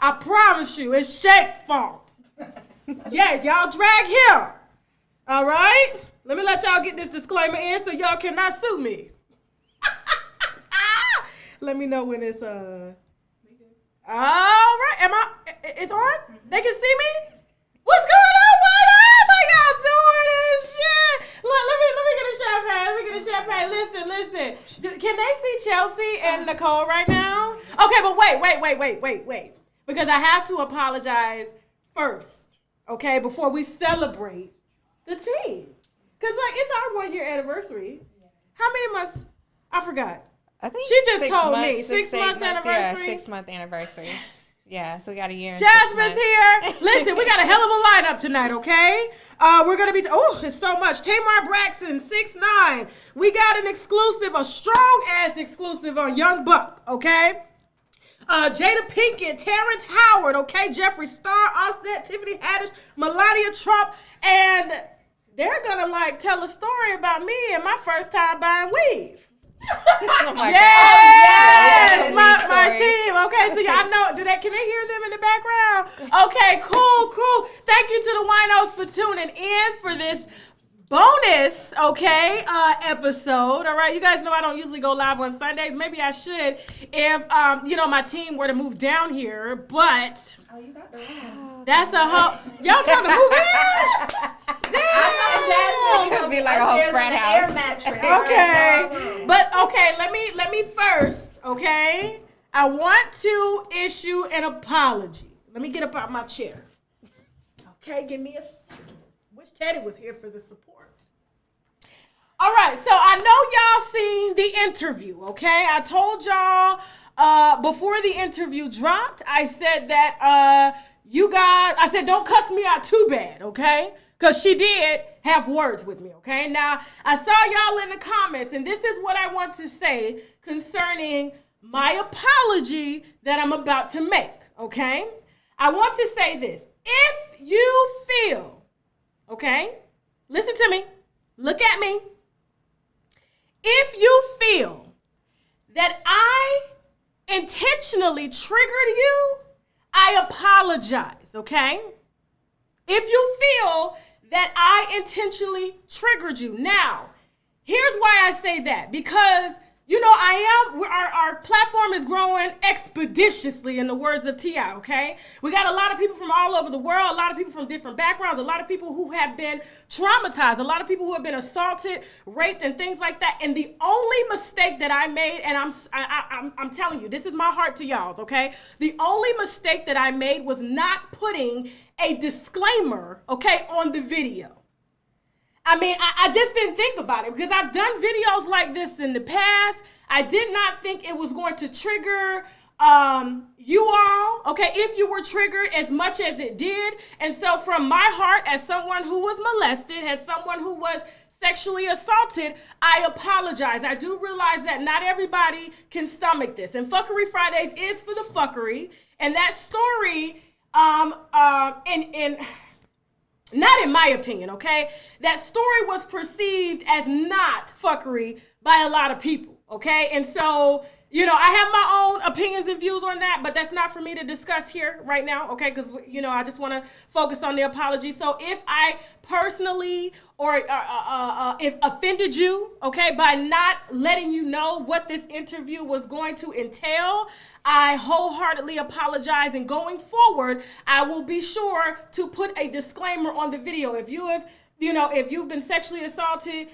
I promise you, it's Shak's fault. Yes, y'all drag him. All right? Let me let y'all get this disclaimer in so y'all cannot sue me. Let me know when it's all right. It's on? They can see me? What's going on, White? How y'all doing this shit? Look, let me get a champagne. Listen. Can they see Chelsea and Nicole right now? Okay, but wait. Because I have to apologize first, okay, before we celebrate the team. Because, it's our 1 year anniversary. How many months? I forgot. I think she just told months, me. 6 months anniversary? Yeah, 6 month anniversary. Yes. Yeah, so we got a year and Jasmine's here. Listen, we got a hell of a lineup tonight, okay? We're going to be, it's so much. Tamar Braxton, 6'9". We got an exclusive, a strong-ass exclusive on Young Buck, okay? Jada Pinkett, Terrence Howard, okay? Jeffree Star, Offset, Tiffany Haddish, Melania Trump, and they're going to, tell a story about me and my first time buying weave. Oh my yes, God. my team. Okay, so y'all know. Can they hear them in the background? Okay, cool. Thank you to the Winos for tuning in for this bonus, episode. All right, you guys know I don't usually go live on Sundays. Maybe I should if my team were to move down here, but you got the room. That's a whole. Y'all trying to move in? Damn. It could be like a whole frat house. Okay. But let me first, okay? I want to issue an apology. Let me get up out my chair. Okay, give me a second. Wish Teddy was here for the support. All right, so I know y'all seen the interview, okay? I told y'all before the interview dropped, I said that I said don't cuss me out too bad, okay? Because she did have words with me, okay? Now, I saw y'all in the comments, and this is what I want to say concerning my apology that I'm about to make, okay? I want to say this. If you feel, okay, listen to me, look at me. If you feel that I intentionally triggered you, I apologize, okay? If you feel that I intentionally triggered you. Now, here's why I say that. Because, our platform is growing expeditiously in the words of T.I., okay? We got a lot of people from all over the world, a lot of people from different backgrounds, a lot of people who have been traumatized, a lot of people who have been assaulted, raped, and things like that. And the only mistake that I made, and I'm telling you, this is my heart to y'all, okay? The only mistake that I made was not putting a disclaimer, okay, on the video. I mean, I just didn't think about it because I've done videos like this in the past. I did not think it was going to trigger you all, okay, if you were triggered as much as it did. And so from my heart, as someone who was molested, as someone who was sexually assaulted, I apologize. I do realize that not everybody can stomach this. And Fuckery Fridays is for the fuckery. And that story, not in my opinion, okay? That story was perceived as not fuckery by a lot of people, okay? And so, I have my own opinions and views on that, but that's not for me to discuss here right now, okay? Because, I just want to focus on the apology. So if I personally or if offended you, okay, by not letting you know what this interview was going to entail, I wholeheartedly apologize. And going forward, I will be sure to put a disclaimer on the video. If you have, if you've been sexually assaulted,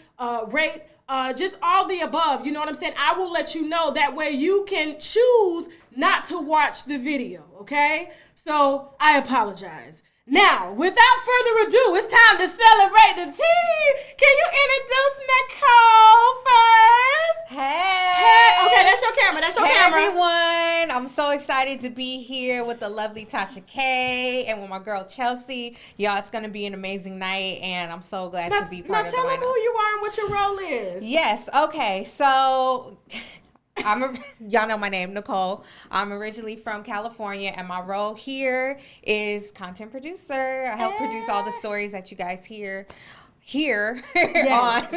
raped, just all the above, you know what I'm saying? I will let you know. That way you can choose not to watch the video, okay? So I apologize. Now, without further ado, it's time to celebrate the team. Can you introduce Nicole first? Hey. Okay, that's your camera. That's your camera. Everyone. I'm so excited to be here with the lovely Tasha K and with my girl Chelsea. Y'all, it's going to be an amazing night, and I'm so glad to be part of the Now tell them lineup. who you are and what your role is. Yes. Okay. So y'all know my name, Nicole. I'm originally from California, and my role here is content producer. I help produce all the stories that you guys hear yes.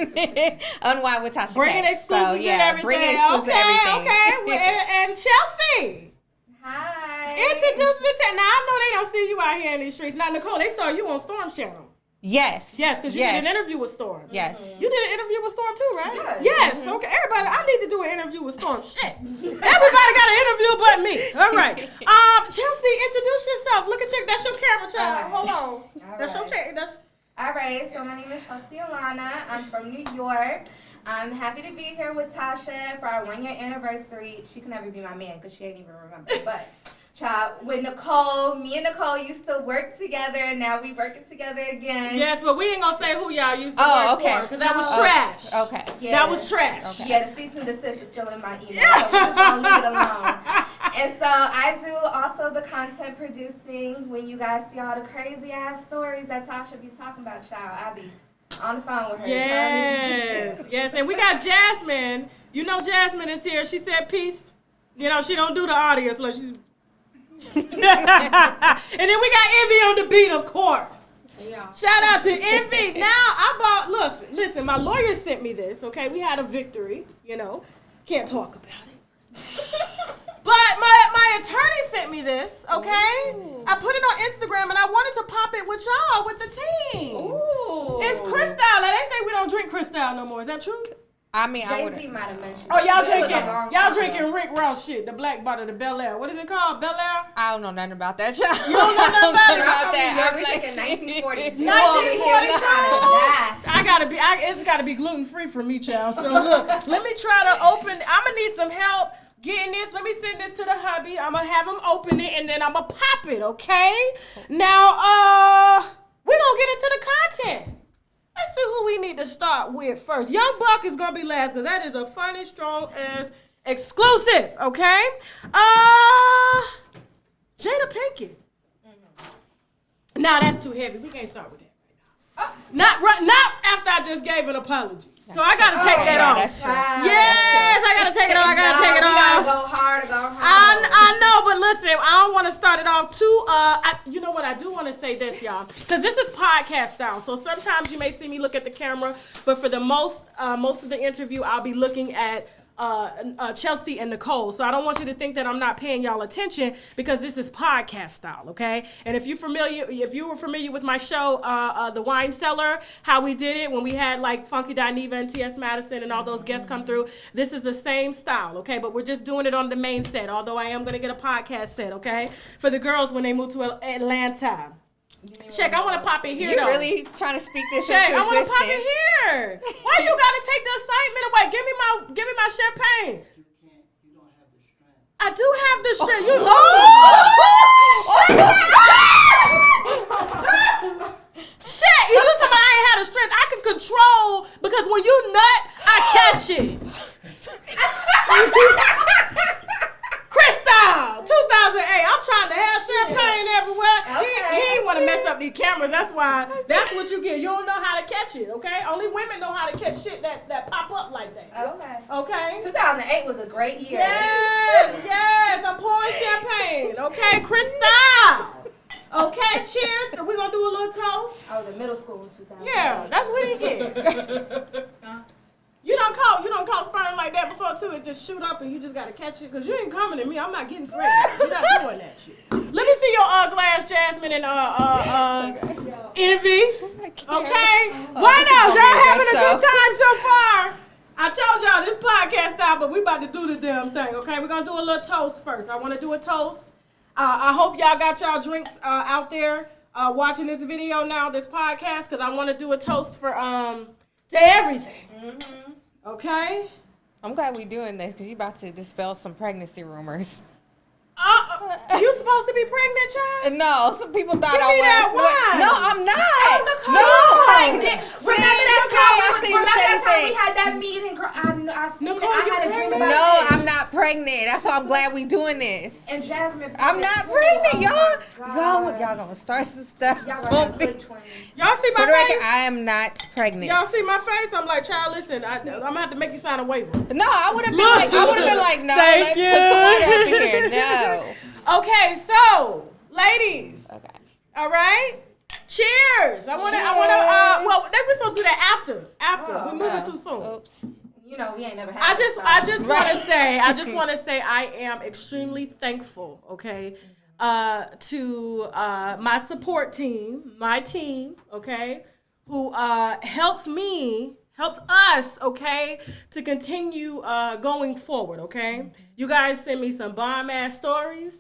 on Unwind with Tasha. Bringing exclusives and everything. Bringing exclusives and everything. Okay. And Chelsea. Hi. Introduce the Now, I know they don't see you out here in these streets. Now, Nicole, they saw you on Storm's channel. Yes. Yes, because you did an interview with Storm. Yes. You did an interview with Storm too, right? Yes. Yes. Okay. Everybody, I need to do an interview with Storm. Shit. Everybody got an interview but me. All right. Chelsea, introduce yourself. Look at your, that's your camera, child. Hold on. That's your chair. All right, so my name is Chelsea Alana. I'm from New York. I'm happy to be here with Tasha for our 1-year anniversary. She can never be my man because she ain't even remember. But, child, with Nicole, me and Nicole used to work together, and now we working together again. Yes, but we ain't gonna say who y'all used to work for because that was trash. Okay. Yeah. That was trash. Okay. Yeah, the cease and desist is still in my email, so we're just gonna leave it alone. And so I do also the content producing. When you guys see all the crazy ass stories that Tasha be talking about, child, I be on the phone with her. Yes, yes, and we got Jasmine. You know Jasmine is here. She said peace. You know, she don't do the audience. Like she's... And then we got Envy on the beat, of course. Yeah. Shout out to Envy. Now, I bought, listen, my lawyer sent me this, okay? We had a victory, you know. Can't talk about it. But my attorney sent me this, okay? Ooh. I put it on Instagram, and I wanted to pop it with y'all, with the team. Ooh. It's Cristal. Now, they say we don't drink Cristal no more. Is that true? I mean, I Jay-Z might have mentioned. Oh, y'all drinking Rick Ross shit, the black bottle, the Bel Air. What is it called? Bel Air? I don't know nothing about that, child. You don't know nothing about that? it? We're thinking 1942. 1942. It's gotta be gluten free for me, child. So look, let me try to open. I'm gonna need some help getting this. Let me send this to the hubby. I'm gonna have him open it and then I'm gonna pop it. Okay? Now, we're gonna get into the content. Let's see who we need to start with first. Young Buck is gonna be last because that is a funny, strong ass exclusive. Okay? Jada Pinkett. Mm-hmm. Nah, that's too heavy. We can't start with that right now. Not after I just gave an apology. So I gotta take that off. That's true. Yes, I gotta take it off. I gotta take it off. We gotta go hard. I know, but listen, I don't want to start it off too. You know what? I do want to say this, y'all, because this is podcast style. So sometimes you may see me look at the camera, but for the most of the interview, I'll be looking at Chelsea and Nicole. So I don't want you to think that I'm not paying y'all attention because this is podcast style, okay? And if you were familiar with my show, The Wine Cellar, how we did it when we had like Funky Dineva and T.S. Madison and all those guests come through, this is the same style, okay? But we're just doing it on the main set, although I am going to get a podcast set, okay? For the girls when they move to Atlanta. Check, I want to pop it here, You're though. really trying to speak this Check, into I want to existence. pop it here. Why you got to take the excitement away? Give me my champagne. You don't have the strength. I do have the strength. Shit, you do something I ain't had the strength. I can control because when you nut, I catch it. Cristal, 2008. I'm trying to have champagne everywhere. He ain't want to mess up these cameras. That's why. That's what you get. You don't know how to catch it, okay? Only women know how to catch shit that pop up like that. Okay. 2008 was a great year. Yes. I'm pouring champagne. Okay, Cristal. Okay, cheers. We're going to do a little toast. I was in middle school in 2008. Yeah, that's what he get. You don't call sperm like that before too. It just shoot up and you just gotta catch it. Cause you ain't coming to me. I'm not getting pregnant. You're not doing that shit. Let me see your glass, Jasmine and Envy. Okay. Why now? Y'all having a good time so far? I told y'all this podcast style, but we about to do the damn thing. Okay, we're gonna do a little toast first. I want to do a toast. I hope y'all got y'all drinks out there watching this video now, this podcast, cause I want to do a toast for to everything. Mm-hmm. Okay? I'm glad we're doing this because you're about to dispel some pregnancy rumors. You supposed to be pregnant, child? No, some people thought Give me that wine. No, I'm not. Oh, no, Remember that time we had that meeting? I had a dream about No, it. I'm not pregnant. That's why I'm glad we doing this. And Jasmine, I'm not pregnant, y'all. Y'all gonna start some stuff. Y'all gonna have good twins. Y'all see my For the record, face? I am not pregnant. Y'all see my face? I'm like, child, listen, I'm gonna have to make you sign a waiver. No, I would have been like, no, Thank let's you. put somebody up in here. No. Okay, so, ladies. Okay. All right? Cheers. I wanna well, they were supposed to do that after. We're moving too soon. Oops. You know, we ain't never had I just want to say I am extremely thankful, okay, to my support team, my team, okay, who helps us, okay, to continue going forward, okay? You guys send me some bomb-ass stories,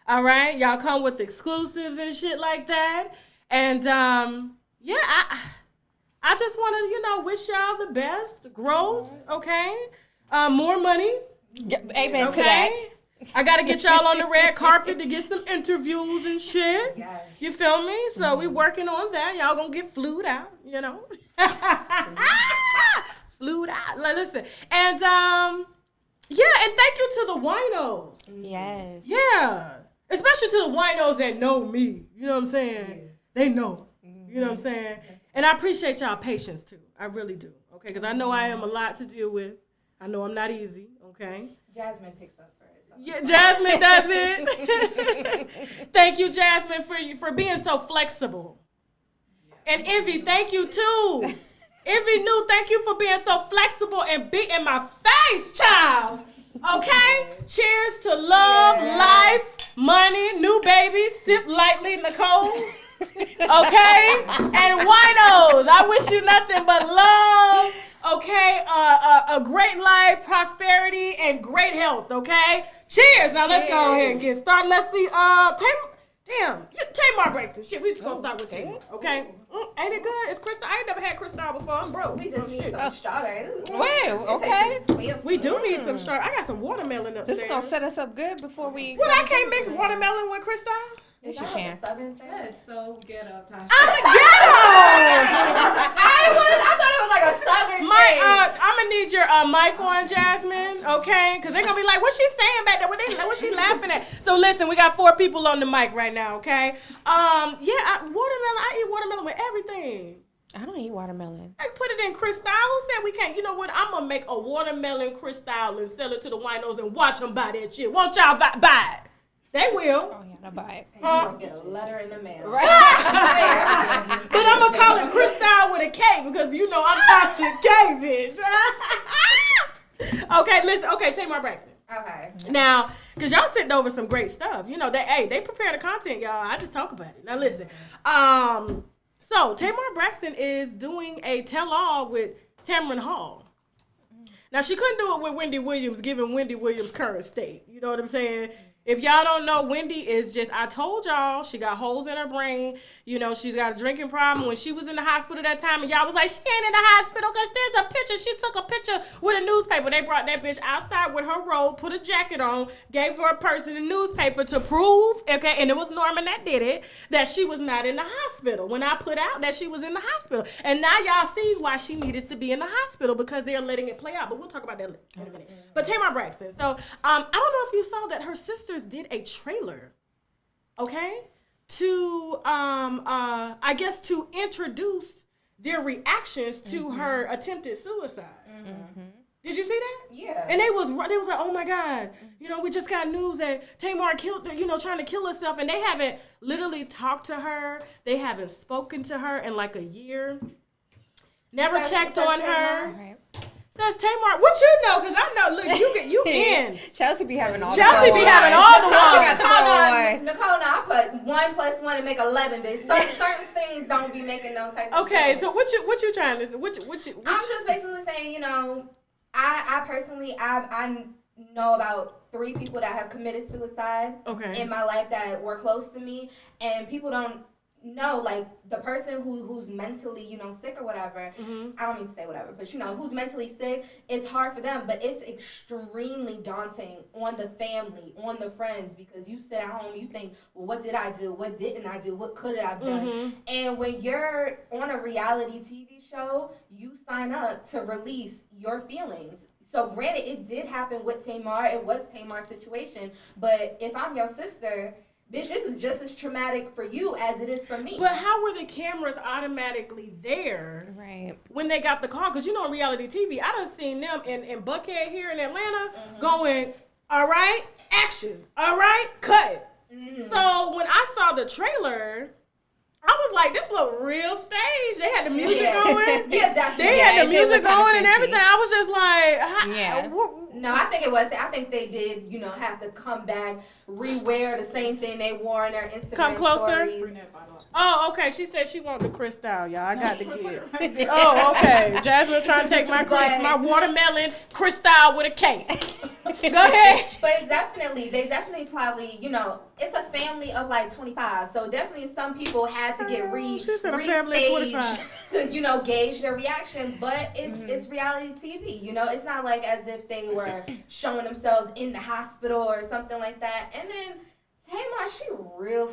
all right? Y'all come with exclusives and shit like that. And, yeah, I just want to, wish y'all the best, growth, okay? More money. Amen Okay? to that. I got to get y'all on the red carpet to get some interviews and shit. Yes. You feel me? So we working on that. Y'all gonna get flued out, Flued out. Listen. And, yeah, and thank you to the winos. Yes. Yeah. Especially to the winos that know me. You know what I'm saying? Yeah. They know. You know what I'm saying? And I appreciate y'all patience, too. I really do. Okay? Because I know I am a lot to deal with. I know I'm not easy. Okay? Jasmine picks up for it. Yeah, Jasmine does it. Thank you, Jasmine, for being so flexible. And Envy, thank you too. Envy New, thank you for being so flexible and be in my face, child. Okay? Cheers to love, life, money, new baby. Sip lightly, Nicole. Okay? And winos, I wish you nothing but love. Okay, a great life, prosperity, and great health, okay? Cheers! Now let's go ahead and get started. Let's see, Tamar breaks and shit. We just gonna start with Tamar, okay? Ain't it good? It's Cristal. I ain't never had Cristal before. I'm broke. We just need some strawberries. Well, okay. We do need some strawberry. I got some watermelon upstairs. This is going to set us up good before we... What, I can't mix watermelon with Cristal? Yes, you can. That is so ghetto, Tasha. I'm a ghetto! I thought it was like a southern thing. I'm gonna need your mic on, Jasmine, okay? Because they're gonna be like, what's she saying back there? What's she laughing at? So listen, we got 4 people on the mic right now, okay? Watermelon, I eat watermelon with everything. I don't eat watermelon. I put it in Cristal. Who said we can't? You know what? I'm gonna make a watermelon Cristal and sell it to the winos and watch them buy that shit. Won't y'all buy it? They will. Oh, yeah, no, buy it. You gonna get a letter in the mail. Right. But I'm gonna call it Cristal with a K because I'm Tasha K, bitch. Okay, listen. Okay, Tamar Braxton. Okay. Now, because y'all sitting over some great stuff. They prepare the content, y'all. I just talk about it. Now, listen. So, Tamar Braxton is doing a tell-all with Tamron Hall. Now, she couldn't do it with Wendy Williams, given Wendy Williams' current state. You know what I'm saying? If y'all don't know, Wendy is just, I told y'all, she got holes in her brain. She's got a drinking problem. When she was in the hospital that time, and y'all was like, she ain't in the hospital because there's a picture. She took a picture with a newspaper. They brought that bitch outside with her robe, put a jacket on, gave her a purse and a newspaper to prove, okay, and it was Norman that did it, that she was not in the hospital. When I put out that she was in the hospital. And now y'all see why she needed to be in the hospital because they're letting it play out. But we'll talk about that in a minute. But Tamar Braxton. So, I don't know if you saw that her sisters did a trailer, okay, to I guess to introduce their reactions to her attempted suicide. Did you see that? Yeah. And they was like, oh my God, we just got news that Tamar killed her, trying to kill herself, and they haven't literally talked to her. They haven't spoken to her in like a year. Never checked on her. Right. Says Tamar, what you know? Because I know, look, you in. Chelsea be having all the Chelsea be having all the Chelsea ones. got the Nicole, now I put 1 + 1 and make 11, but certain things don't be making no type of Okay, sense. so what you trying to say? I'm just basically saying, I personally, I know about 3 people that have committed suicide in my life that were close to me, and people don't know, like, the person who's mentally, sick or whatever, I don't mean to say whatever, but, who's mentally sick, it's hard for them, but it's extremely daunting on the family, on the friends, because you sit at home, you think, well, what did I do? What didn't I do? What could I have done? And when you're on a reality TV show, you sign up to release your feelings. So granted, it did happen with Tamar. It was Tamar's situation. But if I'm your sister, bitch, this is just as traumatic for you as it is for me. But how were the cameras automatically there when they got the call? Because in reality TV, I done seen them in Buckhead here in Atlanta going, all right, action, all right, cut. So when I saw the trailer, I was like, this look real stage. They had the music going. Yeah, definitely. They had the music going and everything. I was just like, No, I think it was. I think they did, have to come back, re-wear the same thing they wore in their Instagram Come closer. stories. Oh, okay. She said she want the crystal, y'all. I got the kid. Oh, okay. Jasmine trying to take my watermelon crystal with a cake. Go ahead. But they definitely probably, it's a family of like 25. So definitely some people had to get She said a family of 25. to, gauge their reaction. But it's reality TV. It's not like as if they were showing themselves in the hospital or something like that. And then Tamar, she real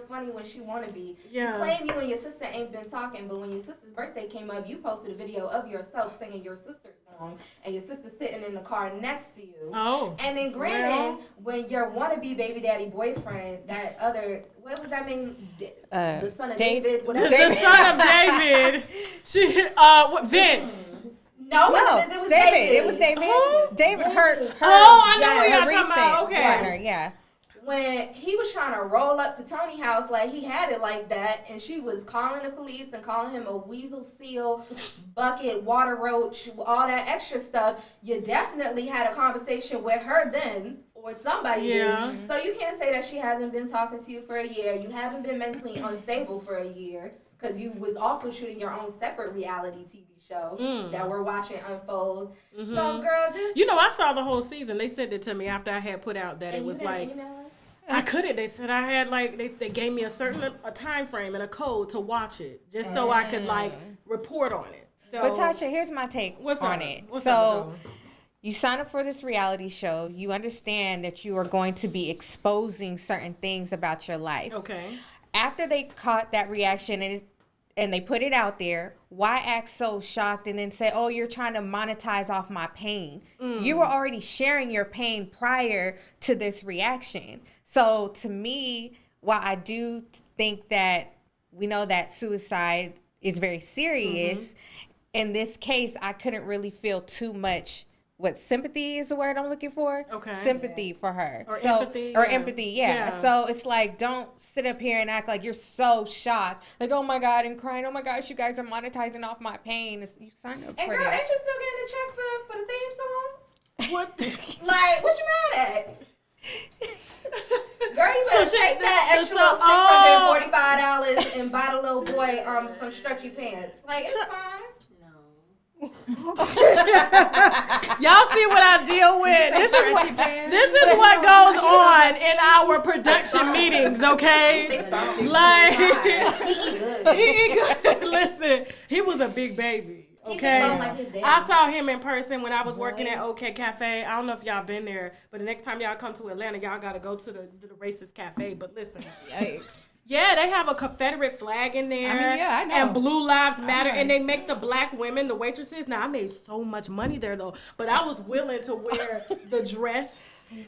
funny when she want to be. Yeah. You claim you and your sister ain't been talking, but when your sister's birthday came up, you posted a video of yourself singing your sister's song, and your sister sitting in the car next to you. Oh. And then granted, when your wannabe baby daddy boyfriend, that other, what was that name? The son of David. Whatever. The son of David. Vince. No, it was David. It was David. Who? David, her. I know who y'all recent talking about. Okay. partner, yeah. When he was trying to roll up to Tony's house, like he had it like that, and she was calling the police and calling him a weasel, seal, bucket, water roach, all that extra stuff, you definitely had a conversation with her then, or somebody did. So you can't say that she hasn't been talking to you for a year. You haven't been mentally unstable for a year, because you was also shooting your own separate reality TV show that we're watching unfold. So, girl, this... I saw the whole season. They sent it to me after I had put out that it was like... I couldn't. They said I had they gave me a time frame and a code to watch it just so I could report on it. So, but Tasha, here's my take on it. You sign up for this reality show. You understand that you are going to be exposing certain things about your life. Okay. After they caught that reaction and they put it out there, why act so shocked and then say, oh, you're trying to monetize off my pain? You were already sharing your pain prior to this reaction. So to me, while I do think that we know that suicide is very serious, in this case, I couldn't really feel too much. What sympathy is the word I'm looking for? Okay. Sympathy for her. Or empathy. Or empathy, yeah. So it's like, don't sit up here and act like you're so shocked. Like, oh my God, and crying, oh my gosh, you guys are monetizing off my pain. You signed up for this. And girl, ain't you still getting the check for the theme song? What? Like, what you mad at? Girl, you better take that extra little $645 and buy the little boy some stretchy pants. Like, it's fine. Y'all see what I deal with. This is what goes on in our production meetings, okay? Like he good. Listen, he was a big baby. Okay, I saw him in person when I was working at OK Cafe. I don't know if y'all been there, but the next time y'all come to Atlanta, y'all gotta go to the racist cafe. But listen, yikes. Yeah, they have a Confederate flag in there. I know. And Blue Lives Matter, and they make the black women, the waitresses. Now, I made so much money there, though, but I was willing to wear the dress.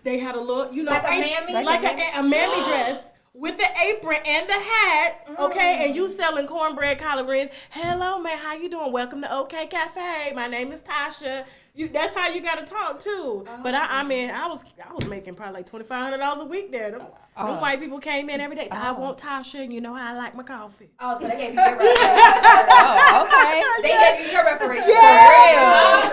They had a look, like a mammy dress with the apron and the hat, okay? And you selling cornbread, collard greens. Hello, man, how you doing? Welcome to OK Cafe. My name is Tasha. That's how you gotta talk too. But I was making probably like $2,500 a week there. Them white people came in every day. I want Tasha, and you know how I like my coffee. Oh, so they gave you your reparation. Okay. They gave you your reparation. Yeah.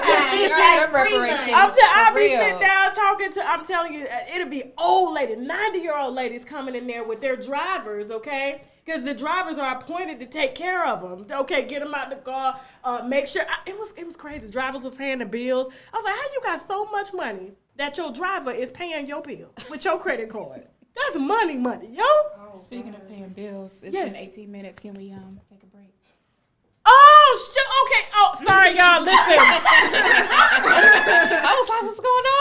For real. I'll be sitting down talking to. I'm telling you, it'll be old ladies, 90-year-old ladies coming in there with their drivers. Okay. Because the drivers are appointed to take care of them. Okay, get them out the car, make sure. It was crazy. Drivers was paying the bills. I was like, how you got so much money that your driver is paying your bill with your credit card? That's money, yo. Speaking of paying bills, it's been 18 minutes. Can we take a break? Oh, okay. Oh, sorry, y'all. Listen. I was like, what's going on?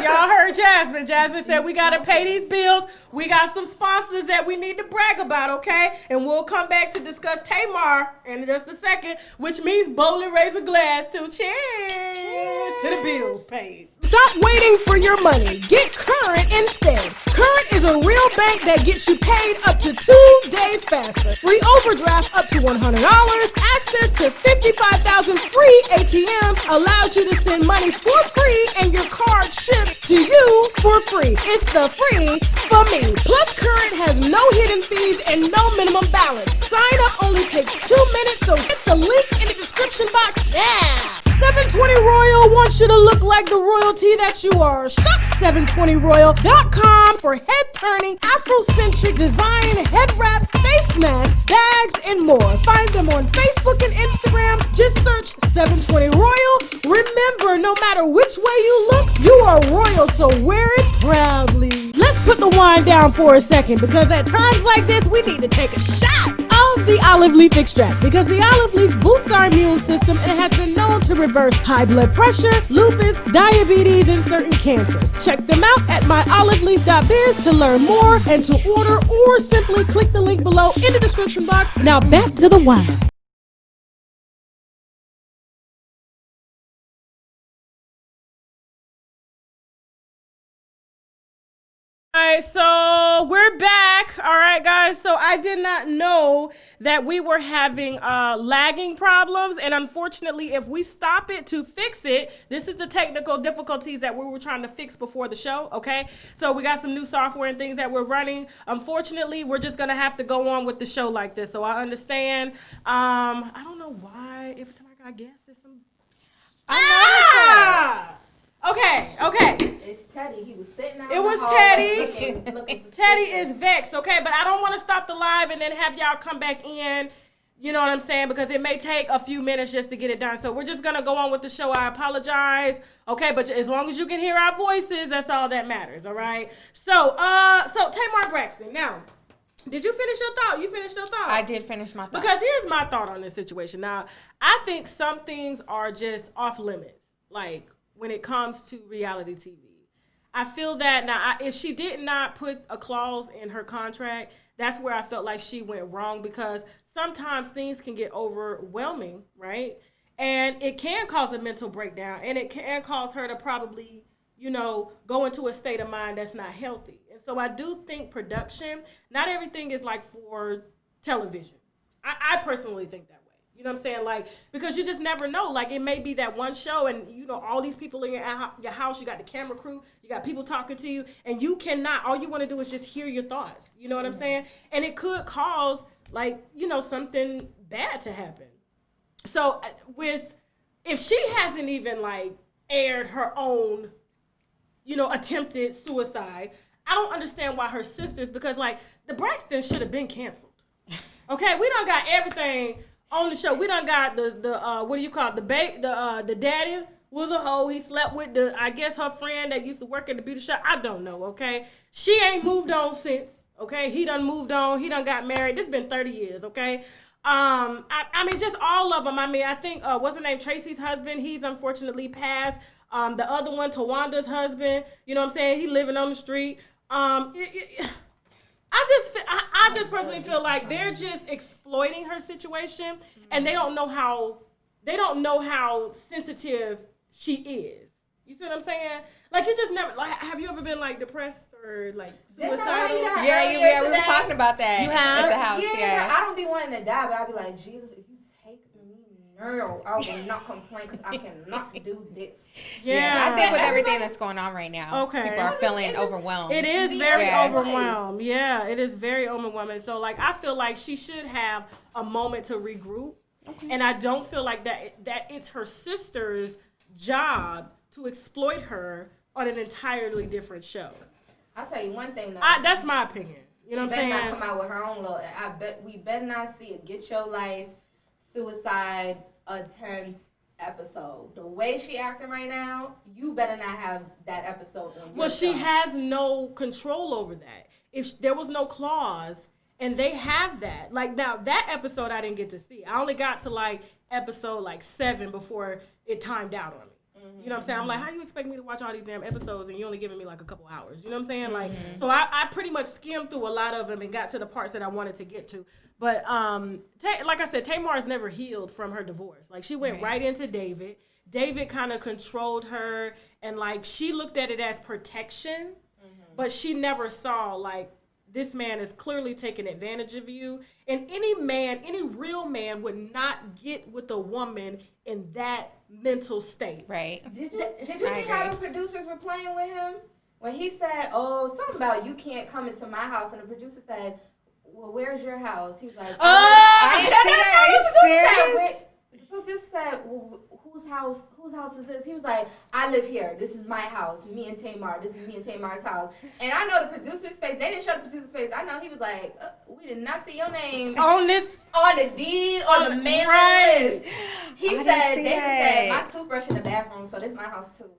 Y'all heard Jasmine. Jasmine said we got to pay these bills. We got some sponsors that we need to brag about, okay? And we'll come back to discuss Tamar in just a second, which means boldly raise a glass to cheers to the bills paid. Stop waiting for your money. Get Current instead. Current is a real bank that gets you paid up to 2 days faster. Free overdraft up to $100. Access to 55,000 free ATMs allows you to send money for free, and your card ships to you for free. It's the free for me. Plus, Current has no hidden fees and no minimum balance. Sign up only takes 2 minutes, so hit the link in the description box now. 720 Royal wants you to look like the royalty that you are. Shop 720royal.com for head-turning, Afrocentric design, head wraps, face masks, bags, and more. Find them on Facebook and Instagram. Just search 720 Royal. Remember, no matter which way you look, you are royal, so wear it proudly. Let's put the wine down for a second, because at times like this, we need to take a shot of the olive leaf extract, because the olive leaf boosts our immune system and has been known to reverse high blood pressure, lupus, diabetes, and certain cancers. Check them out at myoliveleaf.biz to learn more and to order, or simply click the link below in the description box. Now back to the wine. All right, so we're back. All right, guys. So I did not know that we were having lagging problems, and unfortunately, if we stop it to fix it, this is the technical difficulties that we were trying to fix before the show. Okay, so we got some new software and things that we're running. Unfortunately, we're just gonna have to go on with the show like this. So I understand. I don't know why every time I got guests, there's some. Okay. It's Teddy. He was sitting out. It was Teddy. Teddy is vexed, okay? But I don't want to stop the live and then have y'all come back in. You know what I'm saying? Because it may take a few minutes just to get it done. So we're just going to go on with the show. I apologize. Okay, but as long as you can hear our voices, that's all that matters, all right? So Tamar Braxton, now, did you finish your thought? You finished your thought? I did finish my thought. Because here's my thought on this situation. Now, I think some things are just off limits, like when it comes to reality TV. I feel that now, if she did not put a clause in her contract, that's where I felt like she went wrong, because sometimes things can get overwhelming, right? And it can cause a mental breakdown, and it can cause her to probably, go into a state of mind that's not healthy. And so I do think production, not everything is like for television. I personally think that way. You know what I'm saying? Like, because you just never know. Like, it may be that one show and, all these people in your house, you got the camera crew, you got people talking to you, and you cannot, all you want to do is just hear your thoughts. You know what I'm saying? And it could cause, like, something bad to happen. So if she hasn't even, like, aired her own, attempted suicide, I don't understand why her sisters, because, like, the Braxtons should have been canceled. Okay? We done got everything on the show. We done got the what do you call it? The daddy was a hoe. He slept with I guess her friend that used to work at the beauty shop. I don't know, okay? She ain't moved on since, okay? He done moved on. He done got married. This been 30 years, okay? I mean, just all of them. I mean, I think, what's her name? Tracy's husband, he's unfortunately passed. The other one, Tawanda's husband, you know what I'm saying? He living on the street. I just personally feel like they're just exploiting her situation, and they don't know how sensitive she is. You see what I'm saying? Like, you just never, like, have you ever been, like, depressed or, like, suicidal? Yeah, we were talking about that. You have? At the house, yeah. I don't be wanting to die, but I be like, Jesus, if you take me now, I will not complain, because I cannot do this. Yeah. I think with everything that's going on right now, okay, people are feeling overwhelmed. It is very overwhelmed. Yeah, it is very overwhelming. So, like, I feel like she should have a moment to regroup. Okay. And I don't feel like that it's her sister's job to exploit her on an entirely different show. I'll tell you one thing, though. That's my opinion. You know what I'm saying? She better not come out with her own little. We better not see a Get Your Life suicide attempt episode. The way she acting right now, you better not have that episode on your Well, she has no control over that. If there was no clause, and they have that. Like, now, that episode I didn't get to see. I only got to, like, episode, 7 before it timed out on me. You know what I'm saying? I'm like, how you expect me to watch all these damn episodes and you only giving me, like, a couple hours? You know what I'm saying? Like, so I pretty much skimmed through a lot of them and got to the parts that I wanted to get to. But, like I said, Tamar has never healed from her divorce. Like, she went right into David. David kind of controlled her, and, like, she looked at it as protection, but she never saw, like, this man is clearly taking advantage of you. And any real man would not get with a woman in that mental state. Right. Did you see how the producers were playing with him? When he said, something about you can't come into my house, and the producer said, well, where's your house? He was like, I didn't see that. Are you serious? People just said, well, whose house is this? He was like, I live here. This is my house. Me and Tamar. This is me and Tamar's house. And I know the producer's face. They didn't show the producer's face. I know he was like, we did not see your name on this, on the deed, on the mailing list. David said, my toothbrush in the bathroom, so this is my house too.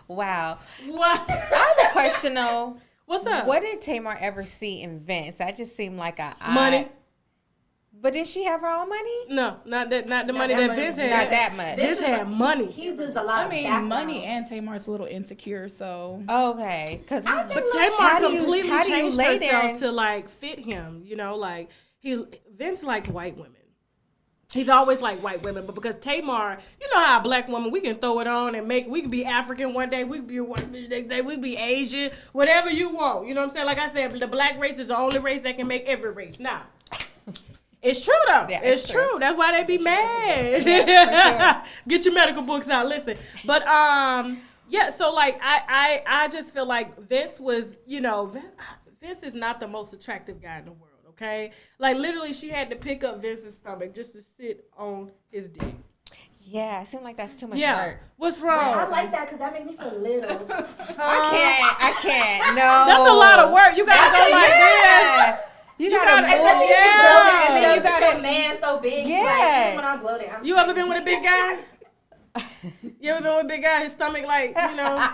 Wow. What? I have a question though. What's up? What did Tamar ever see in Vince? That just seemed like money. But did she have her own money? No, not the money that Vince had. Not that much. Vince had money. He does a lot. Money and Tamar's a little insecure, so okay. But Tamar completely changed herself to like fit him. You know, like Vince likes white women. He's always like white women, but because Tamar, you know how a black woman, we can throw it on and we can be African one day, we can be white the next day, we can be Asian, whatever you want. You know what I'm saying? Like I said, the black race is the only race that can make every race. Now, it's true though. Yeah, it's true. That's why they be mad. Yeah, for sure. Get your medical books out. Listen, but yeah. So like I just feel like Vince was, you know, Vince is not the most attractive guy in the world. Okay, like literally, she had to pick up Vince's stomach just to sit on his dick. Yeah, it seemed like that's too much work. What's wrong? I like that because that makes me feel little. I can't. No, that's a lot of work. You gotta go like this. You gotta move. And then you got a man so big. Yeah. Like, even when I'm bloated. You ever been with a big guy? You ever been with a big guy? His stomach, like, you know.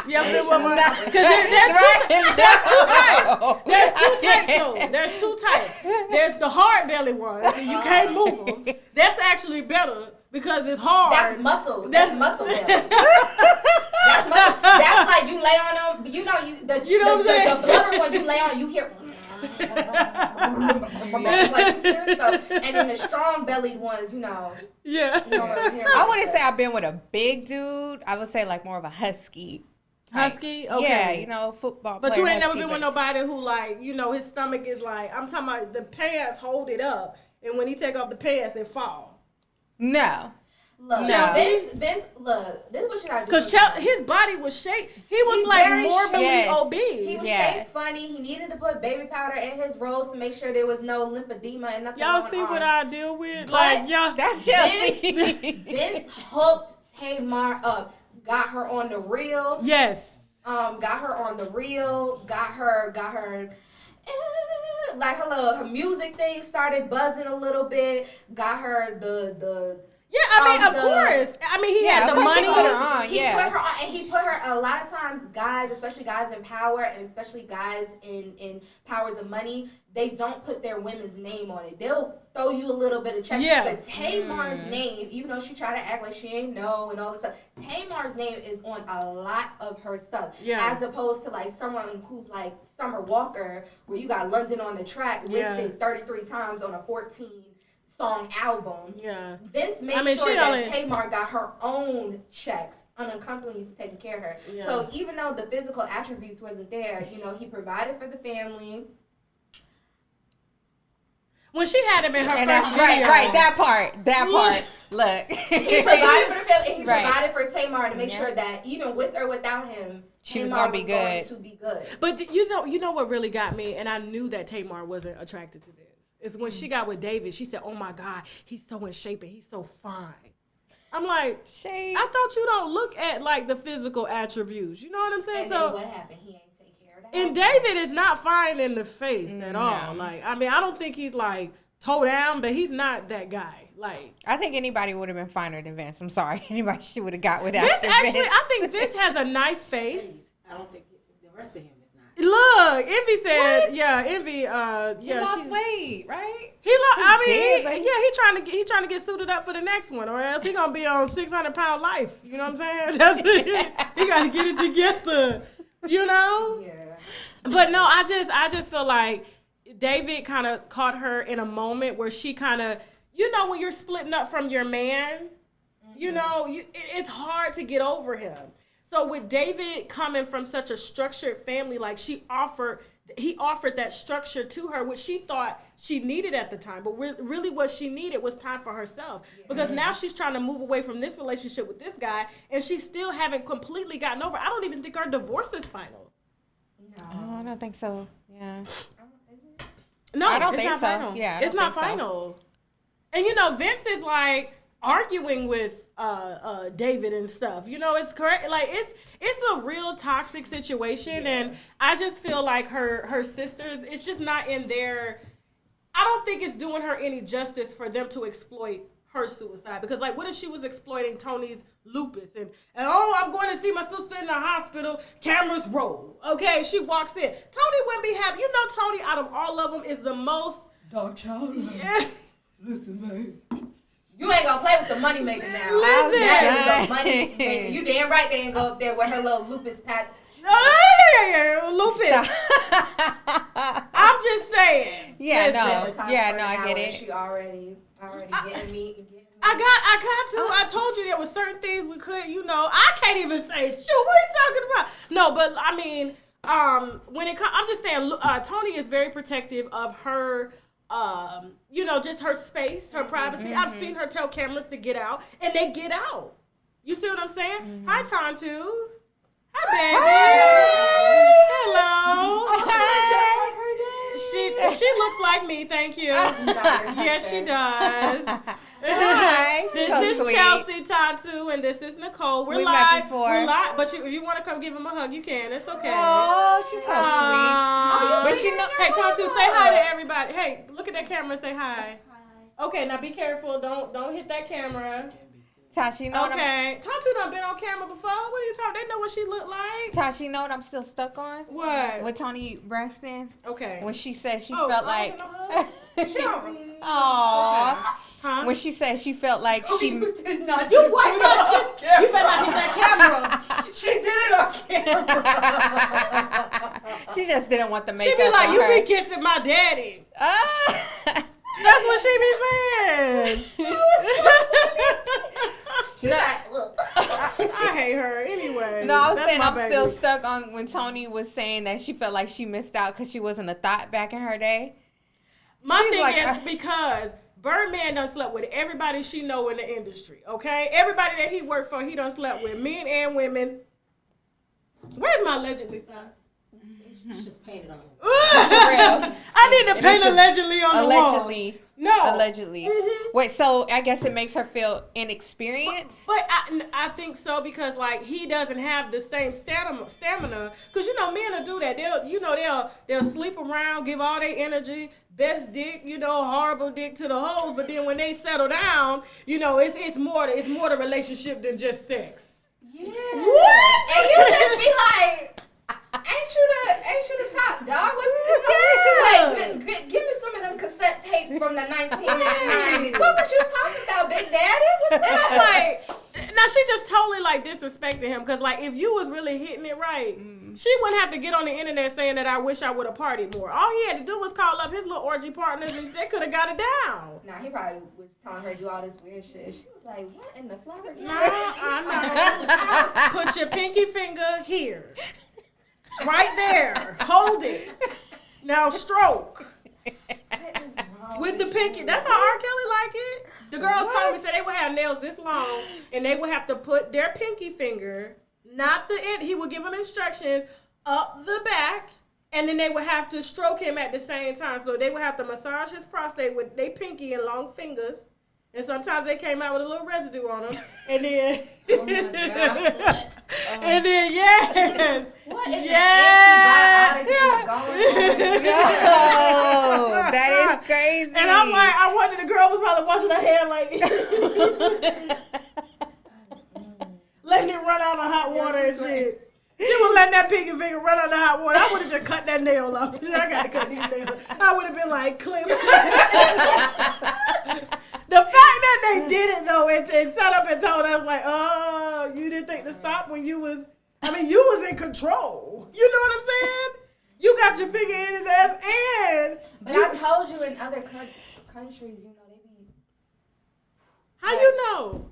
You ever been with one? Because there's two types. There's two types. There's the hard belly ones, and you can't move them. That's actually better because it's hard. That's muscle. That's muscle belly. That's muscle. That's like you lay on them. You know, the blubber one you lay on, you hear. Like you hear stuff. And then the strong bellied ones, you know. Yeah. You know I wouldn't say I've been with a big dude. I would say like more of a husky. Husky? Okay. Yeah, you know, football But you ain't never been with nobody who, like, you know, his stomach is like, I'm talking about the pants hold it up, and when he take off the pants, it fall. No. Look, Vince, look, this is what you gotta do. Because his body was shaped. He was like morbidly obese. He was shaped funny. He needed to put baby powder in his rolls to make sure there was no lymphedema and nothing. Y'all see what I deal with? But like, y'all. That's Chelsea. Vince hooked Tamar up. Got her on the reel. Yes. Got her on the reel. Got her. Like her music thing started buzzing a little bit. Got her the. Yeah, I mean, of course. I mean, he had the money. He put her on. And he put her. A lot of times, guys, especially guys in power, and especially guys in powers of money, they don't put their women's name on it. They'll throw you a little bit of check. Yeah. But Tamar's name, even though she tried to act like she ain't know and all this stuff, Tamar's name is on a lot of her stuff. Yeah. As opposed to like someone who's like Summer Walker, where you got London on the Track listed 33 times on a 14-song album. Yeah. Vince made sure that Tamar got her own checks, unaccompanied, taking care of her. Yeah. So even though the physical attributes wasn't there, you know, he provided for the family. When she had him in her first video. Right, that part. Look. He provided for the family, and he provided for Tamar to make sure that even with or without him, she was going to be good. But you know what really got me, and I knew that Tamar wasn't attracted to this, is when she got with David, she said, oh my God, he's so in shape and he's so fine. I'm like, I thought you don't look at like the physical attributes. You know what I'm saying? And then what happened? He ain't take care of that. And David is not fine in the face at all. Like, I mean, I don't think he's like toe down, but he's not that guy. Like, I think anybody would have been finer than Vince. I'm sorry, anybody she would have got with that. I think Vince has a nice face. I don't think the rest of him. Look, Envy said, Envy, he lost weight, right? He trying to get suited up for the next one, or else he gonna be on 600-pound life. You know what I'm saying? That's it. He gotta get it together. You know? Yeah. But no, I just feel like David kind of caught her in a moment where she kind of, you know, when you're splitting up from your man, you know, it's hard to get over him. So with David coming from such a structured family, like he offered that structure to her, which she thought she needed at the time. But really what she needed was time for herself. Because now she's trying to move away from this relationship with this guy, and she still haven't completely gotten over. I don't even think our divorce is final. No, I don't think so. Yeah. No, I don't think so. Final. Yeah, it's not final. And you know, Vince is like arguing with David and stuff. You know, it's correct. Like it's a real toxic situation, and I just feel like her sisters. It's just not in their. I don't think it's doing her any justice for them to exploit her suicide, because like, what if she was exploiting Tony's lupus and oh, I'm going to see my sister in the hospital, cameras roll. Okay, she walks in. Tony wouldn't be happy. You know, Tony out of all of them is the most dog child. Yeah. Listen, man. You ain't gonna play with the money maker now. Listen. That is the money maker. You damn right they ain't go up there with her little lupus patch. Lupus. I'm just saying. Yeah, Listen. no, I get it. She already getting me. I got to. I told you there were certain things we could, you know. I can't even say, shoot, what are you talking about? No, but I mean, when it comes, I'm just saying, Tony is very protective of her, you know, just her space, her privacy. I've seen her tell cameras to get out, and they get out. You see what I'm saying? Hi, Tantu. Hi, baby. Hello. She looks like me, thank you. Yes, she does. Hi, This so is sweet. Chelsea Tatu, and this is Nicole. We met live. before. We're live. But if you want to come give him a hug, you can. It's okay. Oh, she's so sweet. But you know, hey Tatu, say hi to everybody. Hey, look at that camera and say hi. Hi. Okay, now be careful. Don't hit that camera. Tasha, you know what Tatu done been on camera before. What are you talking? They know what she looked like. Tasha, you know what I'm still stuck on? What? With Tony Braxton. Okay. When she said she felt like. Aww. Huh? When she said she felt like she. You white not kiss. You better not hit that camera. She did it on camera. She just didn't want the makeup. She be like, on you her. be kissing my daddy. That's what she be saying. She's like, look. I hate her anyway. No, I was That's saying my I'm baby. still stuck on when Tony was saying that she felt like she missed out because she wasn't a thought back in her day. My She's thing like, is because Birdman done slept with everybody she know in the industry, okay? Everybody that he worked for, he done slept with, men and women. Where's my allegedly sign? It's just painted on. I need to paint allegedly on the wall. Allegedly. No. Allegedly. Mm-hmm. Wait, so I guess it makes her feel inexperienced? But I think so because like he doesn't have the same stamina. Cause you know men will do that. They'll sleep around, give all their energy, best dick, you know, horrible dick to the hoes. But then when they settle down, you know, it's more the relationship than just sex. Yeah. What? And you just be like, ain't you the top dog? Like, give me some of them cassette tapes from the 1990s. What was you talking about, Big Daddy? What's that? Like, now she just totally like disrespected him because like if you was really hitting it right, she wouldn't have to get on the internet saying that I wish I would have partied more. All he had to do was call up his little orgy partners and they could have got it down. Nah, he probably was telling her to do all this weird shit. She was like, what in the flower? Nah, I know. Put your pinky finger here. Right there. Hold it. Now stroke. With the pinky. That's how R. Kelly like it. The girls told me, said they would have nails this long and they would have to put their pinky finger, not the end. He would give them instructions up the back, and then they would have to stroke him at the same time. So they would have to massage his prostate with their pinky and long fingers. And sometimes they came out with a little residue on them. And then, Oh my God. and then, yes. What in Yes. the antibiotics is going on? No, that is crazy. And I'm like, I wonder the girl was probably washing her hair like, letting it run out of hot water and shit. She was letting that pinky finger run out of hot water. I would have just cut that nail off. I got to cut these nails. I would have been like, clip. The fact that they did it though, and set up and told us like, oh, you didn't think to stop when you was in control. You know what I'm saying? You got your finger in his ass and. But I told you in other countries, you know, they be. How you know?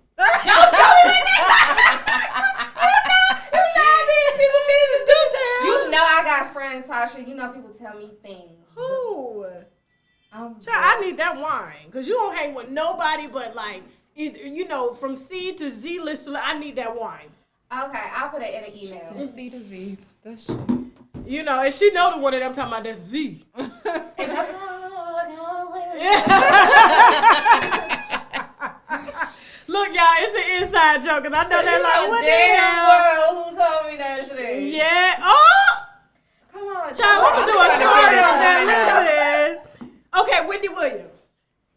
You know I got friends, Tasha. You know people tell me things. Who? Child, I need that wine. Because you don't hang with nobody but like, either, you know, from C to Z list. I need that wine. Okay, I'll put it in an email. From C to Z. That's true. You know, and she know the one that I'm talking about, that's Z. If that's inside joke because I know they're like, what the damn hell? world who told me that shit. Yeah. Oh! Come on, Child, we can do a trying to story figure on this that. Listen. Okay, Wendy Williams.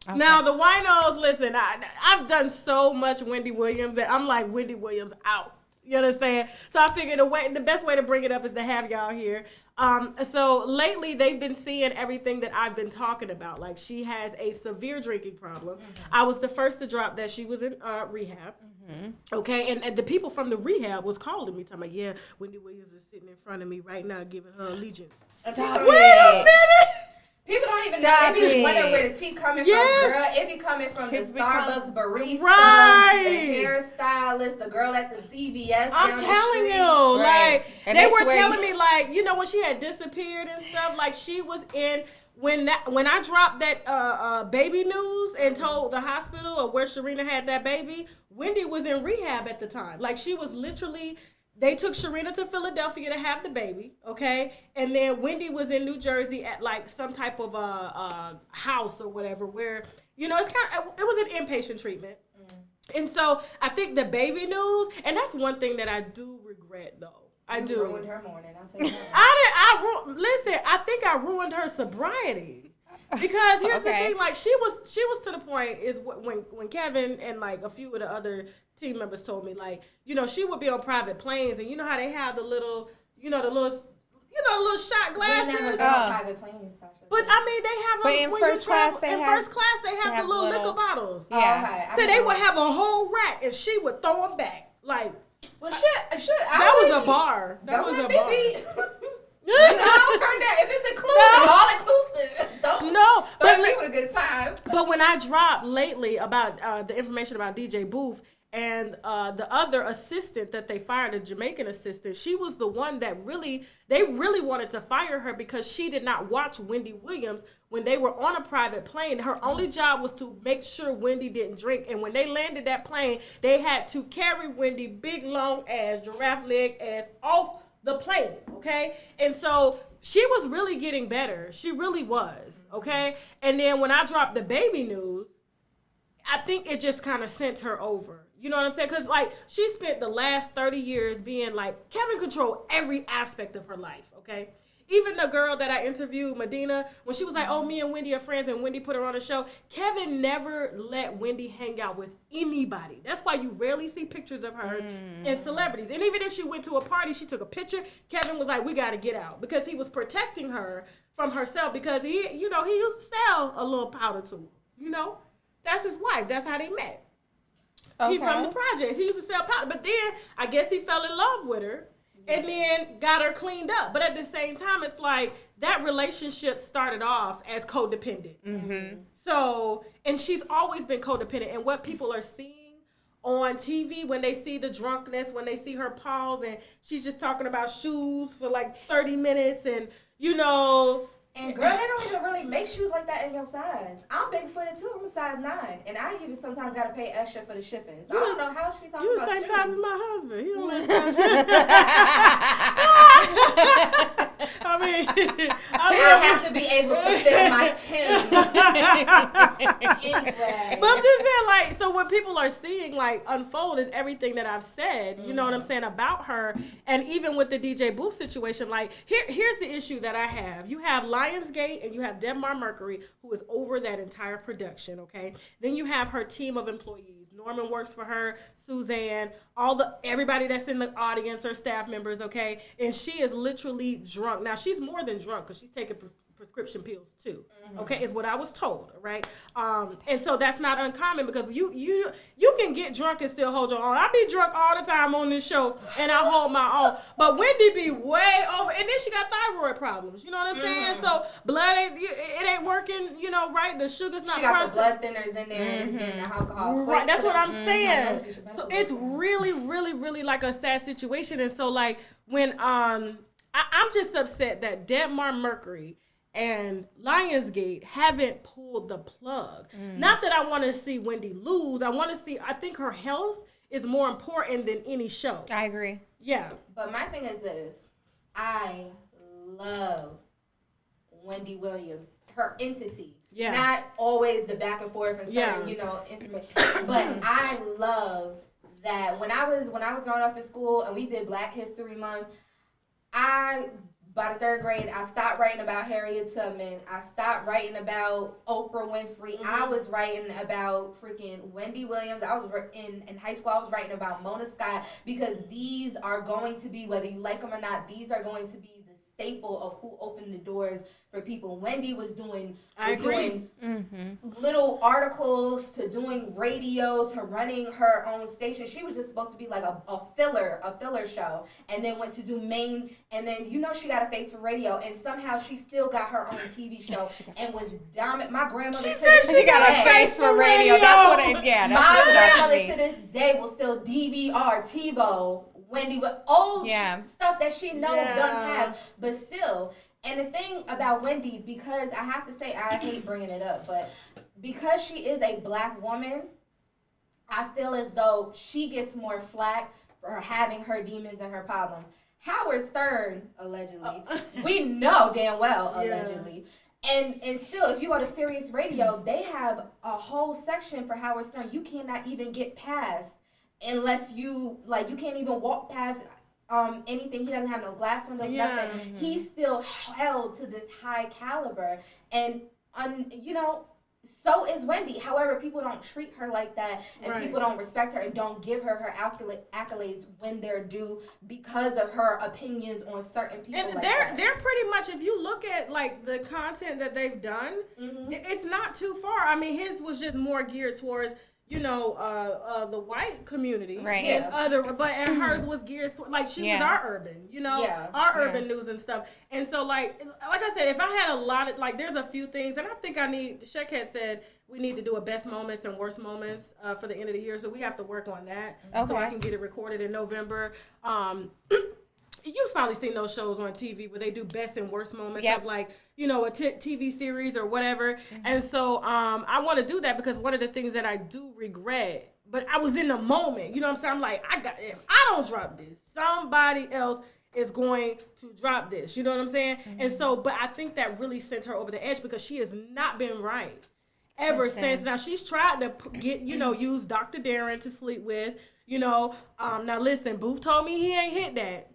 Okay. Now, the winos, listen, I've done so much Wendy Williams that I'm like, Wendy Williams out. You understand? So I figured the best way to bring it up is to have y'all here. So lately, they've been seeing everything that I've been talking about. Like, she has a severe drinking problem. Mm-hmm. I was the first to drop that she was in rehab. Mm-hmm. Okay, and the people from the rehab was calling me, talking about, yeah, Wendy Williams is sitting in front of me right now giving her allegiance. Stop Wait a minute! People don't even Stop know. They be it. wondering where the tea coming Yes. from, girl. It be coming from the It's Starbucks barista, Right. the hairstylist, the girl at the CVS. I'm down the telling street. you, Right. like, And they they were swear telling me, like, you know, when she had disappeared and stuff, like, she was in, when I dropped that baby news and told the hospital of where Sharina had that baby, Wendy was in rehab at the time. Like, she was literally, they took Sharina to Philadelphia to have the baby, okay? And then Wendy was in New Jersey at, like, some type of house or whatever where, you know, it was an inpatient treatment. And so I think the baby news, and that's one thing that I do regret, though. I do. Ruined her morning. I'll tell you that. Listen, I think I ruined her sobriety. Because here's the thing, like, she was to the point is when Kevin and, like, a few of the other team members told me, like, you know, she would be on private planes, and you know how they have the little shot glasses. We never go on private planes, Sasha. But I mean, they have But in first class, they have the little liquor bottles. Yeah. So they would have a whole rack, and she would throw them back. Like, Well, shit. that was a bar. That was a bar. If it's included, all inclusive. No, But me with a good time. But when I dropped lately about the information about DJ Booth and the other assistant that they fired, a Jamaican assistant, she was the one that they really wanted to fire her because she did not watch Wendy Williams when they were on a private plane. Her only job was to make sure Wendy didn't drink. And when they landed that plane, they had to carry Wendy, big, long ass, giraffe leg ass, off the plane, okay? And so she was really getting better. She really was, okay? And then when I dropped the baby news, I think it just kind of sent her over. You know what I'm saying? Because, like, she spent the last 30 years being, like, Kevin controlled every aspect of her life, okay? Even the girl that I interviewed, Medina, when she was like, oh, me and Wendy are friends, and Wendy put her on a show, Kevin never let Wendy hang out with anybody. That's why you rarely see pictures of hers and celebrities. And even if she went to a party, she took a picture, Kevin was like, we got to get out. Because he was protecting her from herself because he used to sell a little powder to her, you know? That's his wife. That's how they met. Okay. He from the projects. He used to sell powder. But then, I guess he fell in love with her and then got her cleaned up. But at the same time, it's like that relationship started off as codependent. Mm-hmm. So, and she's always been codependent. And what people are seeing on TV when they see the drunkenness, when they see her pause and she's just talking about shoes for like 30 minutes and, you know... And girl, they don't even really make shoes like that in your size. I'm big-footed too. I'm a size 9, and I even sometimes gotta pay extra for the shipping. So I don't know how she talking about. You the same size as my husband. He only size. I mean, I have to be able to fit my Timbs. Anyway. But I'm just saying, like, so what people are seeing, like, unfold is everything that I've said. You know what I'm saying about her, and even with the DJ Booth situation, like, here's the issue that I have. You have Lionsgate and you have Debmar Mercury, who is over that entire production, okay? Then you have her team of employees. Norman works for her, Suzanne, everybody that's in the audience, her staff members, okay? And she is literally drunk. Now, she's more than drunk because she's taking prescription pills too, okay, is what I was told, right? And so that's not uncommon because you can get drunk and still hold your own. I be drunk all the time on this show and I hold my own, but Wendy be way over, and then she got thyroid problems, you know what I'm saying? So blood ain't working, you know, right? The sugar's not. She got the blood thinners in there and it's getting the alcohol. Right, that's what I'm saying. So it's really, really, really like a sad situation, and so like when I'm just upset that Debmar Mercury and Lionsgate haven't pulled the plug. Not that I want to see Wendy lose. I think her health is more important than any show. I agree. Yeah. But my thing is this. I love Wendy Williams, her entity. Yeah. Not always the back and forth and certain, you know, information. But I love that when I was growing up in school and we did Black History Month, by the 3rd grade, I stopped writing about Harriet Tubman. I stopped writing about Oprah Winfrey. I was writing about freaking Wendy Williams. I was in high school. I was writing about Mona Scott, because these are going to be, whether you like them or not, these are going to be the staple of who opened the doors for people. Wendy was doing little articles, to doing radio, to running her own station. She was just supposed to be like a filler show, and then went to do main, and then she got a face for radio, and somehow she still got her own TV show and was dominant. My grandmother she got a face for radio. That's what it. Yeah, that's my grandmother to this day will still DVR TiVo Wendy with old stuff that she done has, but still. And the thing about Wendy, because I have to say, I hate bringing it up, but because she is a Black woman, I feel as though she gets more flack for having her demons and her problems. Howard Stern, allegedly, we know damn well, allegedly. And still, if you go to Sirius Radio, they have a whole section for Howard Stern. You cannot even get past unless you can't even walk past anything. He doesn't have no glass windows, nothing. He's still held to this high caliber, and so is Wendy. However, people don't treat her like that, and people don't respect her and don't give her her accolades when they're due because of her opinions on certain people. And they're pretty much, if you look at like the content that they've done, it's not too far. I mean, his was just more geared towards the white community, right? And hers was geared she was our urban, urban news and stuff. And so like I said, if I had a lot of there's a few things, and I think Shek had said we need to do a best moments and worst moments for the end of the year, so we have to work on that. So I can get it recorded in November. You've probably seen those shows on TV where they do best and worst moments of a TV series or whatever. And so I want to do that because one of the things that I do regret, but I was in the moment, you know what I'm saying? I'm like, if I don't drop this, somebody else is going to drop this. You know what I'm saying? And so, but I think that really sent her over the edge because she has not been right ever since. Now she's tried to get, use Dr. Darren to sleep with, now listen, Booth told me he ain't hit that.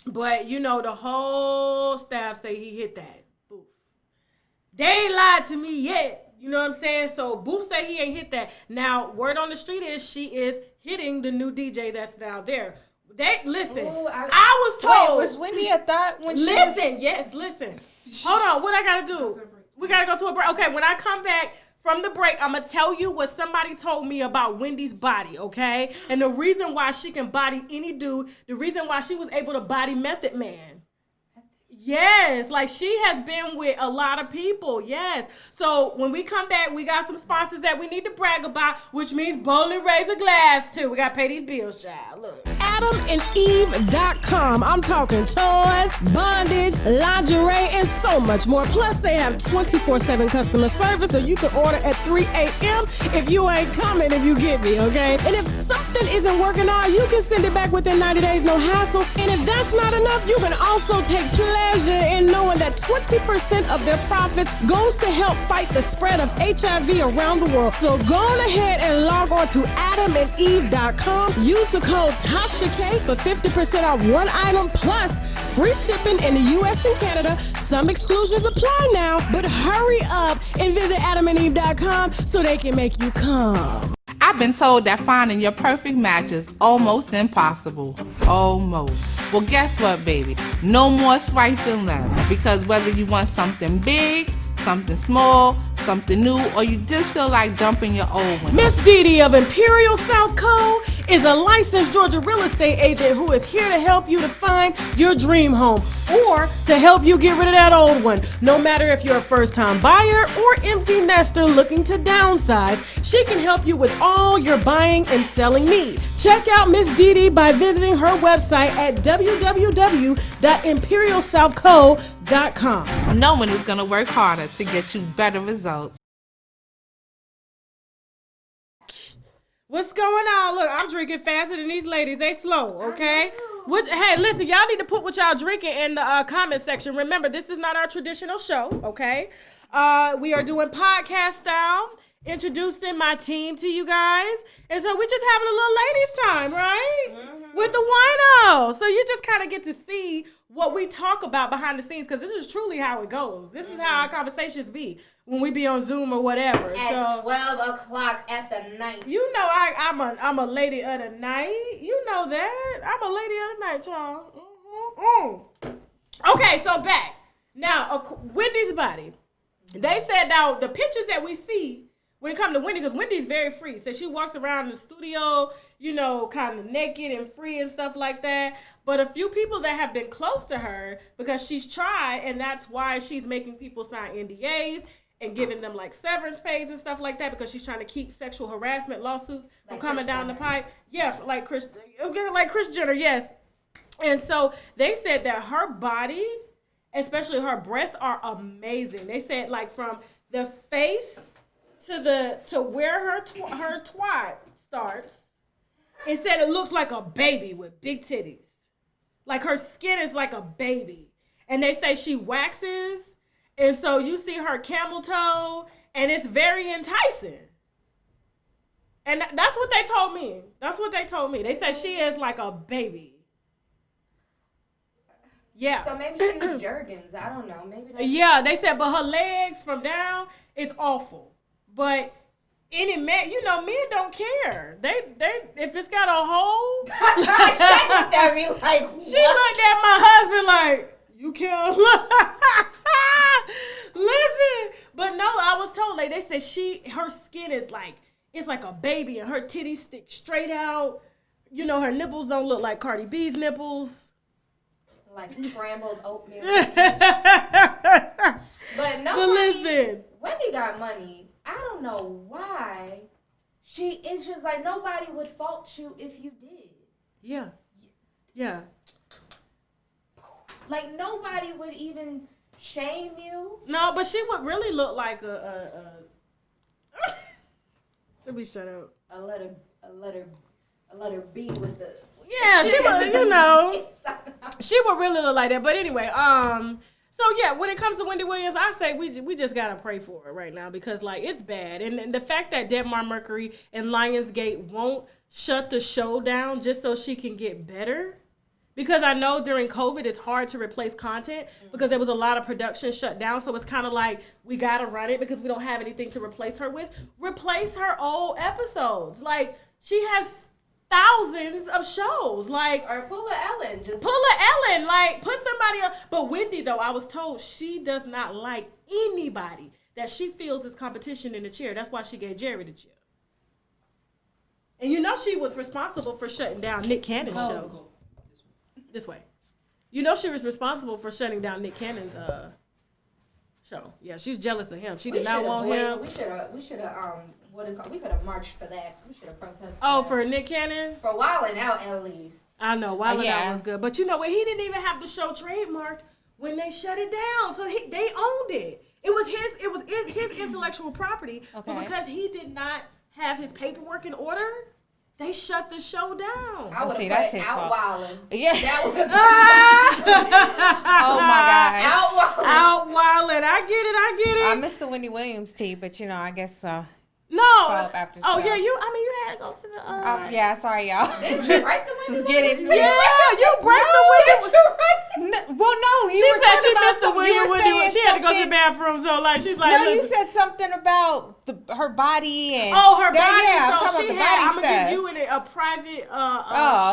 But, the whole staff say he hit that. Booth. They ain't lied to me yet. You know what I'm saying? So, Booth say he ain't hit that. Now, word on the street is she is hitting the new DJ that's now there. Listen, I was told. Wait, was Wendy a thought when she listen. Hold on. What I got to do? We got to go to a break. Okay, when I come back from the break, I'm going to tell you what somebody told me about Wendy's body, okay? And the reason why she can body any dude, the reason why she was able to body Method Man. Yes, she has been with a lot of people, yes. So when we come back, we got some sponsors that we need to brag about, which means Bowl and raise a glass, too. We got to pay these bills, child. Look. AdamandEve.com. I'm talking toys, bondage, lingerie, and so much more. Plus, they have 24/7 customer service, so you can order at 3 a.m. if you ain't coming, if you get me, okay? And if something isn't working out, you can send it back within 90 days, no hassle. And if that's not enough, you can also take pleasure in knowing that 20% of their profits goes to help fight the spread of HIV around the world. So go on ahead and log on to AdamandEve.com. Use the code TASHAK for 50% off one item plus free shipping in the U.S. and Canada. Some exclusions apply now, but hurry up and visit AdamandEve.com so they can make you come. I've been told that finding your perfect match is almost impossible. Almost. Well, guess what, baby? No more swiping left. Because whether you want something big, something small, something new, or you just feel like dumping your old one. Miss Dee of Imperial South Code is a licensed Georgia real estate agent who is here to help you to find your dream home or to help you get rid of that old one. No matter if you're a first-time buyer or empty nester looking to downsize, she can help you with all your buying and selling needs. Check out Miss Dee by visiting her website at www.imperialsouthcode.com. No one is going to work harder to get you better results. What's going on? Look, I'm drinking faster than these ladies. They slow, okay? Hey, listen, y'all need to put what y'all drinking in the comment section. Remember, this is not our traditional show, okay? We are doing podcast style. introducing my team to you guys. And so we're just having a little ladies' time, right? With the wino. So you just kind of get to see what we talk about behind the scenes, because this is truly how it goes. This is how our conversations be when we be on Zoom or whatever. At 12 o'clock at the night. You know I'm a lady of the night. You know that. I'm a lady of the night, y'all. Okay, so back. Now, Wendy's body. They said now the pictures that we see when it comes to Wendy, because Wendy's very free. So she walks around the studio, you know, kind of naked and free and stuff like that. But a few people that have been close to her, because she's tried, and that's why she's making people sign NDAs and giving them like severance pays and stuff like that, because she's trying to keep sexual harassment lawsuits from coming down the pipe. Yeah, like Kris Jenner, yes. And so they said that her body, especially her breasts, are amazing. They said like from the face to where her twat starts, it said it looks like a baby with big titties. Like her skin is like a baby. And they say she waxes, and so you see her camel toe, and it's very enticing. And that's what they told me. That's what they told me. They said she is like a baby. Yeah. So maybe she was Jergens. I don't know. Maybe. Yeah, they said, but her legs from down is awful. But any man, you know, men don't care. They if it's got a hole. She looked at me like, she looked at my husband like, you can't look. Listen, but no, I was told, like, they said her skin is like, it's like a baby, and her titties stick straight out. You know, her nipples don't look like Cardi B's nipples. Like scrambled oatmeal. But listen, Wendy got money. I don't know why. It's just like nobody would fault you if you did. Yeah. Yeah. Like nobody would even shame you. No, but she would really look like a let me shut up. A letter B with the. Yeah, she would, you know, she would really look like that. But anyway, so yeah, when it comes to Wendy Williams, I say we just gotta pray for her right now, because like it's bad, and the fact that Debmar Mercury and Lionsgate won't shut the show down just so she can get better, because I know during COVID it's hard to replace content because there was a lot of production shut down, so it's kind of like we gotta run it because we don't have anything to replace her with. Replace her old episodes, like she has thousands of shows, like, or pull a Ellen, like put somebody else. But Wendy, though, I was told she does not like anybody that she feels is competition in the chair. That's why she gave Jerry the chair. And you know she was responsible for shutting down Nick Cannon's show. This way. You know she was responsible for shutting down Nick Cannon's show. Yeah, she's jealous of him. She did not want him. We should have we could have marched for that. We should have protested. Oh, for Nick Cannon? For Wildin' Out, at least. I know, Wildin' Out was good. But you know what? He didn't even have the show trademarked when they shut it down. So they owned it. It was his intellectual property. Okay. But because he did not have his paperwork in order, they shut the show down. I would have put Out Wildin'. Yeah. That would oh my gosh. Out Wildin'. I get it. I missed the Wendy Williams tea, but you know, I guess no. After oh show. yeah, you had to go to the. Yeah, sorry y'all. Did you break the Wendy Williams? Yeah, you break the Wendy. Well, no, she said she missed the Wendy. She had to go to the bathroom, so like she's like. No, you said something about her body and. Oh, her body. Yeah, I'm so talking she about the had. body I'm stuff. gonna give you a private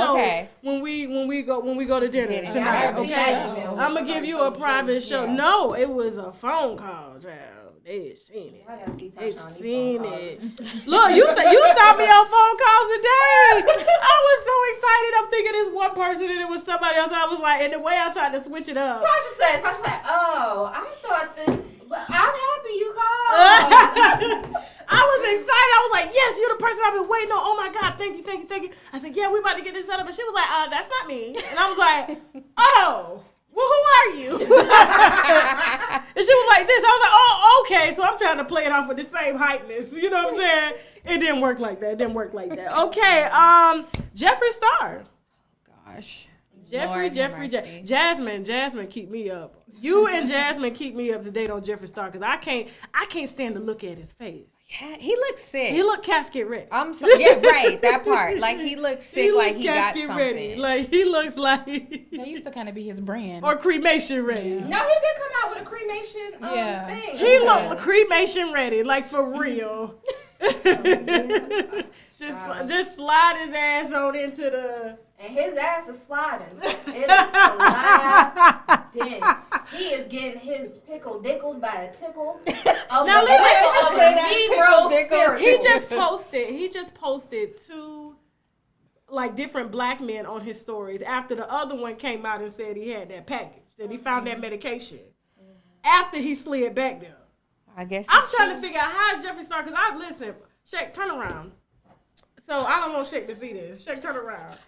show okay. when we go to dinner tonight. Yeah, Okay, I'm gonna give you a private show. Yeah. No, it was a phone call, child. They seen it. They seen it. Look, you saw me on phone calls today. I was so excited. I'm thinking it's one person and it was somebody else. I was like, and the way I tried to switch it up. Tasha said, oh, I thought this. But I'm happy you called. I was excited. I was like, yes, you're the person I've been waiting on. Oh my God, thank you. I said, yeah, we about to get this set up. And she was like, that's not me. And I was like, oh. Well, who are you? And she was like this. I was like, oh, okay. So I'm trying to play it off with the same hypeness. You know what I'm saying? It didn't work like that. Okay. Jeffree Star. Gosh. Jeffree. Jasmine keep me up. You and Jasmine keep me up to date on Jeffree Star because I can't stand to look at his face. Yeah, he looks sick. He look casket ready. I'm sorry. Yeah, right. That part. Like he looks sick. Like he got something. Ready. Like he looks like. That used to kind of be his brand. Or cremation ready. No, he did come out with a cremation thing. He look cremation ready, like for real. Just slide his ass on into the. And his ass is sliding. It is sliding. He is getting his pickle dickled by a tickle. Now he just posted 2 like different black men on his stories after the other one came out and said he had that package, that he found that medication. After he slid back there. I guess I'm trying to figure out how is Jeffree Star, because listen, Shaq, turn around. So I don't want Shaq to see this. Shaq, turn around.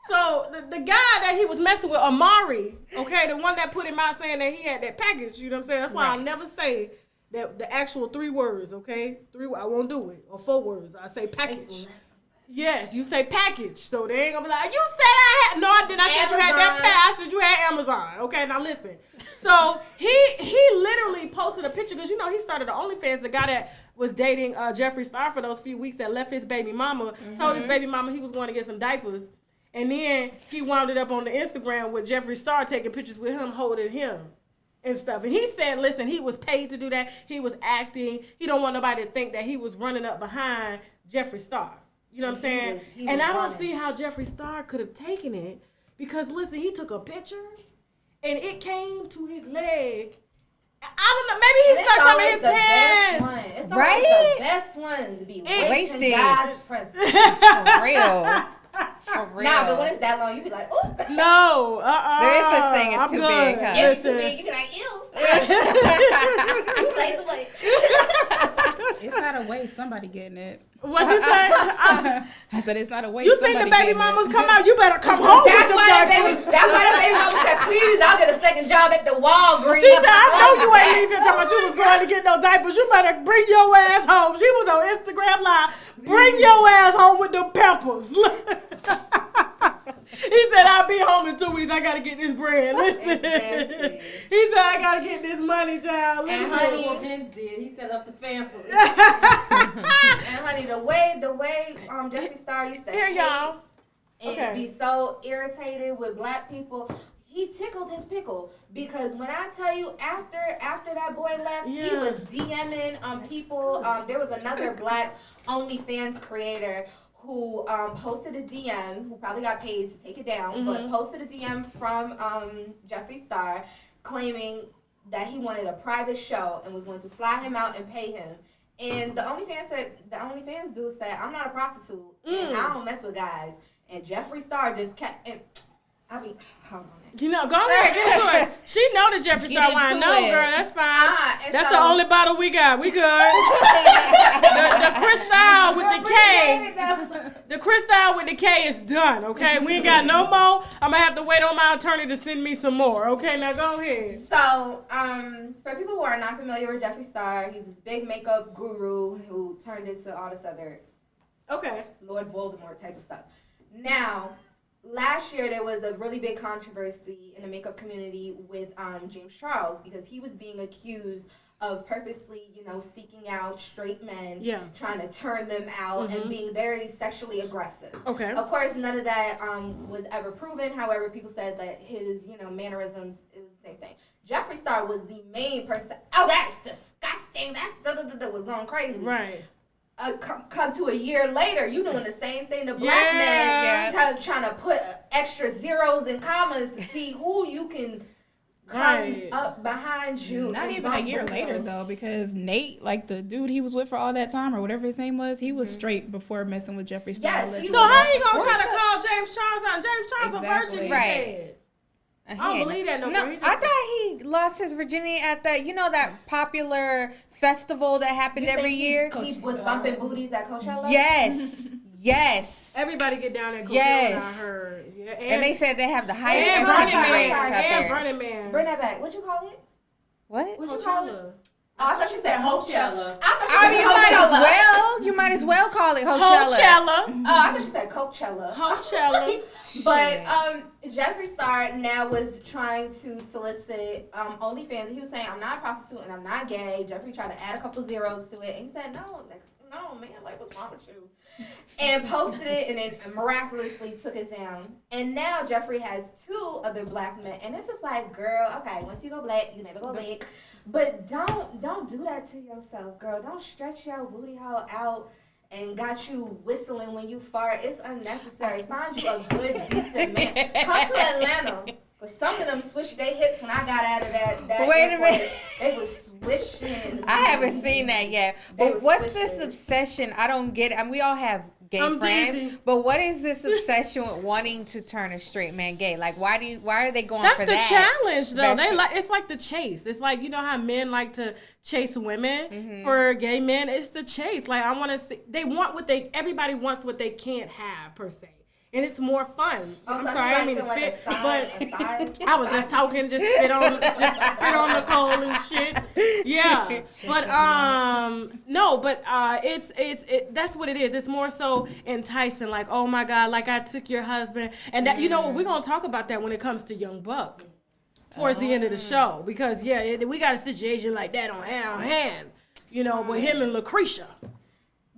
So the guy that he was messing with, Amari, okay, the one that put him out saying that he had that package, you know what I'm saying? That's why I'll never say that the actual 3 words, okay? 3, I won't do it. Or 4 words. I say package. Yes, you say package. So they ain't gonna be like, you said I had. No, I didn't. I said you had that pass. I said you had Amazon. Okay, now listen. So he literally posted a picture because, you know, he started the OnlyFans. The guy that was dating Jeffree Star for those few weeks that left his baby mama, told his baby mama he was going to get some diapers. And then he wound it up on the Instagram with Jeffree Star taking pictures with him holding him and stuff. And he said, listen, he was paid to do that. He was acting. He don't want nobody to think that he was running up behind Jeffree Star. You know what I'm saying? And I don't see how Jeffree Star could have taken it because, listen, he took a picture and it came to his leg. I don't know. Maybe he stuck some in his pants. It's right? The best one to be wasted. God's presence. For real. For real. Nah, but when it's that long, you be like, ooh. No, There is such thing as too big, huh? If it's too big, you be like, ew. You play the way. It's not a waste. Somebody getting it. What'd you say? I said it's not a waste. You seen the baby mamas come out? You better come home with them diapers. That's why the baby mama said, please, I'll get a second job at the Walgreens. She said, I know you ain't even talking about you was going to get no diapers. You better bring your ass home. She was on Instagram Live. Bring your ass home with them Pampers. He said, I'll be home in 2 weeks. I got to get this bread. Listen. Exactly. He said, I got to get this money, child. Listen. And honey, he set up the family. And honey, the way Jeffree Star used to hate y'all. and be so irritated with black people, he tickled his pickle. Because when I tell you, after that boy left, he was DMing people. There was another black OnlyFans creator who posted a DM, who probably got paid to take it down, but posted a DM from Jeffree Star claiming that he wanted a private show and was going to fly him out and pay him. And the OnlyFans dude said, I'm not a prostitute and I don't mess with guys. And Jeffree Star just kept, and I mean, hold on. You know, go ahead, get to it. She know the Jeffree Star wine. No, girl, that's fine. That's the only bottle we got. We good. the Cristal with the K. The Cristal with the K is done, okay? We ain't got no more. I'm going to have to wait on my attorney to send me some more. Okay, now go ahead. So, for people who are not familiar with Jeffree Star, he's this big makeup guru who turned into all this other Lord Voldemort type of stuff. Now, last year, there was a really big controversy in the makeup community with James Charles because he was being accused of purposely, seeking out straight men, trying to turn them out, and being very sexually aggressive. Okay. Of course, none of that was ever proven. However, people said that his, mannerisms, it was the same thing. Jeffree Star was the main person. Oh, that's disgusting. That's was going crazy. Right. Come to a year later, you doing the same thing. The black man trying to put extra zeros and commas to see who you can come up behind you. Not even a year later though, because Nate, like the dude he was with for all that time or whatever his name was, he was straight before messing with Jeffree Star. Yes, so how you gonna try to call James Charles out? James Charles a virgin, right? I don't believe that no more. I thought he lost his virginity at that, that popular festival that happened every year. He was bumping booties at Coachella? Yes. Yes. Everybody get down at Coachella, I heard. Yeah. And they said they have the highest STD rates out there. Burning Man. Bring that back. What you call it? What? What you call it? Oh, I thought you said Coachella. You might as well call it Coachella. Oh, I thought you said Coachella. Coachella. But Jeffree Star now was trying to solicit OnlyFans. He was saying, I'm not a prostitute and I'm not gay. Jeffree tried to add a couple zeros to it. And he said, no, man, like, what's wrong with you? And posted it and then miraculously took it down. And now Jeffree has 2 other black men. And it's just like, girl, okay, once you go black, you never go black. But don't do that to yourself, girl. Don't stretch your booty hole out and got you whistling when you fart. It's unnecessary. Find you a good, decent man. Come to Atlanta. But some of them switched their hips when I got out of that Wait a minute. They was swishing. I haven't seen that yet. But what's this obsession? I don't get it. I mean, we all have gay friends, dizzy. But what is this obsession with wanting to turn a straight man gay? Like, why are they going for that? That's the challenge, though. It's like the chase. It's like, you know how men like to chase women for gay men. It's the chase. Like, I want to see. Everybody wants what they can't have per se. And it's more fun. I'm sorry, I didn't mean to spit, but I was just talking, just spit on Nicole and shit. Yeah, but no, but it's that's what it is. It's more so enticing. Like, oh my God, like I took your husband, and that, you know, we're gonna talk about that when it comes to Young Buck towards the end of the show, because we got a situation like that on hand, you know, with him and Lucretia.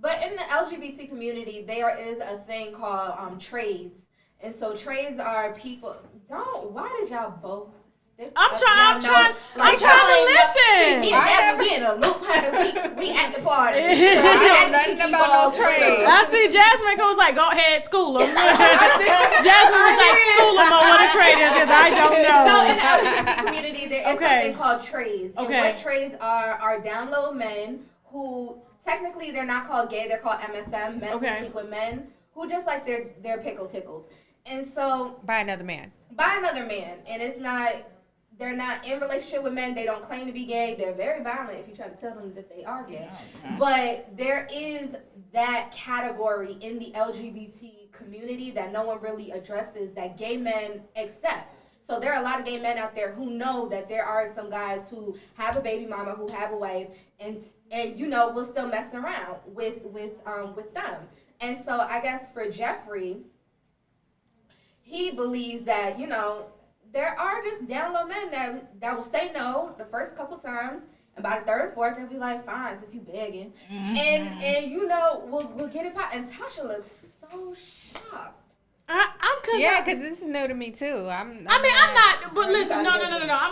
But in the LGBT community, there is a thing called trades. And so trades are people. Why did y'all both stick I'm trying to listen. Me and Jasmine, we in a loop, honey. We at the party. So I know nothing about no trade. I see Jasmine goes like, go ahead, school them. Jasmine was like, school them on what a trade is, because I don't know. So in the LGBT community, there is something called trades. And what trades are down low men who... Technically, they're not called gay. They're called MSM, men who sleep with men, who just like they're pickle tickled. And so... By another man. And it's not... They're not in relationship with men. They don't claim to be gay. They're very violent if you try to tell them that they are gay. Okay. But there is that category in the LGBT community that no one really addresses that gay men accept. So there are a lot of gay men out there who know that there are some guys who have a baby mama, who have a wife, and you know, will still mess around with them. And so I guess for Jeffree, he believes that, you know, there are just down low men that will say no the first couple times, and by the third or fourth they'll be like, fine, since you begging, and you know, we'll get it pop. And Tasha looks so shocked. Because this is new to me too. I'm not. But listen, no. I'm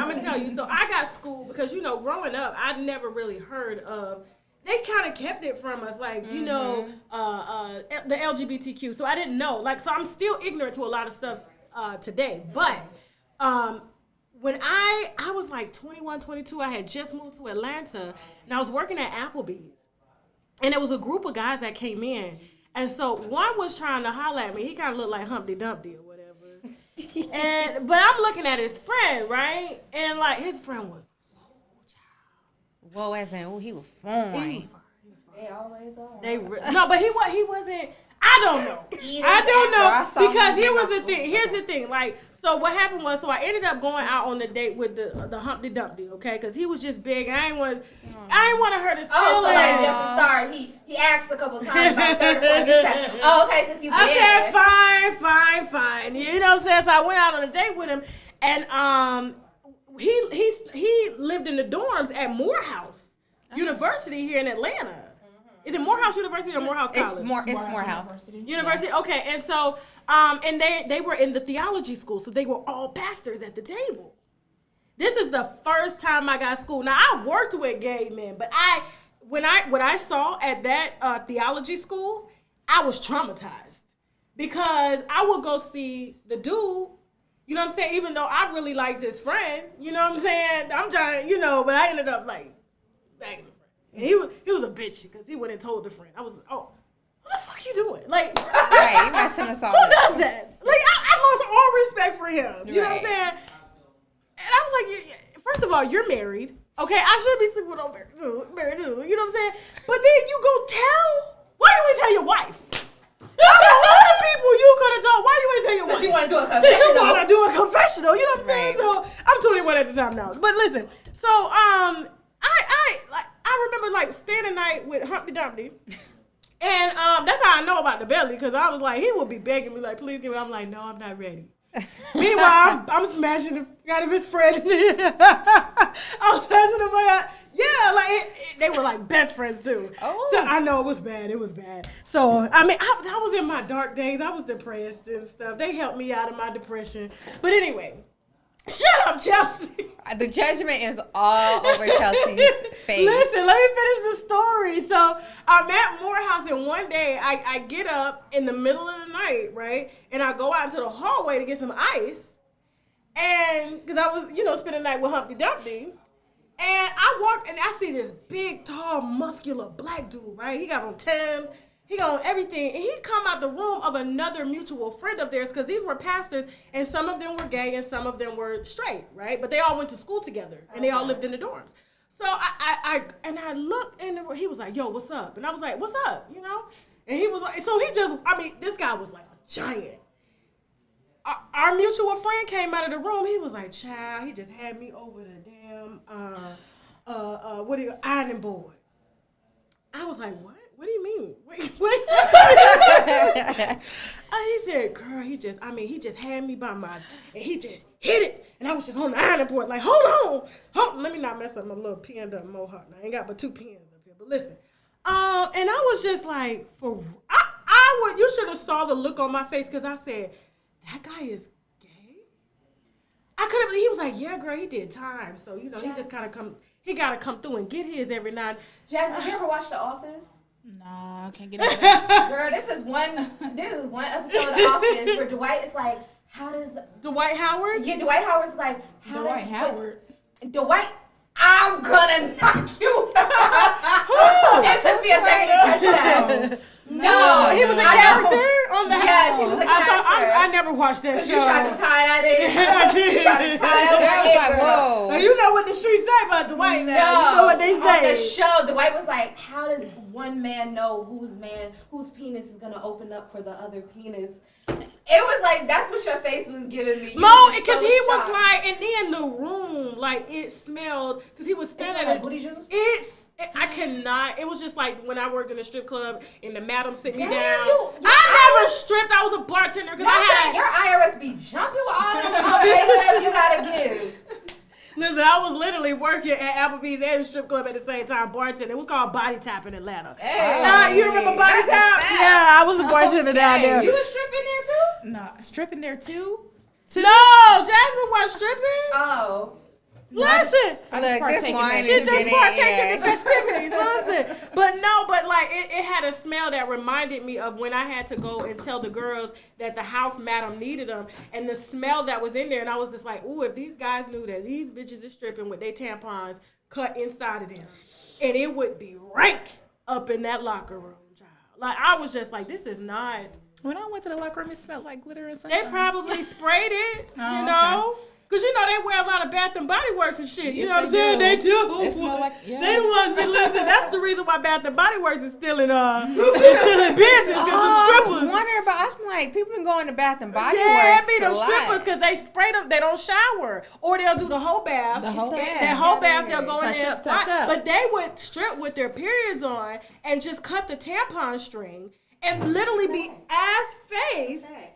gonna tell you. So I got schooled because, you know, growing up, I never really heard of. They kind of kept it from us, like, you know, the LGBTQ. So I didn't know. Like, so I'm still ignorant to a lot of stuff today. But when I was like 21, 22, I had just moved to Atlanta, and I was working at Applebee's, and there was a group of guys that came in. And so one was trying to holler at me. He kind of looked like Humpty Dumpty or whatever. But I'm looking at his friend, right? And like his friend was, whoa, as in, he was fine. They always are. No, but he wasn't. I don't know. Because here was the thing. Here's the thing. Like, so what happened was, so I ended up going out on the date with the Humpty Dumpty, okay? Because he was just big. I didn't want to hurt his feelings. Oh, so like Jeffree Star, he asked a couple times about 34. You said, oh, okay, since you big. I said, fine. You know what I'm saying? So I went out on a date with him, and he lived in the dorms at Morehouse University here in Atlanta. Is it Morehouse University or Morehouse College? It's Morehouse University. Okay, and so and they were in the theology school, so they were all pastors at the table. This is the first time I got schooled. Now I worked with gay men, but what I saw at that theology school, I was traumatized because I would go see the dude. You know what I'm saying? Even though I really liked his friend, you know what I'm saying? I'm trying, you know, but I ended up like bagging. He was a bitch because he went and told the friend. I was, what the fuck you doing? Like, right, you messing us all who does that? Like, I lost all respect for him. You know what I'm saying? And I was like, first of all, you're married. Okay, I should be sleeping with a married dude. You know what I'm saying? But then you go tell. Why you ain't tell your wife? Out of all the people you could have told, why you ain't tell your wife? Since you want to do a confessional. Since you want to do a confessional. You know what I'm saying? So I'm 21 at the time now. But listen, so I I remember like staying the night with Humpty Dumpty. And that's how I know about the belly, because I was like, he would be begging me, like, please give me. I'm like, no, I'm not ready. Meanwhile, I'm smashing the out of his friend. I'm smashing the boy out. Yeah, like, they were like best friends too. Oh. So I know it was bad. It was bad. So, I mean, I was in my dark days. I was depressed and stuff. They helped me out of my depression. But anyway. Shut up, Chelsea. The judgment is all over Chelsea's face. Listen, let me finish the story. So I'm at Morehouse, and one day I get up in the middle of the night, right? And I go out into the hallway to get some ice. And because I was, spending the night with Humpty Dumpty. And I walk and I see this big, tall, muscular black dude, right? He got on Timbs. He got on everything, and he come out the room of another mutual friend of theirs, because these were pastors, and some of them were gay and some of them were straight, right? But they all went to school together, and they all lived in the dorms. So I looked, and he was like, yo, what's up? And I was like, what's up, And he was like, so he just, this guy was like a giant. Our mutual friend came out of the room. He was like, child, he just had me over the damn, ironing board. I was like, what? What do you mean? Wait. He said, girl, he just had me by my, and he just hit it. And I was just on the ironing board, like, hold on. Let me not mess up my little pinned up mohawk. Now, I ain't got but 2 pins up here, but listen. And I was just like, you should have saw the look on my face, because I said, that guy is gay? I couldn't believe, he was like, yeah, girl, he did time. So, he just kind of he got to come through and get his every night. Jasmine, you ever watch The Office? Nah, I can't get into that. Girl, this is one episode of The Office where Dwight is like, how does... Dwight Howard? Yeah, Dwight Howard's like, Dwight Howard? Dwight, I'm gonna knock you out. It took me a second to catch that. No, he was a character on the house. Yes, he was a character. I never watched that show. You tried to tie that in. I did. You tried to tie that in. Whoa. Now, you know what the streets say about Dwight now. No, you know what they say. On the show, Dwight was like, how does one man know whose penis is gonna open up for the other penis? It was like, that's what your face was giving me. No, because he was like, and then the room, like, it smelled, because he was standing like booty juice? I cannot. It was just like when I worked in a strip club and the madam sit me down. I never stripped. I was a bartender because your IRS be jumping with all them papers you gotta give. Listen, I was literally working at Applebee's and a strip club at the same time, bartending. It was called Body Tap in Atlanta. Hey, you remember Body Tap? Yeah, I was a bartender down there. You was stripping there too? No, stripping there too? No, Jasmine wasn't stripping. Oh. Listen, she just partaking in the festivities. Listen, but like it had a smell that reminded me of when I had to go and tell the girls that the house madam needed them, and the smell that was in there, and I was just like, ooh, if these guys knew that these bitches is stripping with their tampons cut inside of them, and it would be rank up in that locker room, child. Like I was just like, this is not. When I went to the locker room, it smelled like glitter and sunshine. They probably sprayed it, you know. Okay. Because, they wear a lot of Bath and Body Works and shit. You know what I'm saying? They do. They smell like, yeah. They the ones be listening. That's the reason why Bath and Body Works is still in business because them strippers. I was wondering about, I'm like, people been going to Bath and Body Works. Yeah, it be them strippers because they spray them. They don't shower. Or they'll do the whole bath. The whole bath. That whole bath, they'll go in there and touch up. But they would strip with their periods on and just cut the tampon string and literally be ass-face. Like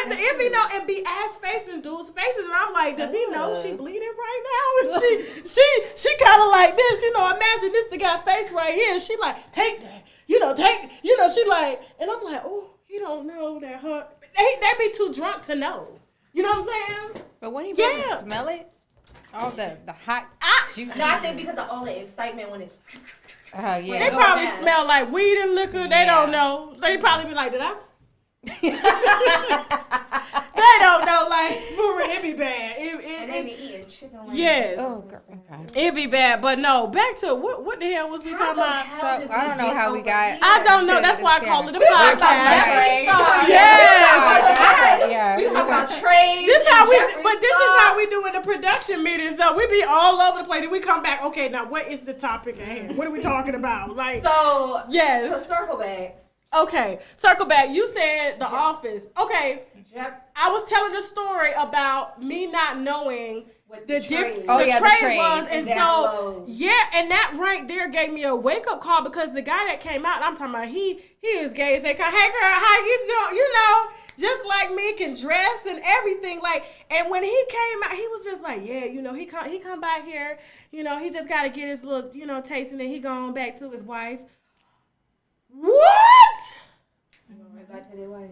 the envy and be ass facing dudes' faces, and I'm like, does he know she bleeding right now? And she kind of like this, Imagine this the guy face right here, and she like take that, she like, and I'm like, oh, he don't know that her. They be too drunk to know, you know what I'm saying? But when he really smell it, all the hot juice. No, I think because of all the excitement when it. Oh yeah. They probably smell like weed and liquor. They don't know. They probably be like, did I? They don't know, like, for real, it be bad. And they be eating chicken wings. Yes. Oh, girl. Okay. It be bad, but no. Back to what the hell was we talking about? So I don't know how we got. I don't know. That's why I call it a podcast. Jeffree Star. Yes. We talk about trades. This is how we do in the production meetings, though. We be all over the place. Then we come back. Okay, now what is the topic at hand? What are we talking about? Like, so yes. So circle back. Okay, circle back. You said The Office. Okay, I was telling the story about me not knowing With the trade. trade was, and down so low. and that right there gave me a wake up call because the guy that came out, I'm talking about, he is gay as they come. Hey girl, how you doing? You know, just like me, can dress and everything. Like, and when he came out, he was just like, yeah, you know, he come by here, you know, he just got to get his little, you know, taste, and then he going back to his wife. What? Right back to their wife.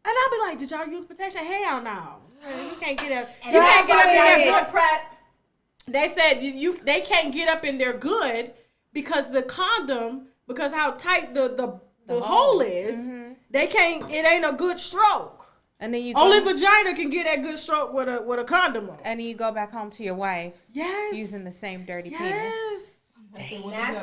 And I'll be like, did y'all use protection? Hell no. You can't get up. And You can't get up in there that's good. prep. They said they can't get up in there good because the condom, because how tight the hole is, they can't. It ain't a good stroke. And then you Only vagina can get that good stroke with a condom on. And then you go back home to your wife. Yes. Using the same dirty penis. Yes. That's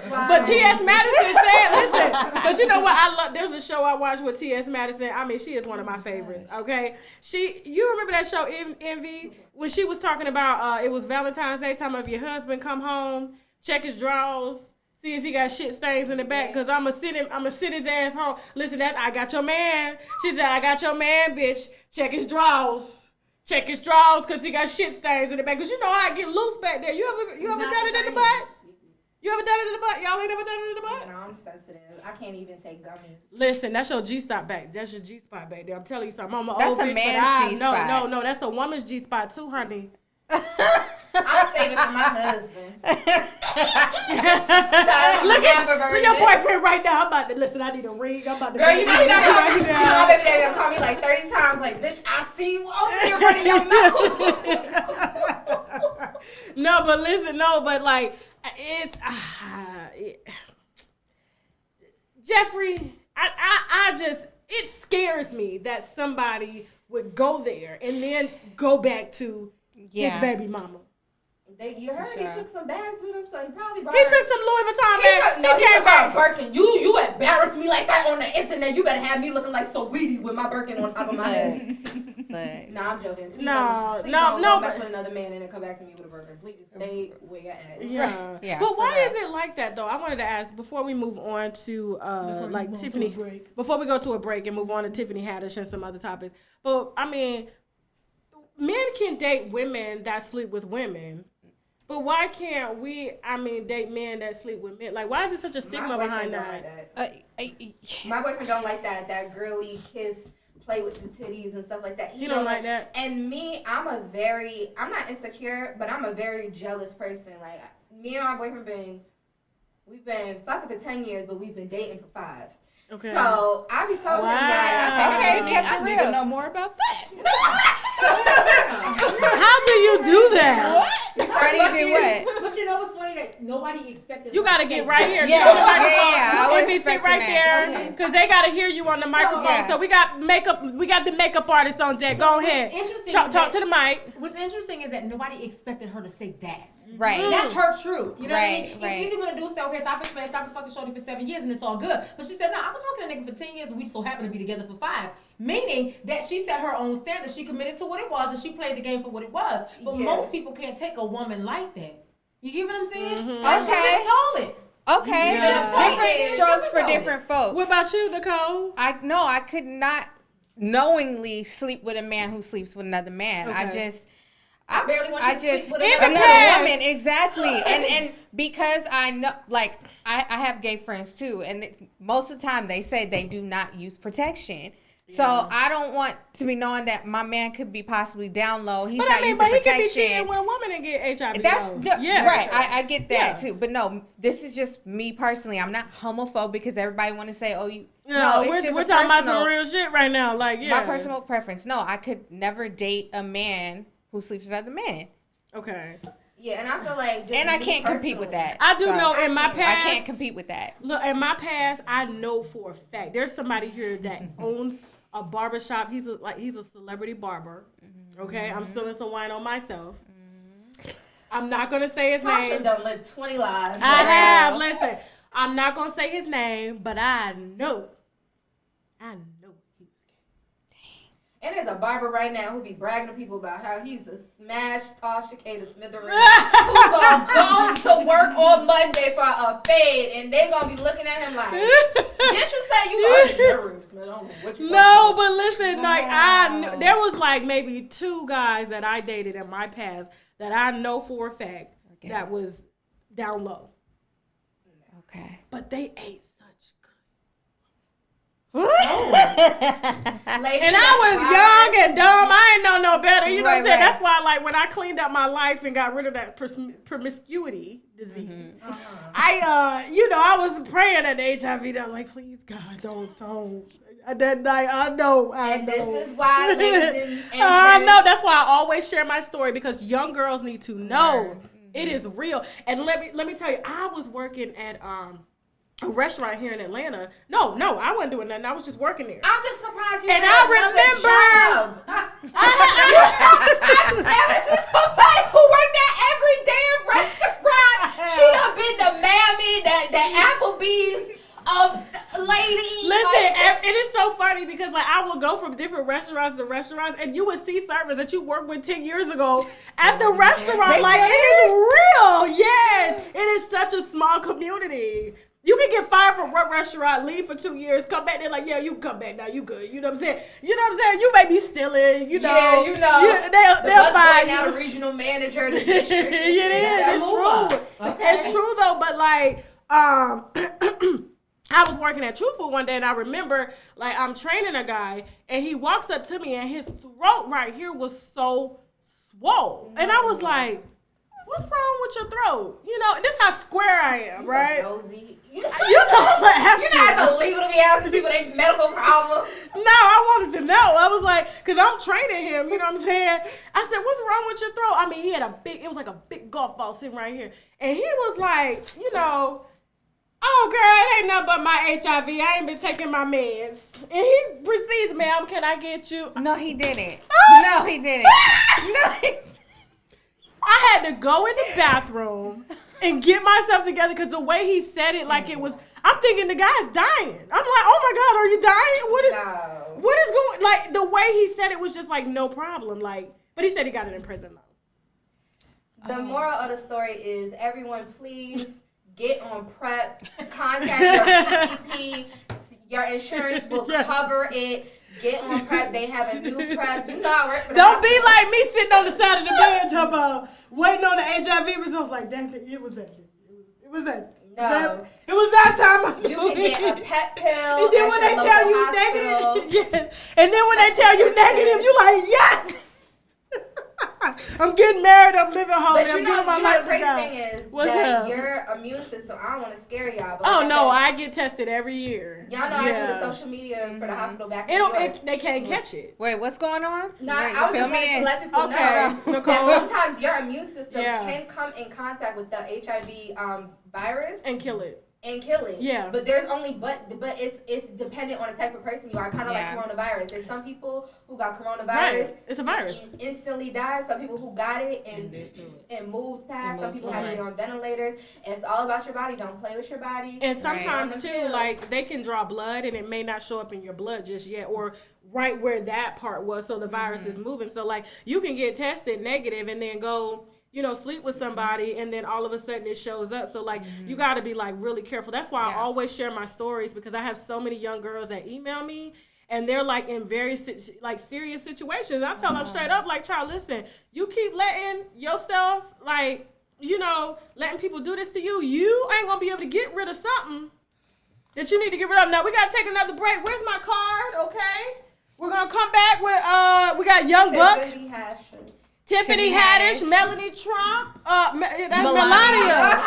why. But T.S. Madison said, listen, but you know what I love? There's a show I watched with T.S. Madison. I mean, she is one of my favorites, okay? You remember that show, Envy? When she was talking about, it was Valentine's Day, time of your husband come home, check his drawers, see if he got shit stains in the back, because I'm going to sit his ass home. Listen, I got your man. She said, I got your man, bitch. Check his drawers. Check his drawers, because he got shit stains in the back. Because you know how I get loose back there. You ever done it in the butt? You ever done it in the butt? Y'all ain't never done it in the butt? No, I'm sensitive. I can't even take gummies. Listen, that's your G-spot back. That's your G-spot back there. I'm telling you something. I'm an That's old a bitch, man's G-spot. No, that's a woman's G-spot too, honey. I'll save it for my husband. Look at your boyfriend right now. I'm about to listen. I need a ring. I'm about to. Girl, you know my baby daddy done call me like 30 times. Like, bitch, I see you over there running your mouth. No, but listen, but like it's Jeffree. I just it scares me that somebody would go there and then go back to his baby mama. You heard he took some bags with him, so he probably brought He her. took some Louis Vuitton bags. He took her Birkin. You embarrassed me like that on the internet. You better have me looking like Saweetie with my Birkin on top of my head. Nah, I'm joking. Please don't mess with another man and then come back to me with a Birkin. Please stay where you're at. Yeah. But why is it like that though? I wanted to ask before we move on to Tiffany. Before we go to a break and move on to Tiffany Haddish and some other topics. But I mean, men can date women that sleep with women. But why can't we, date men that sleep with men? Like, why is there such a stigma behind that? My boyfriend don't like that girly kiss, play with the titties and stuff like that. He don't like that? And me, I'm not insecure, but I'm a very jealous person. Like, me and my boyfriend we've been fucking for 10 years, but we've been dating for 5. Okay. So I be telling him that. I need to know more about that. How do you do that? How do you do what? But you know what's funny? That nobody expected. You gotta get right here. Yeah. I was sit right there because they gotta hear you on the microphone. So we got makeup. We got the makeup artist on deck. Go ahead. Talk to the mic. What's interesting is that nobody expected her to say that. Right. That's her truth. You know what I mean? Right. It's easy when a dude say, okay, so I've been smashed, I've been fucking shorty for 7 years and it's all good. But she said, no, I was fucking a nigga for 10 years and we so happen to be together for 5. Meaning that she set her own standard. She committed to what it was and she played the game for what it was. But most people can't take a woman like that. You get what I'm saying? Mm-hmm. Okay. Told it. Okay. Different strokes for different folks. What about you, Nicole? I could not knowingly sleep with a man who sleeps with another man. Okay. I barely want to sleep with another woman, exactly. And because I know, like, I have gay friends too, and most of the time they say they do not use protection. Yeah. So I don't want to be knowing that my man could be possibly down low. He's not using protection. But he could be cheating with a woman and get HIV. Right. I get that too. But no, this is just me personally. I'm not homophobic because everybody want to say, oh, you. No, we're talking about some real shit right now. Like, my personal preference. No, I could never date a man who sleeps with other men. Okay. Yeah, and I feel like... And I can't compete with that. I do know in my past... I can't compete with that. Look, in my past, I know for a fact. There's somebody here that owns a barbershop. He's a celebrity barber. Okay? I'm spilling some wine on myself. I'm not going to say his name. Tasha done lived 20 lives. I have. Listen, I'm not going to say his name, but I know he was gay. And there's a barber right now who be bragging to people about how he's a smashed Tasha K to smithereens who's gonna go to work on Monday for a fade, and they gonna be looking at him like, didn't you say you are smithereens? No, but listen, like there was like maybe 2 guys that I dated in my past that I know for a fact that was down low. Okay. But they ate such Lady, and I was young and dumb. I ain't know no better. You know what I'm saying? Right. That's why, like, when I cleaned up my life and got rid of that promiscuity disease, I was praying at the HIV. I'm like, please, God, don't. That night, I know. This is why, ladies and I know. That's why I always share my story, because young girls need to know it is real. And let me tell you, I was working at a restaurant here in Atlanta. No, I wasn't doing nothing. I was just working there. I'm just surprised you. And had I remember, I've never seen somebody who worked at every damn restaurant. She done been the Mammy, the Applebee's of ladies. listen, it is so funny because, like, I will go from different restaurants to restaurants, and you would see servers that you worked with 10 years ago at the restaurant. Like, it is real. Yes, it is such a small community. You can get fired from one restaurant, leave for 2 years, come back. They're like, yeah, you can come back now. You good. You know what I'm saying? You may be stealing. You know. Yeah, They'll fire now you. the regional manager, the district. It is. It's true. Okay. It's true though. But like, I was working at True Food one day, and I remember, like, I'm training a guy, and he walks up to me, and his throat right here was so swole, and I was like, what's wrong with your throat? You know, this is how square I am, right? Nosy. You know I'm asking. You're not illegal to be asking people their medical problems. No, I wanted to know. I was like, because I'm training him, you know what I'm saying? I said, what's wrong with your throat? I mean, he had it was like a big golf ball sitting right here. And he was like, you know, oh, girl, it ain't nothing but my HIV. I ain't been taking my meds. And he proceeds, ma'am, can I get you? No, he didn't. No, he didn't. I had to go in the bathroom and get myself together because the way he said it, like it was, I'm thinking the guy's dying. I'm like, oh my God, are you dying? What is going, like the way he said it was just like, no problem. Like, but he said he got it in prison though. The moral of the story is, everyone, please get on PrEP, contact your PCP, your insurance will cover it. Get on PrEP. They have a new PrEP. You know I work for the Don't be hospital. like me sitting on the side of the bed talking about waiting on the HIV results. Like, that, it was that. It was that. No. It was that time. You can get a pep pill. And then when they tell you negative, yes. And then when they tell you negative, you like, yes. I'm getting married. I'm living home. But I'm giving my life the crazy to God. thing is What's that up? your immune system, I don't want to scare y'all. But Oh, like no. I I get tested every year. y'all know I do the social media for the hospital back in New York. They can't catch it. Wait, what's going on? No, Wait, I was fill just me wanting to in. let people Okay, know Nicole. that sometimes your immune system Yeah. can come in contact with the HIV virus And kill it. and kill it. Yeah. But there's only but it's dependent on the type of person you are. Kind of Yeah. like coronavirus. There's some people who got coronavirus. Right. It's a virus. And instantly died. Some people who got it and moved past. Some people had to get on ventilators. And it's all about your body. Don't play with your body. And sometimes Right. too, like they can draw blood and it may not show up in your blood just yet, or right where that part was, so the virus is moving. So like you can get tested negative and then go, you know, sleep with somebody and then all of a sudden it shows up. So like you got to be like really careful. That's why I always share my stories, because I have so many young girls that email me and they're like in very like serious situations. I tell them straight up, like, child, listen, you keep letting yourself, like, you know, letting people do this to you, you ain't gonna be able to get rid of something that you need to get rid of. Now we gotta take another break. Where's my card? Okay, we're gonna come back with we got Young Buck, Tiffany Haddish, Melanie Trump, that's Melania.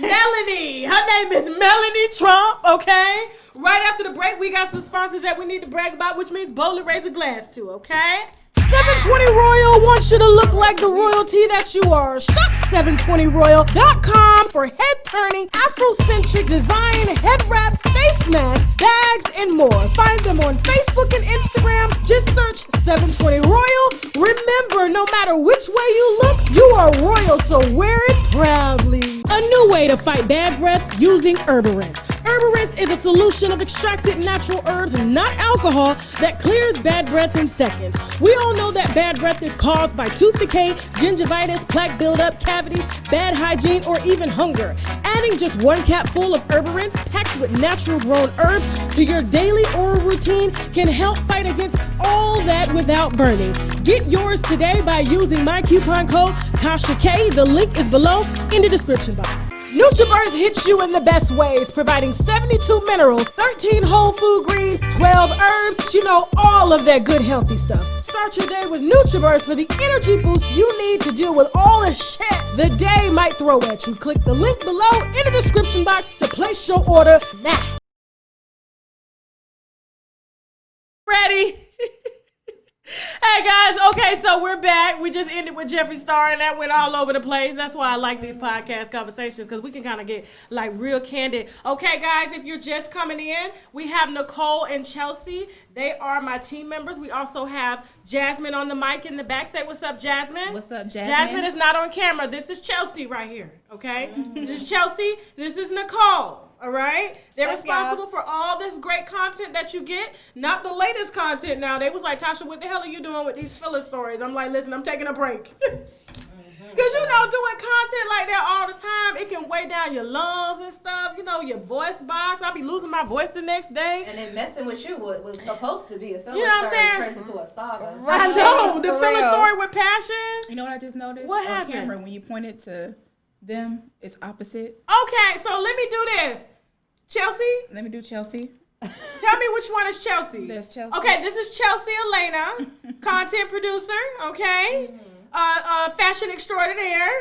Melanie. Her name is Melanie Trump, okay? Right after the break, we got some sponsors that we need to brag about, which means boldly raise a glass to, okay? 720 Royal wants you to look like the royalty that you are. Shop 720royal.com for head-turning, Afrocentric design, head wraps, face masks, bags, and more. Find them on Facebook and Instagram. Just search 720 Royal. Remember, no matter which way you look, you are royal, so wear it proudly. A new way to fight bad breath using Herbarent. Herbarist is a solution of extracted natural herbs, not alcohol, that clears bad breath in seconds. We all know that bad breath is caused by tooth decay, gingivitis, plaque buildup, cavities, bad hygiene, or even hunger. Adding just 1 capful of Herbarist packed with natural grown herbs to your daily oral routine can help fight against all that without burning. Get yours today by using my coupon code TASHAK. The link is below in the description box. NutriBurst hits you in the best ways, providing 72 minerals, 13 whole food greens, 12 herbs, all of that good healthy stuff. Start your day with NutriBurst for the energy boost you need to deal with all the shit the day might throw at you. Click the link below in the description box to place your order now. Ready? Hey guys, okay, so we're back. We just ended with Jeffree Star and that went all over the place. That's why I like these podcast conversations, because we can kind of get like real candid. Okay guys, if you're just coming in, we have Nicole and Chelsea. They are my team members. We also have Jasmine on the mic in the back. Say what's up, Jasmine. What's up, Jasmine? Jasmine is not on camera. This is Chelsea right here, okay? This is Chelsea. This is Nicole. All right? They're responsible for all this great content that you get. Not the latest content now. They was like, Tasha, what the hell are you doing with these filler stories? I'm like, listen, I'm taking a break. Because, doing content like that all the time, it can weigh down your lungs and stuff, your voice box. I'll be losing my voice the next day. And then messing with you, what was supposed to be a filler what I'm story saying? turns into a saga. I know. The filler story with passion. You know what I just noticed? What on happened? camera, when you pointed to them, it's opposite. Okay, so let me do this. Chelsea? Let me do Chelsea. Tell me which one is Chelsea. There's Chelsea. Okay, this is Chelsea Elena, content producer, okay? Fashion extraordinaire.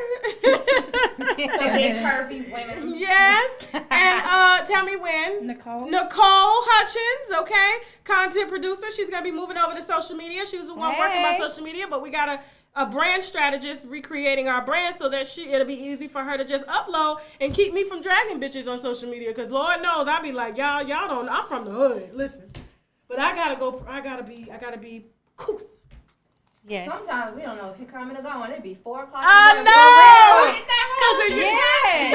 The big curvy women. Yes. And tell me when. Nicole Hutchins, okay? Content producer. She's going to be moving over to social media. She was the one working my social media, but we got a brand strategist recreating our brand so that it'll be easy for her to just upload and keep me from dragging bitches on social media. Because Lord knows I'll be like, y'all don't, I'm from the hood. Listen. But I gotta be cool. Yes. Sometimes we don't know if you're coming or going. It'd be 4 o'clock. I know.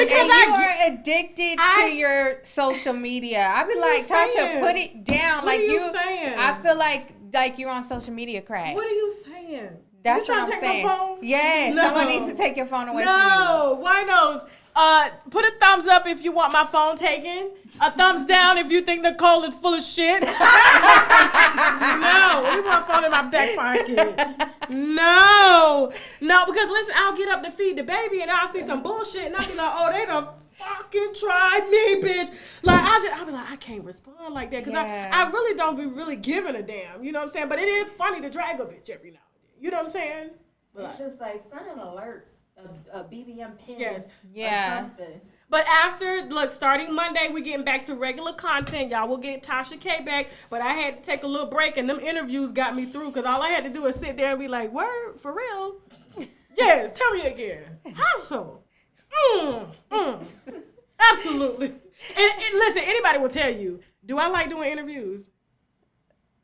Because you are addicted to your social media. I be like, Tasha, put it down. What are you saying? I feel like you're on social media crack. What are you saying? That's you trying what to I'm take saying. my phone? Yes, No. someone needs to take your phone away from you. No, winos. Put a thumbs up if you want my phone taken. A thumbs down if you think Nicole is full of shit. No, leave my phone in my back pocket. No, because listen, I'll get up to feed the baby and I'll see some bullshit and I'll be like, oh, they done fucking tried me, bitch. Like, I'll be like, I can't respond like that because I really don't be really giving a damn. You know what I'm saying? But it is funny to drag a bitch every now and then. You know what I'm saying? It's just like, send an alert. A BBM pin. Yes. Yeah. Something. But starting Monday, we're getting back to regular content. Y'all will get Tasha K back. But I had to take a little break, and them interviews got me through because all I had to do is sit there and be like, word, for real? Yes, tell me again. How so? Absolutely. And listen, anybody will tell you, do I like doing interviews?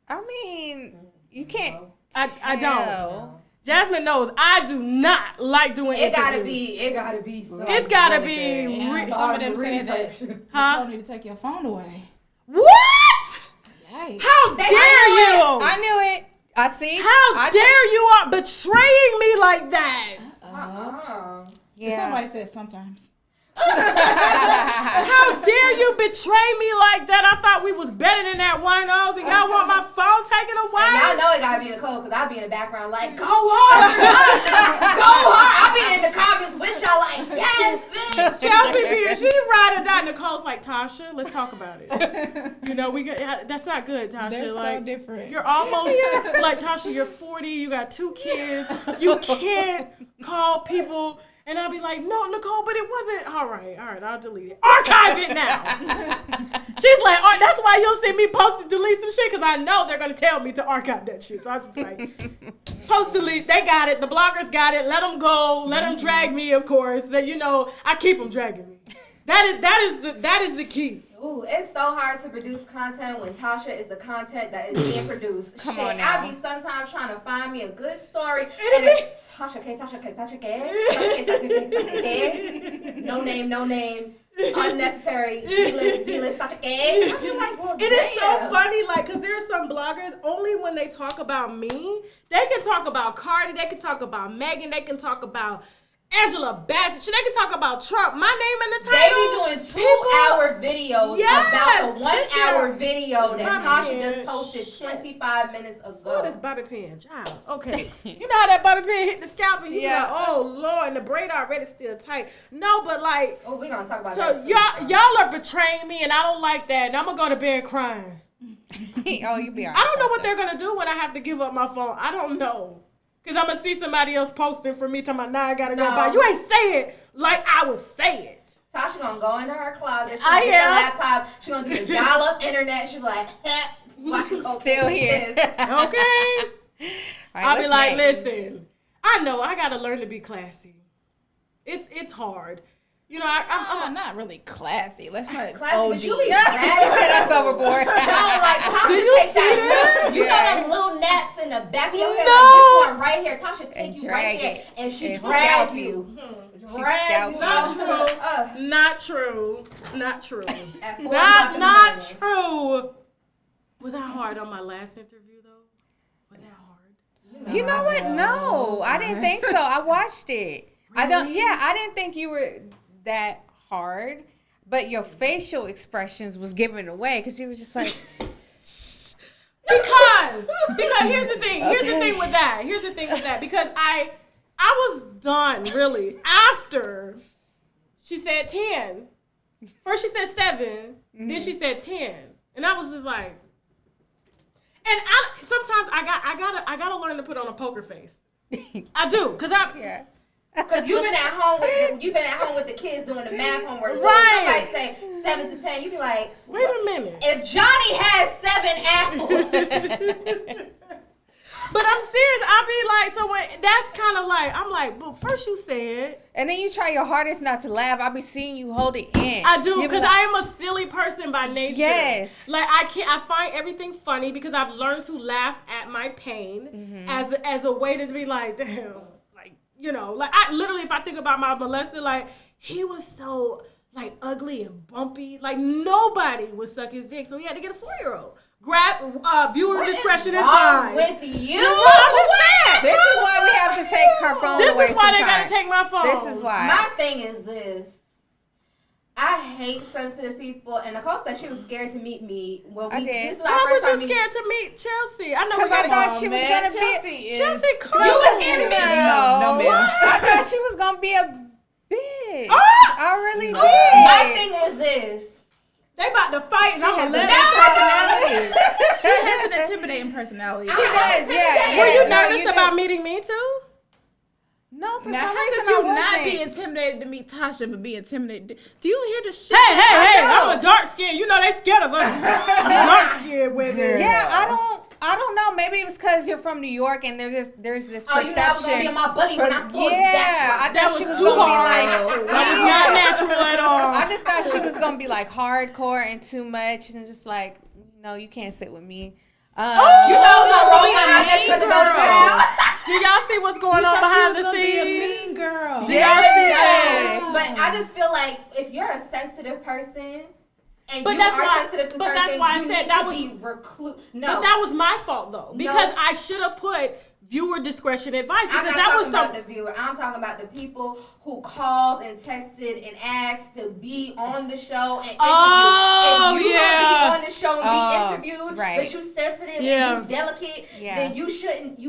I mean, you can't. I don't. Jasmine knows I do not like doing interviews. It gotta be. So it's gotta really be. Yeah, some of them said that Huh? you told me to take your phone away. What? Yikes. How dare you? I knew it. I see. How dare you are betraying me like that? Yeah. Somebody said sometimes. How dare you betray me like that? I thought we was better than that, winos, and y'all want my phone taken away? And y'all know it gotta be Nicole, because I'll be in the background like, go hard, go hard. I'll be in the comments with y'all like, yes, bitch. Chelsea, she ride or die. Nicole's like, Tasha, let's talk about it. That's not good, Tasha. They're like, so different. You're almost like, Tasha, you're 40, you got 2 kids, you can't call people. And I'll be like, no, Nicole, but it wasn't. All right, I'll delete it. Archive it now. She's like, oh, that's why you'll see me post and delete some shit, because I know they're going to tell me to archive that shit. So I'm just like, post, delete. They got it. The bloggers got it. Let them go. Let them drag me, of course. That, I keep them dragging me. That is the key. Ooh, it's so hard to produce content when Tasha is the content that is being produced. Come on now. I be sometimes trying to find me a good story, and it's Tasha K. No name. unnecessary D-list such a gay. I mean, like, well, it is so funny, like, because there are some bloggers, only when they talk about me, they can talk about Cardi, they can talk about Megan, they can talk about Angela Bassett, they can talk about Trump. My name in the title. They be doing 2-hour videos about the 1-hour video that Tasha just posted 25 minutes ago. Oh, this bobby pin, child. Okay. You know how that bobby pin hit the scalp and you like, oh, Lord, and the braid already still tight. No, but like. Oh, we're going to talk about that. So y'all are betraying me and I don't like that. And I'm going to go to bed crying. Oh, you be all right. I don't know what they're going to do when I have to give up my phone. I don't know. Because I'm going to see somebody else posting for me, talking about, nah, I got to go by. You ain't say it like I would say it. Tasha going to go into her closet. She's going to get the laptop. She's going to do the dial-up internet. She'll be like, watching still here. Okay. I'll be like, listen, I know I got to learn to be classy. It's hard. You know, I'm not really classy. Let's not classy, OG. but you be She said that's overboard. No, like Tasha take that. You know them little naps in the back of your head, No. like this one right here. Tasha take you right there, and she drag you. Drag you. Not true. Not true. At 4 Not true. Was that hard on my last interview though? Was that hard? You know what? No, I didn't think so. I watched it. Really? I didn't think you were that hard, but your facial expressions was giving away because you was just like. Because here's the thing. Here's the thing with that. Because I was done really after she said 10. First she said 7, then she said 10, and I was just like. And sometimes I gotta learn to put on a poker face. I do, cause Because you've been at home with the kids doing the math homework. So right. When somebody say 7 to 10, you be like, wait a minute. If Johnny has 7 apples. But I'm serious. I'll be like, so when that's kind of like, I'm like, well, first you said. And then you try your hardest not to laugh. I'll be seeing you hold it in. I do, because I am a silly person by nature. Yes. Like I find everything funny because I've learned to laugh at my pain as a way to be like, damn. You know, like I literally, if I think about my molester, like he was so like ugly and bumpy, like nobody would suck his dick, so he had to get a 4-year-old. Grab viewer discretion advised. With you? I'm just saying. This is why we have to take her phone away. This is why they gotta take my phone. This is why. My thing is this. I hate sensitive people, and Nicole said she was scared to meet me. When we, this is our Why first was time you scared to meet Chelsea? I know because I thought she was gonna be Chelsea. Cool. You was scared to meet me. No, ma'am. I thought she was gonna be a bitch. Oh! I really did. My thing is this. They about to fight, and I'm gonna let personality. She has an intimidating personality. She does, yeah. Were you nervous about meeting me too? No, for Now, some how reason could you I not wasn't. be intimidated to meet Tasha, but be intimidated? Do you hear the shit? Hey, I'm a dark skin. You know they scared of us. Dark skin women. Yeah, I don't know. Maybe it was because you're from New York and there's this perception. Oh, you know I was gonna be my buddy when I saw you. Yeah, I thought she was gonna be like. That was not natural at all. I just thought she was gonna be like hardcore and too much, and just like, no, you can't sit with me. You know no rolling out that you got to go to the house. Do y'all see what's going on behind the Be a scenes? mean girl. Do y'all see that? But I just feel like if you're a sensitive person and But you that's are why- sensitive to but certain that's things, why I you said need that to was- be recluse. No, But that was my fault though, because I should have put viewer discretion advice I'm because not that was talking about some. the viewer. I'm talking about the people who called and texted and asked to be on the show and interviewed. Oh, if you yeah. gonna be on the show and be interviewed, right. but you sensitive Yeah. and you delicate, then you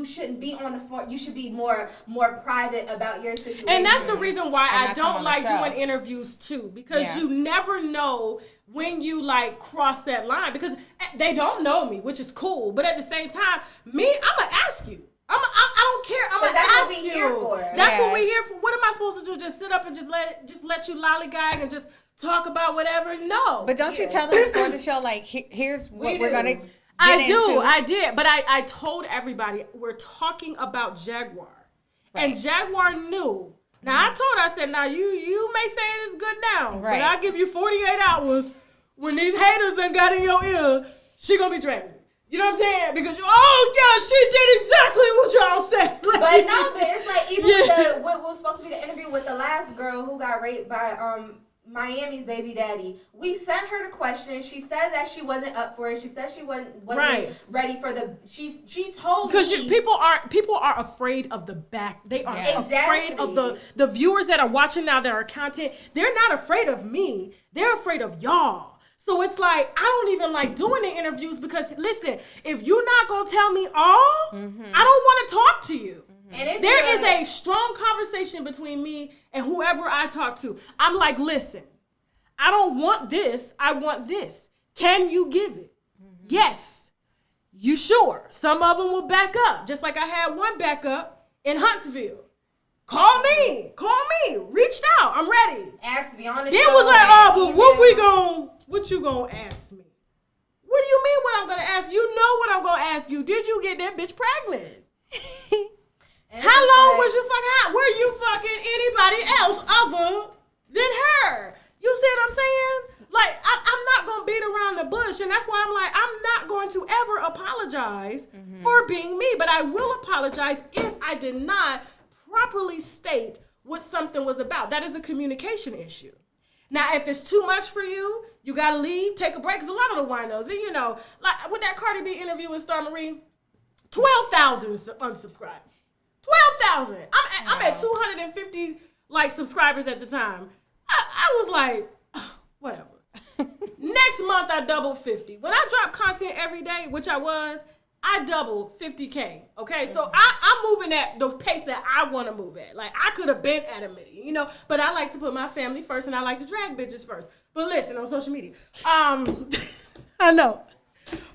shouldn't be on the front. You should be more private about your situation. And that's the reason why And I not come don't on the like show. doing interviews too, because Yeah. you never know when you like cross that line, because they don't know me, which is cool. But at the same time, I'm gonna ask you. I don't care. I'm But gonna that's what ask we you. here for. That's what Yeah. we're here for. What am I supposed to do? Just sit up and just let you lollygag and just talk about whatever? No. But don't you tell them before the show, like, here's what we're gonna get into? I did. But I told everybody we're talking about Jaguar, and Jaguar knew. Now I told her, I said, now you may say it's good now, but I'll give you 48 hours. When these haters done got in your ear, she gonna be dragging. You know what I'm saying? Because she did exactly what y'all said. But no, but it's like even with what was supposed to be the interview with the last girl who got raped by Miami's baby daddy. We sent her the question. She said that she wasn't up for it. She said she wasn't ready for the. She told me because people are afraid of the back. They are afraid of the viewers that are watching now that are content. They're not afraid of me. They're afraid of y'all. So it's like, I don't even like doing the interviews because, listen, if you're not going to tell me all, I don't want to talk to you. And there is a strong conversation between me and whoever I talk to. I'm like, listen, I don't want this. I want this. Can you give it? Yes. You sure? Some of them will back up. Just like I had one back up in Huntsville. Call me. Reached out. I'm ready. Asked to be on the then show. Was like, but what you gonna ask me? What do you mean what I'm gonna ask? You know what I'm gonna ask you. Did you get that bitch pregnant? How long was you fucking hot? Were you fucking anybody else other than her? You see what I'm saying? Like, I'm not gonna beat around the bush, and that's why I'm like, I'm not going to ever apologize for being me, but I will apologize if I did not properly state what something was about. That is a communication issue. Now, if it's too much for you, you gotta leave, take a break. Because a lot of the winos, you know, like with that Cardi B interview with Star Marie, 12,000 unsubscribed. 12,000. I'm at 250 like subscribers at the time. I was like, whatever. Next month I doubled 50. When I drop content every day, which I was, I doubled 50K. Okay, so I'm moving at the pace that I want to move at. Like, I could have been at a million, you know, but I like to put my family first and I like to drag bitches first. But listen, on social media, I know.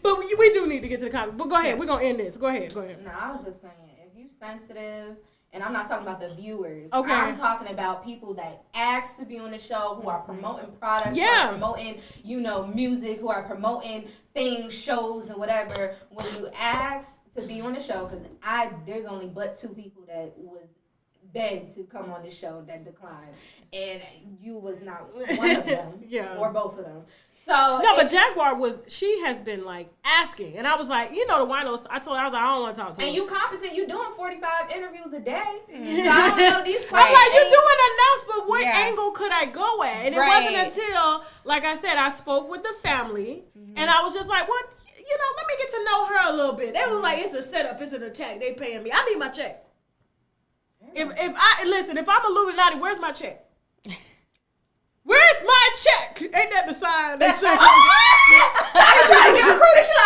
But we do need to get to the comments. But go ahead, we're going to end this. Go ahead. No, I was just saying, if you're sensitive, and I'm not talking about the viewers. Okay. I'm talking about people that ask to be on the show, who are promoting products, who are promoting, music, who are promoting things, shows, and whatever. When you ask to be on the show, because there's only but 2 people that was begged to come on the show that declined, and you was not one of them, or both of them. So but Jaguar has been like asking, and I was like, the winos. I told her, I was like, I don't want to talk to her. And you competent, you doing 45 interviews a day. So I don't know these. I'm like, you're doing enough, but what angle could I go at? And it wasn't until, like I said, I spoke with the family, and I was just like, what? Let me get to know her a little bit. They was like, it's a setup, it's an attack. They paying me. I need my check. If I'm Illuminati, where's my check? Where's my check? Ain't that the sign? They said, I trying to get recruited. She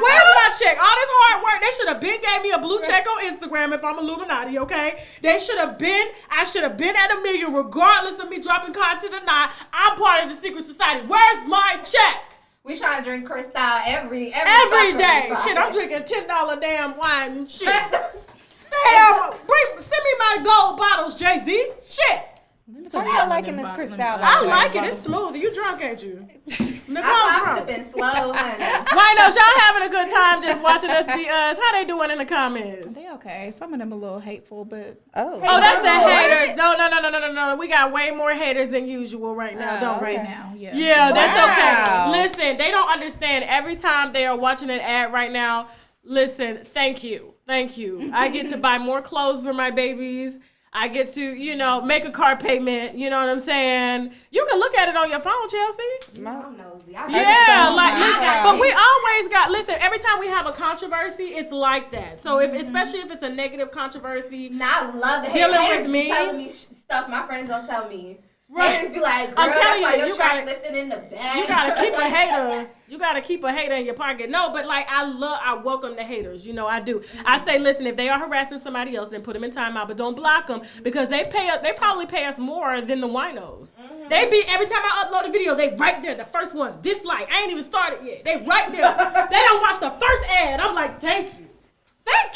where's my check? All this hard work. They should have been gave me a blue check on Instagram if I'm Illuminati, okay? I should have been at a million regardless of me dropping content or not. I'm part of the secret society. Where's my check? We trying to drink Crystal every day. Shit, I'm drinking $10 damn wine and shit. Hell, send me my gold bottles, Jay-Z. Shit. How are y'all liking this Crystal? I like it. It's smooth. You drunk, ain't you? Nicole I'm sipping slow, honey. Winos, y'all having a good time just watching us be us. How they doing in the comments? They okay. Some of them a little hateful, but oh, that's the haters. No. We got way more haters than usual right now. Right now, yeah. Yeah, that's okay. Listen, they don't understand. Every time they are watching an ad right now, listen, thank you. I get to buy more clothes for my babies. I get to, make a car payment. You know what I'm saying? You can look at it on your phone, Chelsea. I'm nosy. But we always got, listen, every time we have a controversy, it's like that. So especially if it's a negative controversy. I love the haters with me. Telling me stuff my friends don't tell me. Right. Haters be like, girl, I'm telling that's you, why your lifting in the back. You gotta keep a hater. You gotta keep a hater in your pocket. No, but like I welcome the haters. I do. I say, listen, if they are harassing somebody else, then put them in timeout, but don't block them because they probably pay us more than the winos. They be every time I upload a video, they right there. The first one's dislike. I ain't even started yet. They right there. They don't watch the first ad. I'm like, thank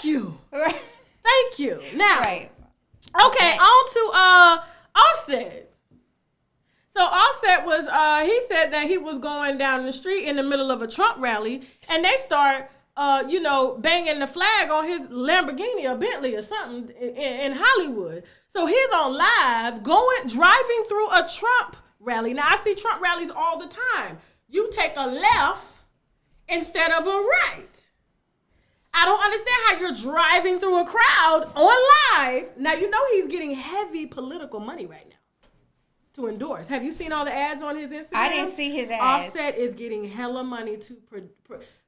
you. Now, okay, on to Offset. So Offset was, he said that he was going down the street in the middle of a Trump rally, and they start, banging the flag on his Lamborghini or Bentley or something in Hollywood. So he's on live, driving through a Trump rally. Now, I see Trump rallies all the time. You take a left instead of a right. I don't understand how you're driving through a crowd on live. Now, he's getting heavy political money right now to endorse. Have you seen all the ads on his Instagram? I didn't see his ads. Offset is getting hella money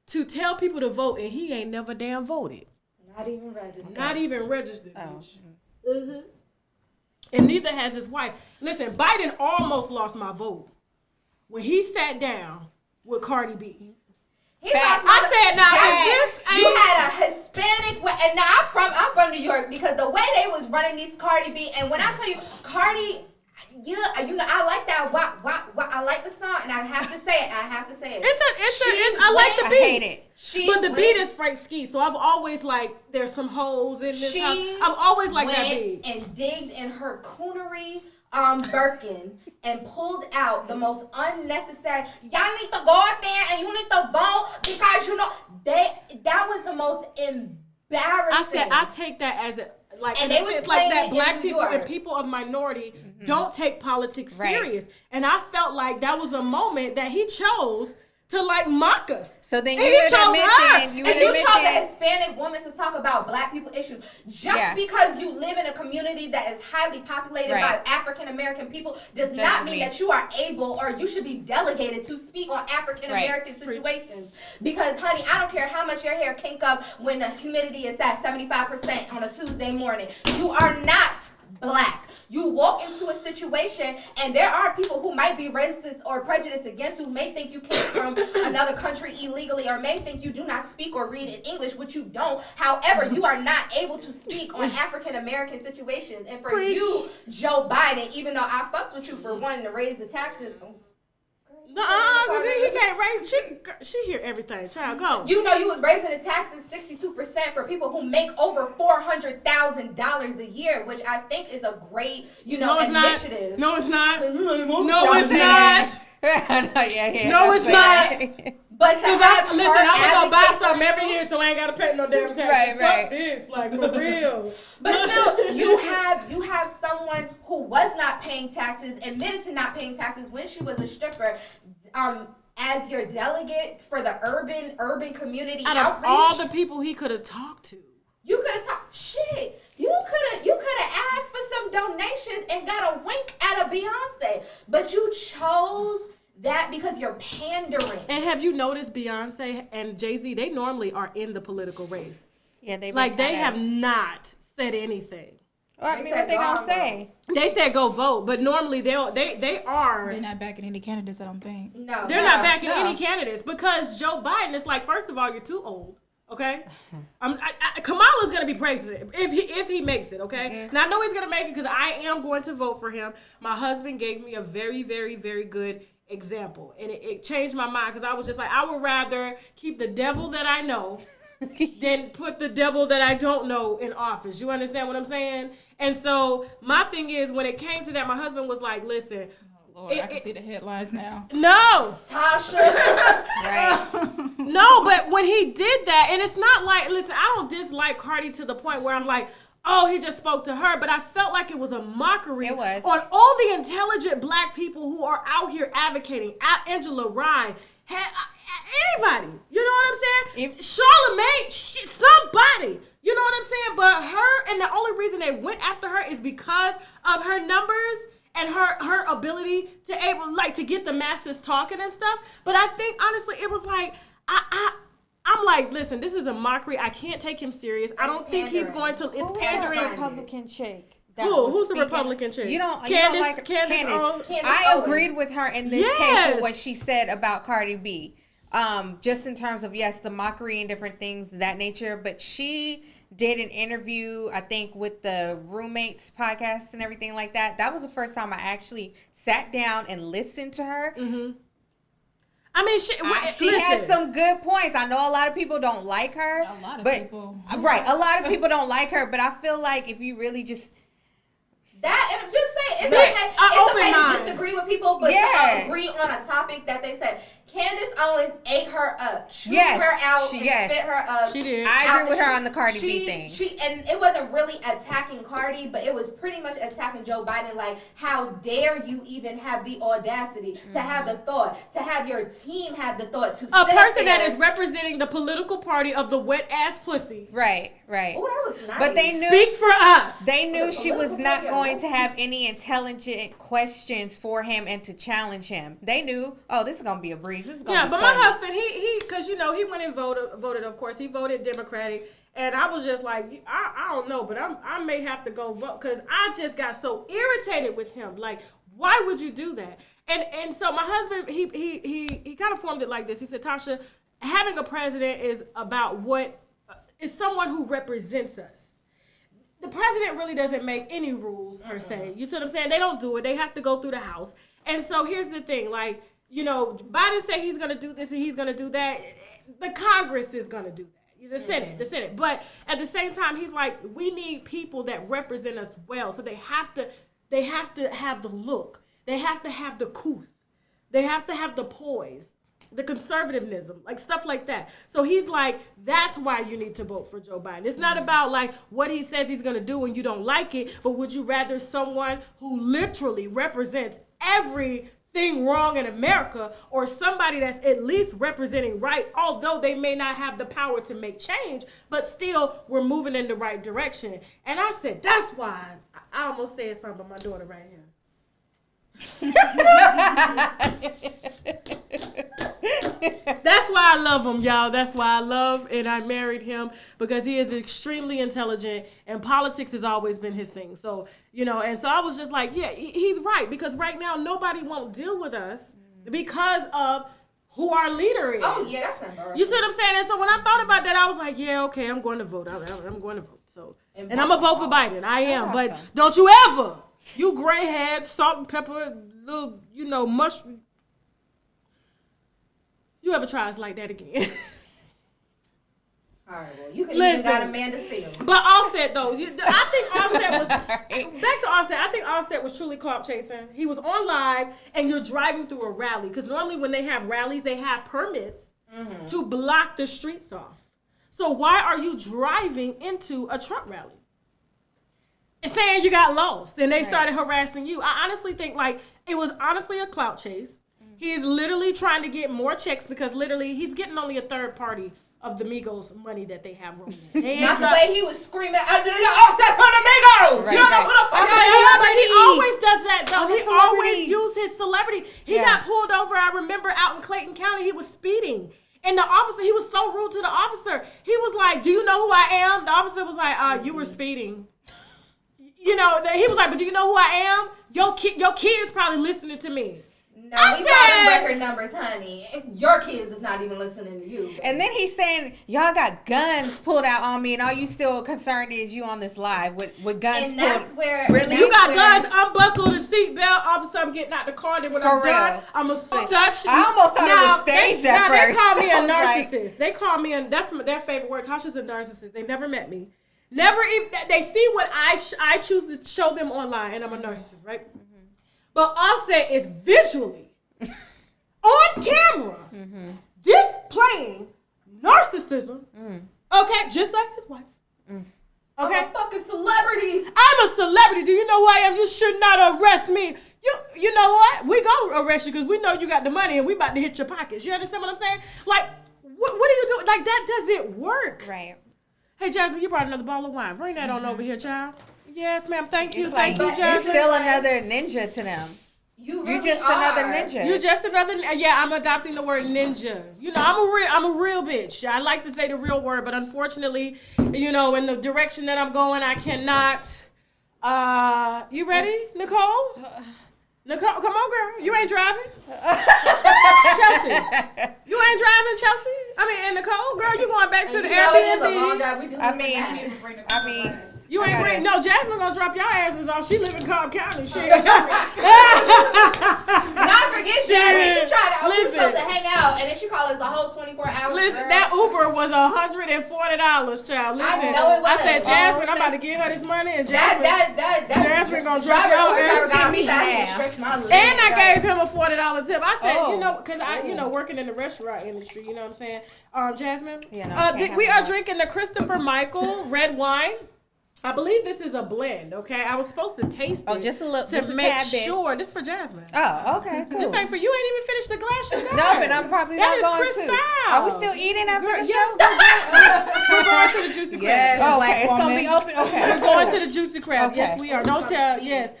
to tell people to vote, and he ain't never damn voted. Not even registered. Not even registered, Oh. bitch. Mm-hmm. And neither has his wife. Listen, Biden almost lost my vote when he sat down with Cardi B. I said, now if this ain't... You had a Hispanic, and now I'm from New York, because the way they was running these Cardi B, and when I tell you, Cardi, you know, I like that. I like the song, and I have to say it. I like the beat. I hate it. But the beat is Frank Ski, so I've always there's some hoes in this house. I've always liked that beat. And digged in her coonery Birkin and pulled out the most unnecessary. Y'all need to go out there and you need to vote because you know that was the most embarrassing. I said I take that as a and they was it's like that. in Black New people York. and people of minority don't take politics serious, and I felt like that was a moment that he chose to mock us. So then and you would admit then you chose a Hispanic woman to talk about Black people issues just because you live in a community that is highly populated by African American people does not mean that you are able or you should be delegated to speak on African American situations. Because honey, I don't care how much your hair kink up when the humidity is at 75% on a Tuesday morning. You are not Black. You walk into a situation and there are people who might be racist or prejudiced against, who may think you came from another country illegally or may think you do not speak or read in English, which you don't. However, you are not able to speak on African American situations. And for you, Joe Biden, even though I fucks with you for wanting to raise the taxes, because he can't raise. She hear everything. Child, go. You know you was raising the taxes 62% for people who make over $400,000 a year, which I think is a great, initiative. No, it's not. No, it's not. No, it's not. But I'm gonna buy something every year, so I ain't gotta pay no damn taxes. Fuck this, for real. But still, you have someone who was not paying taxes, admitted to not paying taxes when she was a stripper, as your delegate for the urban community outreach. All the people he could have talked to. You could have talked shit. You could have asked for some donations and got a wink at a Beyonce, but you chose that because you're pandering. And have you noticed Beyonce and Jay-Z, they normally are in the political race. Yeah, they have not said anything. Well, I mean, what they gonna say? They said go vote, but normally they are. They're not backing any candidates, I don't think. No, they're not backing any candidates because Joe Biden is first of all, you're too old. Okay, Kamala's gonna be president if he makes it. Okay, now I know he's gonna make it because I am going to vote for him. My husband gave me a very, very, very good example, and it changed my mind because I was just I would rather keep the devil that I know than put the devil that I don't know in office. You understand what I'm saying? And so my thing is, when it came to that, my husband was like, listen. Lord, I can see the headlines now. No. Tasha. Right. No, but when he did that, and it's not listen, I don't dislike Cardi to the point where I'm like, oh, he just spoke to her. But I felt like it was a mockery on all the intelligent Black people who are out here advocating. Angela Rye, anybody. You know what I'm saying? Charlamagne, somebody. You know what I'm saying? But her, and the only reason they went after her is because of her numbers and her ability to get the masses talking and stuff. But I think honestly, it was I'm like, listen, this is a mockery. I can't take him serious. I don't think he's going to. It's pandering. Who's the Republican chick? Who's the Republican chick? You don't like Candace. I agreed with her in this case with what she said about Cardi B. Just in terms of the mockery and different things of that nature, but she did an interview, I think, with the Roommates podcast and everything like that. That was the first time I actually sat down and listened to her. Mm-hmm. I mean, she had some good points. I know a lot of people don't like her. A lot of people. Right. A lot of people don't like her, but I feel like if you really just... That, and just say, it's okay to disagree with people, but to agree on a topic that they said. Candace Owens ate her up, chewed Yes, her out, she- and yes. spit her up. She did. I agree with her on the Cardi B thing. And it wasn't really attacking Cardi, but it was pretty much attacking Joe Biden. Like, how dare you even have the audacity to have the thought, to have your team have the thought to A sit person there. that is representing the political party of the wet ass pussy. Right. Oh, that was nice. But they knew. Speak for us. They knew The she was political not party, going to have any intelligent questions for him and to challenge him. They knew, oh, this is gonna be a breeze. This is gonna Yeah, be but funny. my husband, he, because he went and voted. Of course, he voted Democratic, and I was just like, I don't know, but I may have to go vote because I just got so irritated with him. Like, why would you do that? And so my husband, he kind of formed it like this. He said, Tasha, having a president is about what is someone who represents us. The president really doesn't make any rules per se. You see what I'm saying? They don't do it. They have to go through the House. And so here's the thing, like, you know, Biden said he's going to do this and he's going to do that. The Congress is going to do that. The Senate. But at the same time, he's like, we need people that represent us well. So they have to have the look. They have to have the couth. They have to have the poise, the conservatism, like stuff like that. So he's like, that's why you need to vote for Joe Biden. It's not about like what he says he's going to do and you don't like it, but would you rather someone who literally represents everything wrong in America, or somebody that's at least representing right, although they may not have the power to make change, but still we're moving in the right direction. And I said, that's why I almost said something about my daughter right here. That's why I love him, y'all. That's why I love and I married him, because he is extremely intelligent and politics has always been his thing. So, you know, and so I was just like, yeah, he's right, because right now nobody won't deal with us because of who our leader is. Oh, yeah, that's embarrassing. You see what I'm saying? And so when I thought about that, I was like, yeah, okay, I'm going to vote. I'm going to vote. So, and I'm going to vote for Biden. I am. But don't you ever, you gray head, salt and pepper, little, you know, mushroom, you ever try us like that again? All right, well, you could even got Amanda Seals. But Offset, though, I think Offset was, back to Offset, I think Offset was truly caught chasing. He was on live, and you're driving through a rally. Because normally when they have rallies, they have permits to block the streets off. So why are you driving into a Trump rally? And saying you got lost, and they started harassing you. I honestly think, like, it was honestly a clout chase. He's literally trying to get more checks because literally he's getting only a third party of the Migos money that they have rolling. Not the way he was screaming, I did Offset from the Migos! Right, You know what the fuck But he always does that, though. I'm a He celebrity. always used his celebrity. He got pulled over, I remember, out in Clayton County. He was speeding. And the officer, he was so rude to the officer. He was like, do you know who I am? The officer was like, you were speeding. You know, he was like, but do you know who I am? Your kid's probably listening to me. No, we got record numbers, honey. Your kids is not even listening to you. And then he's saying, y'all got guns pulled out on me, and all you still concerned is you on this live with guns And pulled. that's where... Really? You got guns, unbuckle the seatbelt, officer, I'm getting out the car, then when For I'm done, real. I'm a such... I almost thought it was staged at They first. call me a I was like- narcissist. They call me that's their favorite word. Tasha's a narcissist. They never met me. Never even... They see what I choose to show them online, and I'm a narcissist, right? But Offset is visually... on camera, displaying narcissism, okay, just like his wife. Okay, I'm a fucking celebrity. I'm a celebrity. Do you know who I am? You should not arrest me. You know what? We gonna arrest you because we know you got the money and we about to hit your pockets. You understand what I'm saying? Like, what are you doing? Like, that doesn't work. Right. Hey, Jasmine, you brought another bottle of wine. Bring that on over here, child. Yes, ma'am. Thank you. It's Thank like, you, Jasmine. you're still another ninja to them. You You're really just are. another ninja. You just another, yeah, I'm adopting the word ninja. You know, I'm a real bitch. I like to say the real word, but unfortunately, you know, in the direction that I'm going, I cannot. You ready, Nicole? Nicole, come on, girl. You ain't driving. Chelsea. You ain't driving, Chelsea? I mean, and Nicole, girl, you going back to the Airbnb. I mean, You ain't bring, no, Jasmine gonna drop y'all asses off. She live in Cobb County. Shit. Not for forget Jasmine. She tried to, we were Listen. supposed to hang out, and then she called us a whole 24 hours. Listen, that Uber was $140, child. Listen, I know it was. I said, Jasmine, I'm about to give her this money, and Jasmine, Jasmine gonna drop your ass. got me half. And I gave him a $40 tip. I said, you know, because I, you know, working in the restaurant industry, you know what I'm saying? Jasmine, we are drinking the Christopher Michael red wine. I believe this is a blend, okay? I was supposed to taste it. Just a little, to make sure. This for Jasmine. Oh, okay, cool. This ain't for you. Ain't even finished the glass you got. No, but I'm probably that not going is to. Cristal. Are we still eating after the show? Yes, we're going to the Juicy Crab. Yes. Oh, okay, it's gonna be open. Okay, We're going to the Juicy Crab. Okay. Yes, we are. Don't tell. Yes.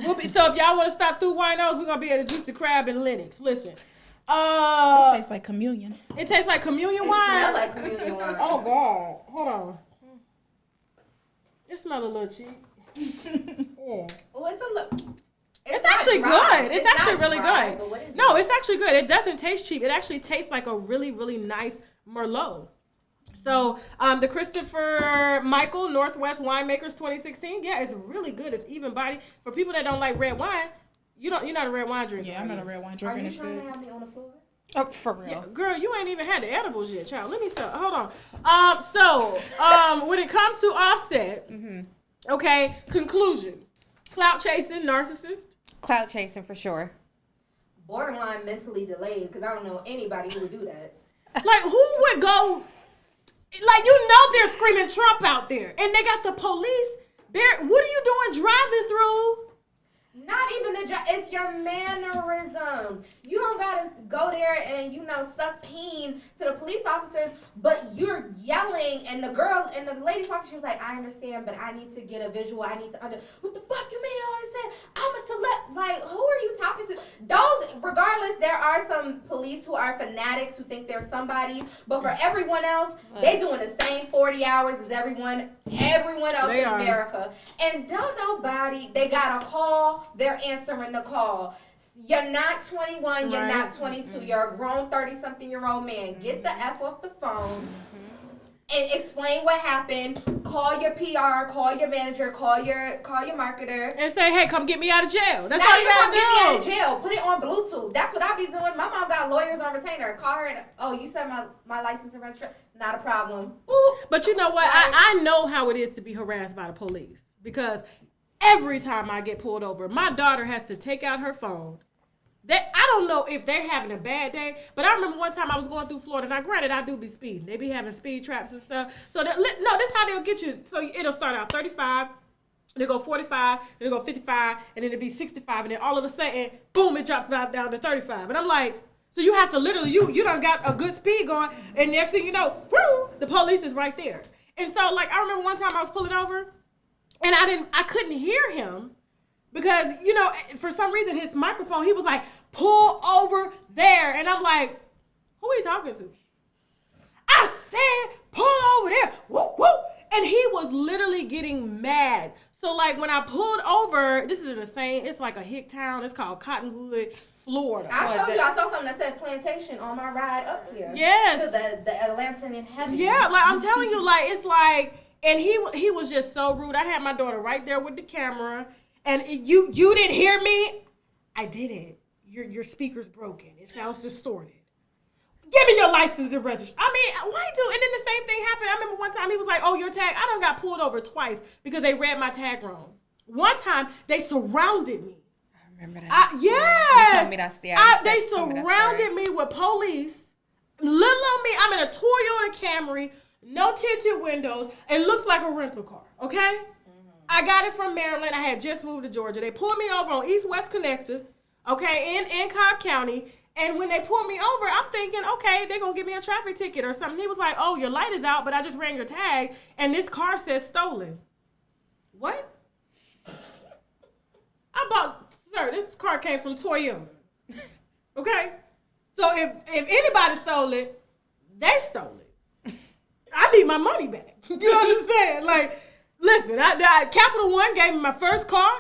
We'll be, so if y'all want to stop through Winos, we're gonna be at the Juicy Crab in Lenox. Listen. This tastes like communion. It tastes like communion wine. Smell like communion wine. Oh God. Hold on. It smells a little cheap. Oh, it's a look. It's actually good. It's actually really dry, good. No, it's actually good. It doesn't taste cheap. It actually tastes like a really, really nice Merlot. So the Christopher Michael Northwest Winemakers 2016. Yeah, it's really good. It's even body. For people that don't like red wine, you're not a red wine drinker. Yeah, I'm not a red wine Are drinker. you It's trying good. to have me on the floor? oh, for real. Yeah, girl, you ain't even had the edibles yet, child. Let me sell. Hold on. When it comes to Offset, okay, conclusion. Clout chasing, narcissist. Cloud chasing for sure. Borderline mentally delayed, because I don't know anybody who would do that. Like, who would go? Like, you know they're screaming Trump out there, and they got the police there. What are you doing driving through? Not even it's your mannerism. You don't gotta go there and suck peen to the police officers, but you're yelling, and the girl and the lady talking, she was like, I understand, but I need to get a visual. I need to what the fuck you mean I understand? I'm a celeb. Like, who are you talking to? Those, regardless, there are some police who are fanatics who think they're somebody, but for everyone else, they doing the same 40 hours as everyone else in America. And don't nobody, they got a call, they're answering the call. You're not 21, you're not 22, you're a grown 30-something-year-old man. Get the F off the phone and explain what happened. Call your PR, call your manager, call your marketer. And say, hey, come get me out of jail. That's Not all you even come gotta get me out of do. jail. Put it on Bluetooth. That's what I be doing. My mom got lawyers on retainer. Call her and, oh, you said my license and registration. Not a problem. Boop. But you know what? I know how it is to be harassed by the police, because every time I get pulled over, my daughter has to take out her phone. I don't know if they're having a bad day, but I remember one time I was going through Florida. Now, granted, I do be speeding. They be having speed traps and stuff. So, this is how they'll get you. So, it'll start out 35, they go 45, then they go 55, and then it'll be 65, and then all of a sudden, boom, it drops back down to 35. And I'm like, so you have to literally, you done got a good speed going, and next thing you know, whoo, the police is right there. And so, like, I remember one time I was pulling over, and I couldn't hear him. Because, for some reason, his microphone, he was like, pull over there. And I'm like, who are you talking to? I said, pull over there. Whoop, whoop. And he was literally getting mad. So, like, when I pulled over, this is insane. It's like a hick town. It's called Cottonwood, Florida. I told you, I saw something that said plantation on my ride up here. Yes. To the Atlantean heavy. Yeah, like, I'm telling you, like, it's like, and he was just so rude. I had my daughter right there with the camera. And you didn't hear me? I didn't. Your speaker's broken. It sounds distorted. Give me your license and registration. I mean, why do? And then the same thing happened. I remember one time he was like, oh, your tag. I done got pulled over twice because they read my tag wrong. One time, they surrounded me. I remember that. Yes. You told me that story. They surrounded me with police. Little on me, I'm in a Toyota Camry, no tinted windows. It looks like a rental car, okay? I got it from Maryland. I had just moved to Georgia. They pulled me over on East-West Connector, okay, in Cobb County. And when they pulled me over, I'm thinking, okay, they're going to give me a traffic ticket or something. He was like, oh, your light is out, but I just ran your tag, and this car says stolen. What? Sir, this car came from Toyota. Okay? So if anybody stole it, they stole it. I need my money back. You know what I'm saying? Like, listen, Capital One gave me my first car.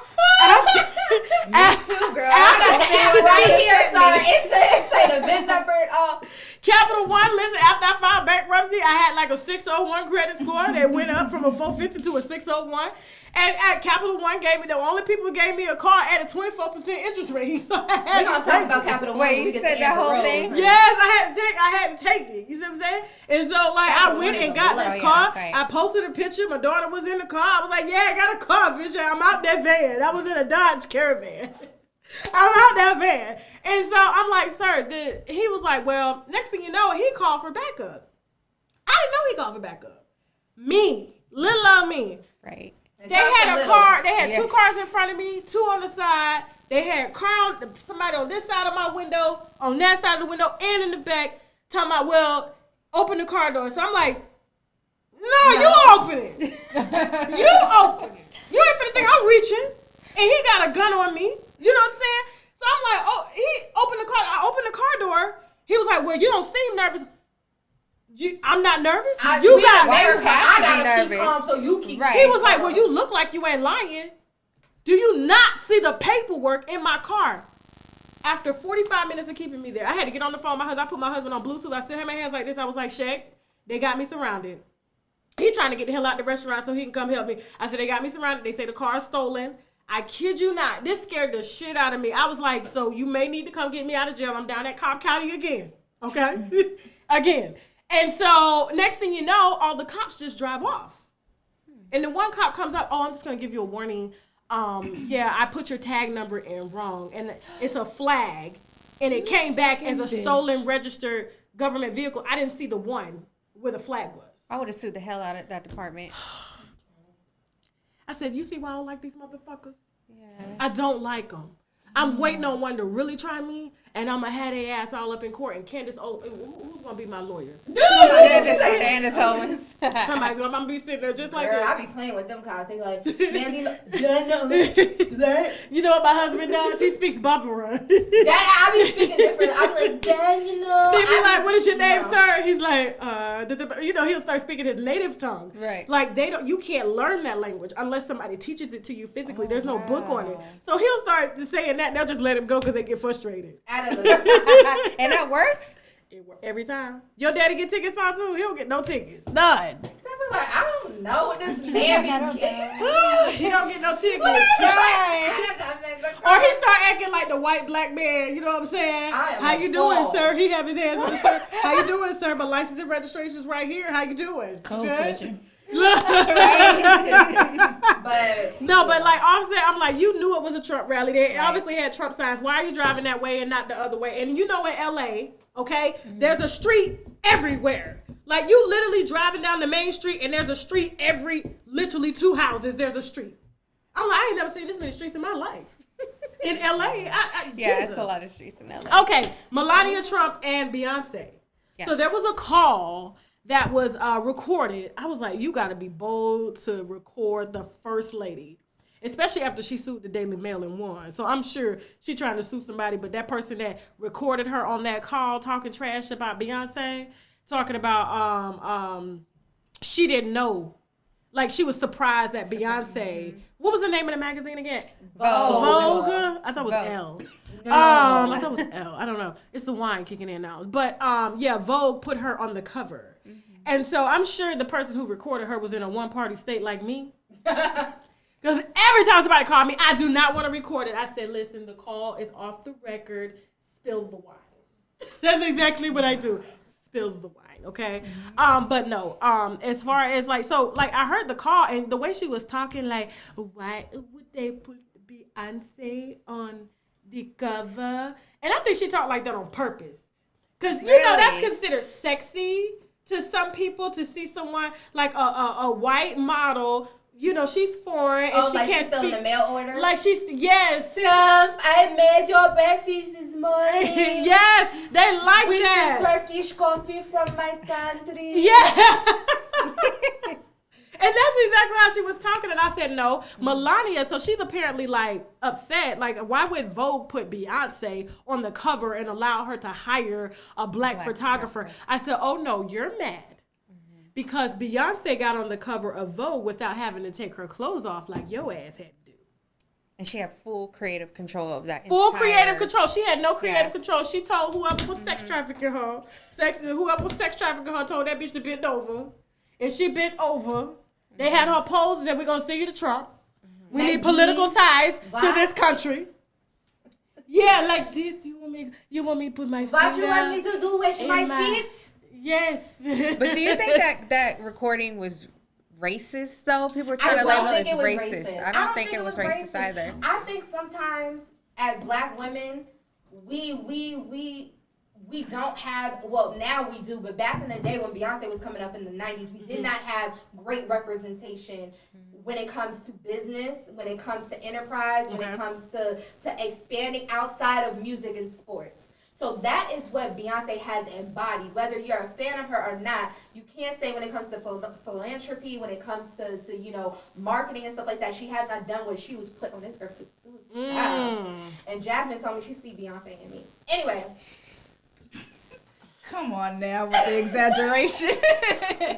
Me too, girl. I got the app right here. Sorry, it say the VIN number and all. Capital One, listen, after I filed bankruptcy. I had like a 601 credit score that went up from a 450 to a 601. And at Capital One gave me, the only people who gave me a car at a 24% interest rate. So I had We're gonna talk about Capital One. Wait, you said that whole thing? Yes, I had to take it. You see what I'm saying? And so like I went and got this car. Right. I posted a picture. My daughter was in the car. I was like, yeah, I got a car, bitch. I'm out that van. I was in a Dodge Caravan. I'm out that van. And so I'm like, sir, he was like, well, next thing you know, he called for backup. I didn't know he called for backup. Me, little old me. Right. They had a car. They had two cars in front of me, two on the side. They had somebody on this side of my window, on that side of the window, and in the back, talking about, well, open the car door. So I'm like, no. You open it. You open it. You ain't finna think I'm reaching. And he got a gun on me. You know what I'm saying? So I'm like, oh, he opened the car. I opened the car door. He was like, well, you don't seem nervous. I'm not nervous. You got America. I gotta nervous. keep calm, so you keep. Right. He was like, well, you look like you ain't lying. Do you not see the paperwork in my car? After 45 minutes of keeping me there, I had to get on the phone with my husband. I put my husband on Bluetooth. I still had my hands like this. I was like, Shaq, they got me surrounded. He trying to get the hell out the restaurant so he can come help me. I said, they got me surrounded. They say the car is stolen. I kid you not. This scared the shit out of me. I was like, so you may need to come get me out of jail. I'm down at Cobb County again. Okay? Again. And so next thing you know, all the cops just drive off. And then one cop comes up, oh, I'm just going to give you a warning. Yeah, I put your tag number in wrong. And it's a flag. And it came back as a stolen registered government vehicle. I didn't see the one where the flag was. I would have sued the hell out of that department. I said, you see why I don't like these motherfuckers? Yeah. I don't like them. I'm waiting on one to really try me, and I'm going to have their ass all up in court. And Candace, who's going to be my lawyer? Candace Owens. Somebody's going to be sitting there just like Girl, that. I be playing with them cars. They be like, man, You know what my husband does? He speaks Barbara. I be speaking different. I be like, dang, you know. They be like, what is your name, sir? He's like, he'll start speaking his native tongue. Right. Like, you can't learn that language unless somebody teaches it to you physically. There's no book on it. So he'll start saying that. They'll just let him go because they get frustrated. And that works? It works every time. Your daddy get tickets on too? He don't get no tickets. None. That's like, I don't know what this man be getting. He don't get no tickets. Or he start acting like the white black man. You know what I'm saying? How you doing, sir? He have his hands on the sir. How you doing, sir? But license and registration's right here. How you doing? Code switching. But like Offset, I'm like, you knew it was a Trump rally. They obviously had Trump signs. Why are you driving that way and not the other way? And you know, in LA, okay, there's a street everywhere. Like, you literally driving down the main street and there's a street literally 2 houses. There's a street. I'm like, I ain't never seen this many streets in my life. In LA, yeah, it's a lot of streets in LA. Okay, Melania Trump and Beyonce. Yes. So there was a call that was recorded. I was like, you got to be bold to record the first lady, especially after she sued the Daily Mail and won. So I'm sure she trying to sue somebody, but that person that recorded her on that call talking trash about Beyonce, talking about she didn't know. Like, she was surprised that Beyonce, what was the name of the magazine again? Vogue. I thought it was L. No. I thought it was L. I don't know. It's the wine kicking in now. But yeah, Vogue put her on the cover. And so I'm sure the person who recorded her was in a one-party state like me. Because every time somebody called me, I do not want to record it. I said, listen, the call is off the record. Spill the wine. That's exactly what I do. Spill the wine, okay? But no, as far as like, so like I heard the call and the way she was talking, like, why would they put Beyonce on the cover? And I think she talked like that on purpose. Because, you know, that's considered sexy to some people to see someone like a white model. You know, she's foreign and she like can't she's still speak. in the mail order? Like yes. I made your breakfast this morning. Yes, they like with that. With Turkish coffee from my country. Yeah. And that's exactly how she was talking. And I said, no, Melania, so she's apparently like upset. Like, why would Vogue put Beyonce on the cover and allow her to hire a black photographer? I said, oh no, you're mad. Because Beyonce got on the cover of Vogue without having to take her clothes off like your ass had to do. And she had full creative control of that. Full entire... creative control. She had no creative control. She told whoever was sex trafficking her, told that bitch to bend over. And she bent over. They had her pose that we're going to send you to Trump. We need political ties to this country. Yeah, like this. You want me to put my What you want me to do with my feet? Yes. But do you think that recording was racist though? People were trying to label it as racist. I don't think it was racist either. I think sometimes as black women, we don't have, well, now we do, but back in the day when Beyonce was coming up in the 90s, we did not have great representation when it comes to business, when it comes to enterprise, when it comes to expanding outside of music and sports. So that is what Beyonce has embodied. Whether you're a fan of her or not, you can't say when it comes to philanthropy, when it comes to marketing and stuff like that, she has not done what she was put on this earth to do. And Jasmine told me she see Beyonce in me. Anyway. Come on now with the exaggeration.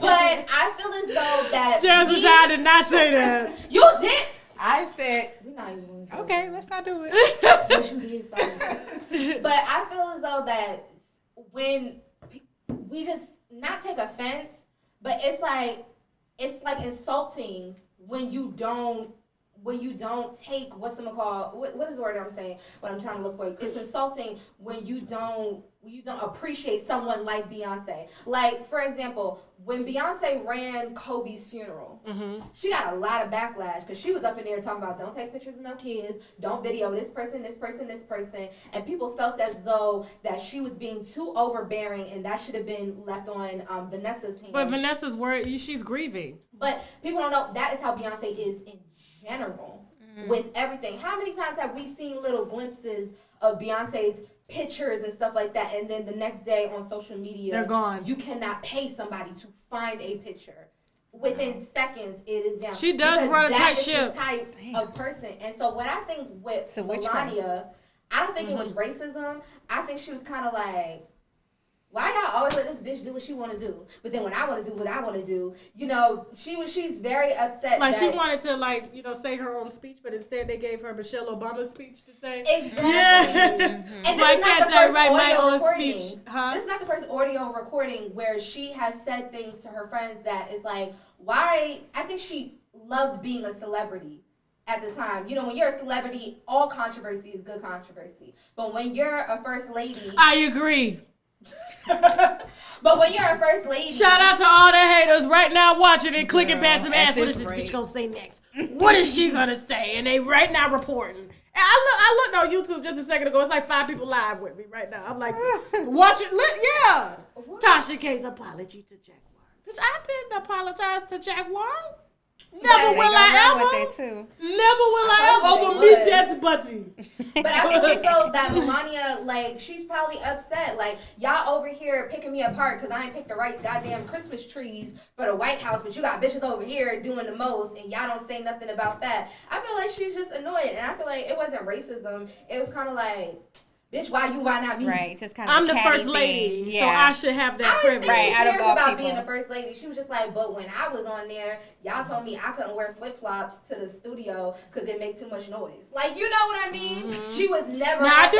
But I feel as though that Jasmine said I did not say that. You did. I said, we're not even going to okay, let's not do it. But you did something. But I feel as though that when we just not take offense, but it's like insulting when you don't take what is the word I'm saying? What I'm trying to look for. It's insulting when you don't appreciate someone like Beyonce. Like, for example, when Beyonce ran Kobe's funeral, she got a lot of backlash because she was up in there talking about don't take pictures of no kids, don't video this person, and people felt as though that she was being too overbearing and that should have been left on Vanessa's hands. But Vanessa's word, she's grieving. But people don't know that is how Beyonce is in general with everything. How many times have we seen little glimpses of Beyonce's pictures and stuff like that, and then the next day on social media they're gone? You cannot pay somebody to find a picture. Within seconds, it is down. She does run a tight ship. That is the type of person. And so what I think with Melania, I don't think it was racism. I think she was kind of like, why y'all always let this bitch do what she want to do? But then when I want to do what I want to do, she's very upset. Like she wanted to say her own speech, but instead they gave her Michelle Obama's speech to say. Exactly. Yeah. And Why can't I write my own recording. speech? Huh? This is not the first audio recording where she has said things to her friends that is like, why? I think she loves being a celebrity. At the time, when you're a celebrity, all controversy is good controversy. But when you're a first lady, I agree. But when you're a first lady, shout out to all the haters right now watching and clicking past some ass. What is this bitch gonna say next? What is she gonna say? And they right now reporting. And I looked on YouTube just a second ago. It's like 5 people live with me right now. I'm like, watch it. Yeah. Tasha K's apology to Jaguar. Bitch, I didn't apologize to Jaguar. Never will I ever meet that buddy. But I think though that Melania, she's probably upset. Like, y'all over here picking me apart because I ain't picked the right goddamn Christmas trees for the White House, but you got bitches over here doing the most, and y'all don't say nothing about that. I feel like she's just annoyed, and I feel like it wasn't racism. It was kind of like, bitch, why not me? Right, just kind of. I'm the first lady, so I should have that privilege. Right, she cares about being the first lady. She was just like, but when I was on there, y'all told me I couldn't wear flip flops to the studio because it make too much noise. Like, you know what I mean? She was never. Now I do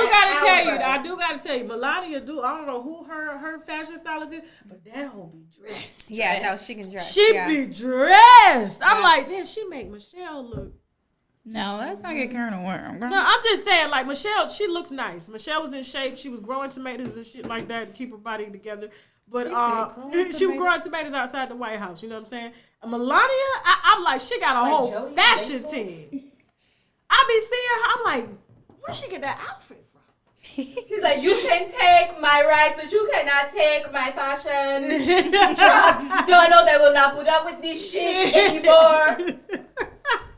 gotta tell you, Melania I don't know who her fashion stylist is, but that hoe be dressed. Yeah, no, she can dress. She be dressed. I'm like, damn, she make Michelle look. No, let's not get Karen a worm. No, I'm just saying, like, Michelle, she looks nice. Michelle was in shape. She was growing tomatoes and shit like that to keep her body together. But she was growing tomatoes outside the White House. You know what I'm saying? And Melania, I'm like, she got a whole fashion team. I be seeing her. I'm like, where'd she get that outfit from? She's like, you can take my rights, but you cannot take my fashion. Don't know they will not put up with this shit anymore.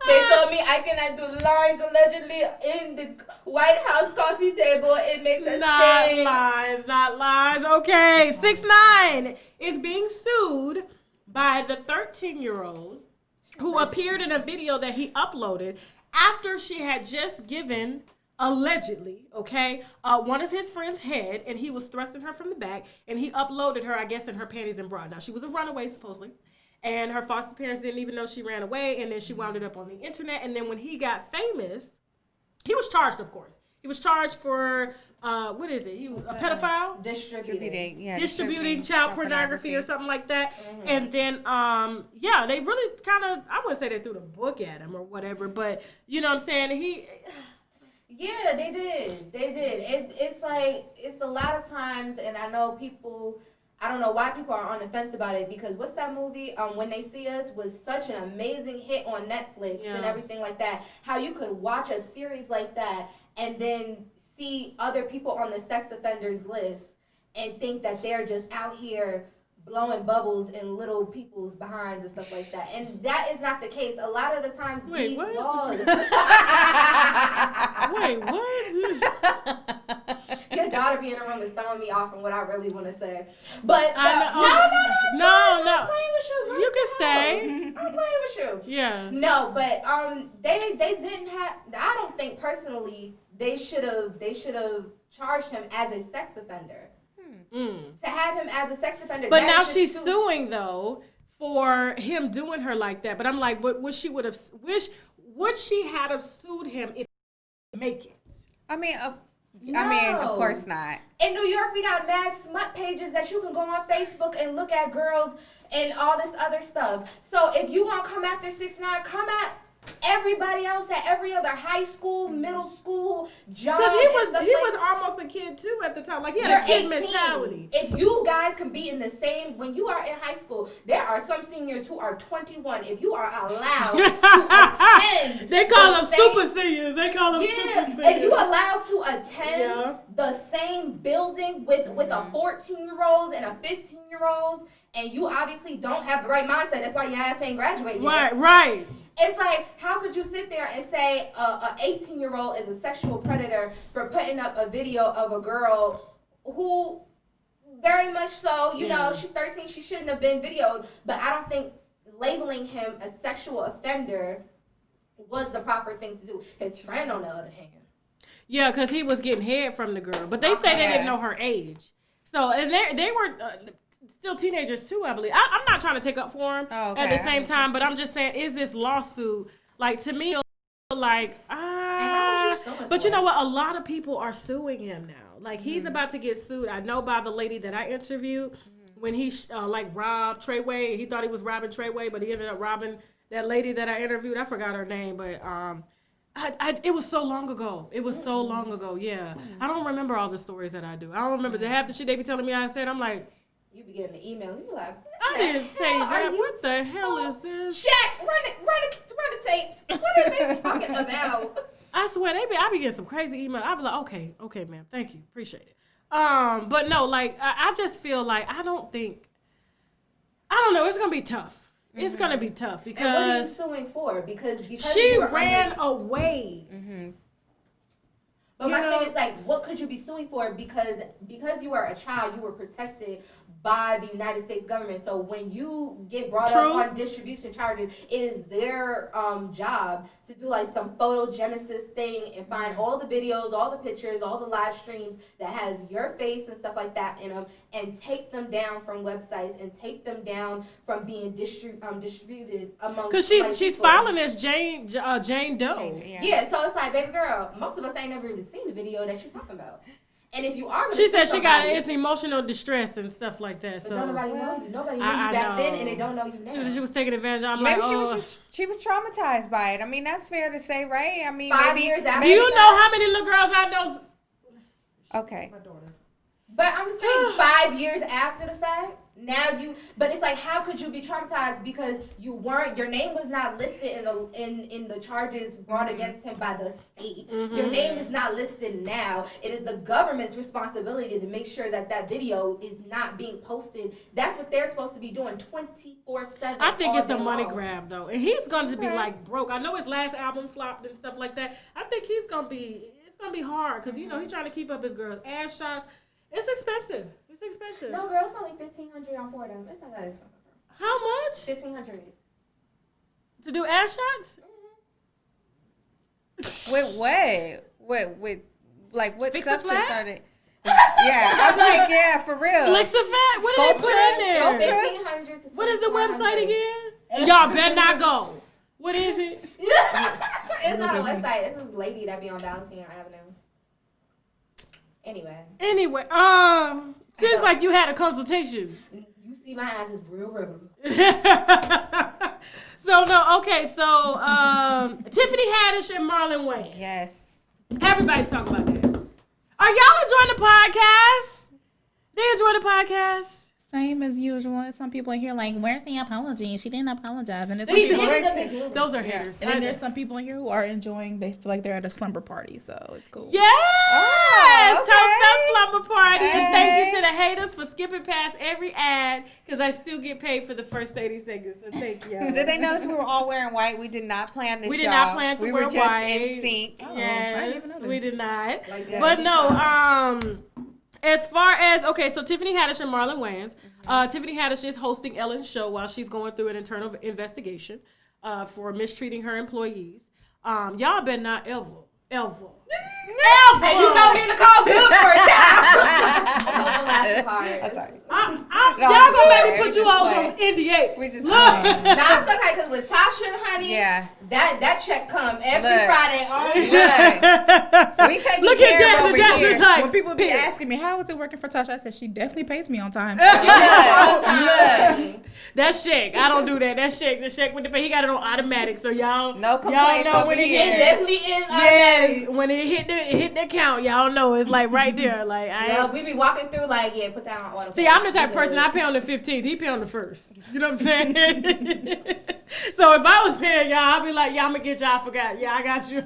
They told me I cannot do lines allegedly in the White House coffee table. It makes us not lies. Okay, 6ix9ine is being sued by the 13-year-old who appeared in a video that he uploaded after she had just given, allegedly, one of his friends' head, and he was thrusting her from the back, and he uploaded her, I guess, in her panties and bra. Now, she was a runaway, supposedly. And her foster parents didn't even know she ran away. And then she wound it up on the internet. And then when he got famous, he was charged, of course. He was charged for what is it? He was a pedophile, distributing child pornography or something like that. Mm-hmm. And then they really kind of, I wouldn't say they threw the book at him or whatever, but you know what I'm saying? Yeah, they did. It's like, it's a lot of times, and I know people, I don't know why people are on the fence about it, because what's that movie, When They See Us, was such an amazing hit on Netflix and everything like that. How you could watch a series like that and then see other people on the sex offenders list and think that they're just out here blowing bubbles in little people's behinds and stuff like that. And that is not the case. A lot of the times these laws... Wait, what? Your daughter be in the room is throwing me off from what I really want to say. But no. I'm playing with you. Girl. You can stay. I'm playing with you. Yeah. No, but they didn't have. I don't think personally they should have charged him as a sex offender. To have him as a sex offender. But now she's suing though for him doing her like that. But I'm like, would she have sued him if he make it? I mean, of course not. In New York, we got mad smut pages that you can go on Facebook and look at girls and all this other stuff. So if you gonna come after 6ix9ine, come at everybody else at every other high school, middle school, job. Because he was almost a kid too at the time. Like he had a kid mentality. If you guys can be in the same, when you are in high school, there are some seniors who are 21. If you are allowed to attend, they call them super seniors. They call them super seniors. If you allowed to attend the same building with a 14-year-old and a 15-year-old, and you obviously don't have the right mindset, that's why your ass ain't graduated yet. Right. It's like, how could you sit there and say a 18-year-old is a sexual predator for putting up a video of a girl who very much so, you know, she's 13, she shouldn't have been videoed, but I don't think labeling him a sexual offender was the proper thing to do. His friend, on the other hand. Yeah, because he was getting head from the girl. But they say they didn't know her age. So, and they were... still teenagers too, I believe. I'm not trying to take up for him at the same time, but I'm just saying, is this lawsuit, like, to me, like, but you know what? A lot of people are suing him now. Like, he's about to get sued. I know by the lady that I interviewed when he, robbed Treyway. He thought he was robbing Treyway, but he ended up robbing that lady that I interviewed. I forgot her name, but it was so long ago. Yeah. I don't remember all the stories that I do. I don't remember the half the shit they be telling me I said. I'm like, you be getting the email. You be like, I didn't say that. What the hell is this? Shaq, run the tapes. What is this talking about? I swear, I be getting some crazy emails. I be like, okay, man, thank you, appreciate it. But no, like I just feel like I don't know. It's gonna be tough. It's gonna be tough because. And what are you suing for? Because she ran away. Mm-hmm. But my thing is, like, what could you be suing for? Because you were a child, you were protected by the United States government. So when you get brought up on distribution charges, it is their job to do like some photogenesis thing and find all the videos, all the pictures, all the live streams that has your face and stuff like that in them, and take them down from websites and take them down from being distributed among. Because she's filing as Jane Doe. Yeah, so it's like, baby girl, most of us ain't never even seen the video that you're talking about. And if you are, she said she it's emotional distress and stuff like that. So don't nobody know you. Nobody knew you back then, and they don't know you now. She said she was taking advantage. I'm maybe like, she was traumatized by it. I mean, that's fair to say, right? I mean, 5 years after. Do you know how many little girls I know? Okay. My daughter. But I'm just saying, 5 years after the fact, but it's like, how could you be traumatized because your name was not listed in the charges brought against him by the state. Mm-hmm. Your name is not listed now. It is the government's responsibility to make sure that video is not being posted. That's what they're supposed to be doing 24/7. I think it's a money grab though, and he's going to be like broke. I know his last album flopped and stuff like that. I think it's gonna be hard because you know he's trying to keep up his girls' ass shots. It's expensive. No, girl, it's only $1,500 on 4 of them. It's not that expensive. How much? $1,500 to do ass shots. With what? With like what Fix substance are they? Yeah, I'm like, yeah, for real. Flixafat? What did they put in there? $1,500 to what is the website again? Y'all better not go. What is it? It's not a website. It's a lady that be on Valentine Avenue. Anyway, seems like you had a consultation. you see my ass is real regular. So Tiffany Haddish and Marlon Wayans. Yes. Everybody's talking about that. Are y'all enjoying the podcast? They enjoy the podcast? Same as usual. Some people in here like, where's the apology? She didn't apologize. And Those are haters. And then there's some people in here who are enjoying, they feel like they're at a slumber party, so it's cool. Yes! Oh, okay. Toast that slumber party. Hey. And thank you to the haters for skipping past every ad, because I still get paid for the first 30 seconds. So thank you. Did they notice we were all wearing white? We did not plan this. We did not plan to we wear were just white. in sync. I Yes, didn't even notice. we did not. Like that. But no, as far as, so Tiffany Haddish and Marlon Wayans. Tiffany Haddish is hosting Ellen's show while she's going through an internal investigation for mistreating her employees. Y'all better not ever. Hey, you know me, Nicole, good for a child. The last part. That's all right. Y'all gonna make me We put you just all play. on NDA. We just Nah, it's okay, because with Tasha, honey, Yeah. that check come every Look. Friday on We take Look care at of Jasmine. over Jasmine's here. like, When people be asking me, how is it working for Tasha? I said, she definitely pays me on time. That's Shaq. I don't do that. That's Shaq. The Shaq with the pay. He got it on automatic. So y'all, No complaints y'all know over when it here. It hit. definitely is Yes, automatic. when it hit the count, y'all know it's like right there. Like Yeah, we be walking through like, put that on auto. See, I'm the type of person, I pay on the 15th, he pay on the 1st. You know what I'm saying? So if I was paying y'all, I'd be like, yeah, I'm gonna get y'all. I forgot. Yeah, I got you.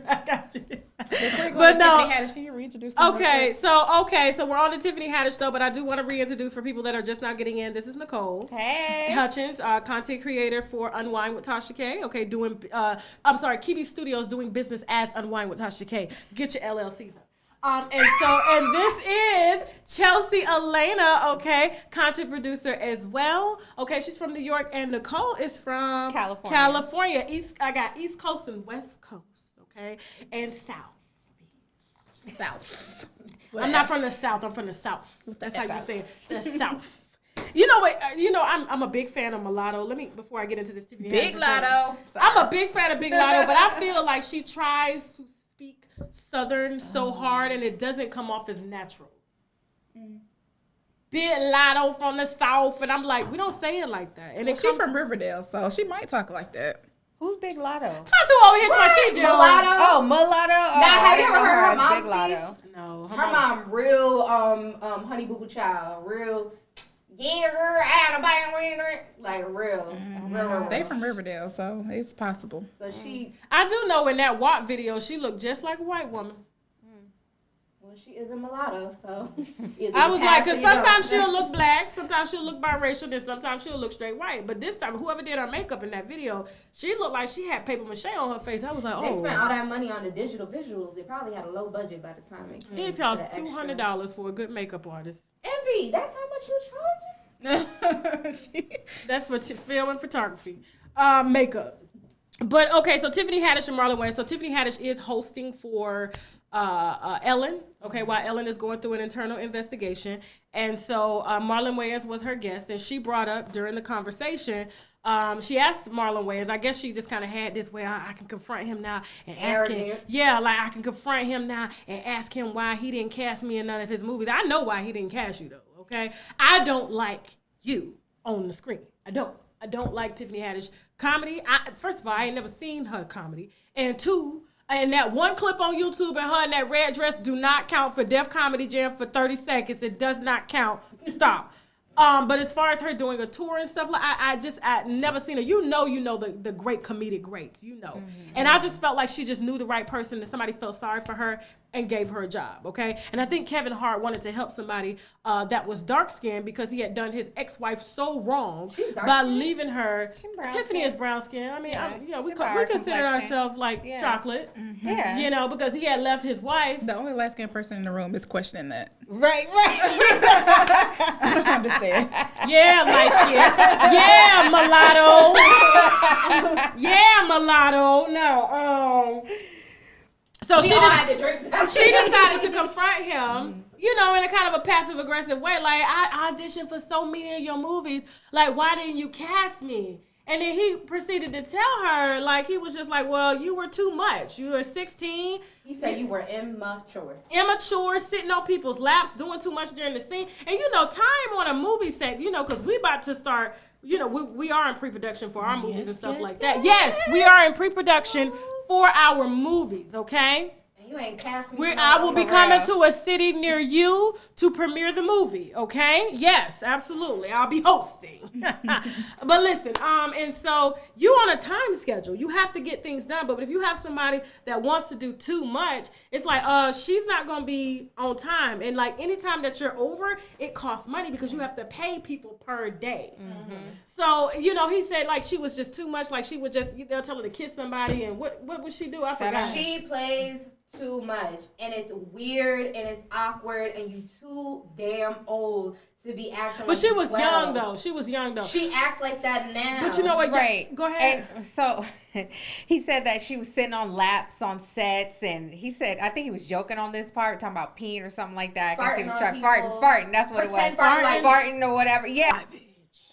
Before you go But to no. Tiffany Haddish, can you reintroduce them real Okay, quick? so we're on the Tiffany Haddish though, but I do want to reintroduce for people that are just now getting in. This is Nicole Hey. Hutchins, content creator for Unwind with Tasha K. Okay, Kiwi Studios doing business as Unwind with Tasha K. Get your LLCs up. And this is Chelsea Elena, okay, content producer as well. Okay, she's from New York, and Nicole is from California. I got East Coast and West Coast, okay, and South. I'm not from the South. I'm from the South. That's how you say it. The South. You know what? I'm a big fan of Mulatto. Before I get into this, Tiffany Big Haddish, Lotto. I'm a big fan of Big Lotto, but I feel like she tries to speak Southern so hard, and it doesn't come off as natural. Big Lotto from the South, and I'm like, we don't say it like that. And She's from Riverdale, so she might talk like that. Who's Big Lotto? Tatu over here, what she do? Mulatto. Oh, Mulatto. Oh, Now, have I you didn't ever know heard her as mom Big Lotto. No, Her mom, real honey boo boo child, real like real. They from Riverdale, so it's possible. So she, I do know in that WAP video, she looked just like a white woman. well, she is a mulatto, so I was like, because sometimes she'll look black, sometimes she'll look biracial, then sometimes she'll look straight white. But this time, whoever did her makeup in that video, she looked like she had paper mache on her face. I was like, They oh. spent all that money on the digital visuals. They probably had a low budget by the time it came. It to costs the extra. $200 for a good makeup artist. Envy, that's how much you're charging? That's for film and photography. Makeup. But okay, so Tiffany Haddish and Marlon Wayans. So Tiffany Haddish is hosting for Ellen, okay, while Ellen is going through an internal investigation. And so Marlon Wayans was her guest, and she brought up during the conversation, she asked Marlon Wayans, I guess she just kind of had this way, I can confront him now and ask him. Yeah, like I can confront him now and ask him why he didn't cast me in none of his movies. I know why he didn't cast you though, okay? I don't like you on the screen. I don't like Tiffany Haddish comedy. First of all, I ain't never seen her comedy. And two, and that one clip on YouTube and her in that red dress do not count for Def Comedy Jam for 30 seconds. It does not count. Stop. But as far as her doing a tour and stuff, like I never seen her. You know the great comedic greats, And I just felt like she just knew the right person, and somebody felt sorry for her and gave her a job, okay? And I think Kevin Hart wanted to help somebody that was dark-skinned because he had done his ex-wife so wrong by leaving her. Tiffany is brown-skinned. I mean, we consider ourselves like chocolate, because he had left his wife. The only light-skinned person in the room is questioning that. Right. I don't understand. Yeah, light skin. Yeah, mulatto. Yeah, mulatto. No. So she decided to confront him, in a kind of a passive-aggressive way. Like, I auditioned for so many of your movies. Like, why didn't you cast me? And then he proceeded to tell her, like, he was just like, well, you were too much. You were 16. He said you were immature. Immature, sitting on people's laps, doing too much during the scene. And, you know, time on a movie set, you know, because we about to start, you know, we are in pre-production for our movies and stuff like that. Yes, we are in pre-production for our movies, okay? You ain't cast me. I will be coming to a city near you to premiere the movie, okay? Yes, absolutely. I'll be hosting. But listen, and so you on a time schedule. You have to get things done. But if you have somebody that wants to do too much, it's like, she's not going to be on time. And like anytime that you're over, it costs money because you have to pay people per day. Mm-hmm. So, you know, he said like she was just too much. Like she would just, they'll tell her to kiss somebody. And what would she do? I forgot. She plays too much, and it's weird and it's awkward, and you too damn old to be acting. But she was young though. She was young though. She acts like that now. But you know what? Right. Go ahead. And so he said that she was sitting on laps on sets, and he said, I think he was joking on this part, talking about peeing or something like that. I guess he was trying farting. That's what it was. Farting or whatever. Yeah.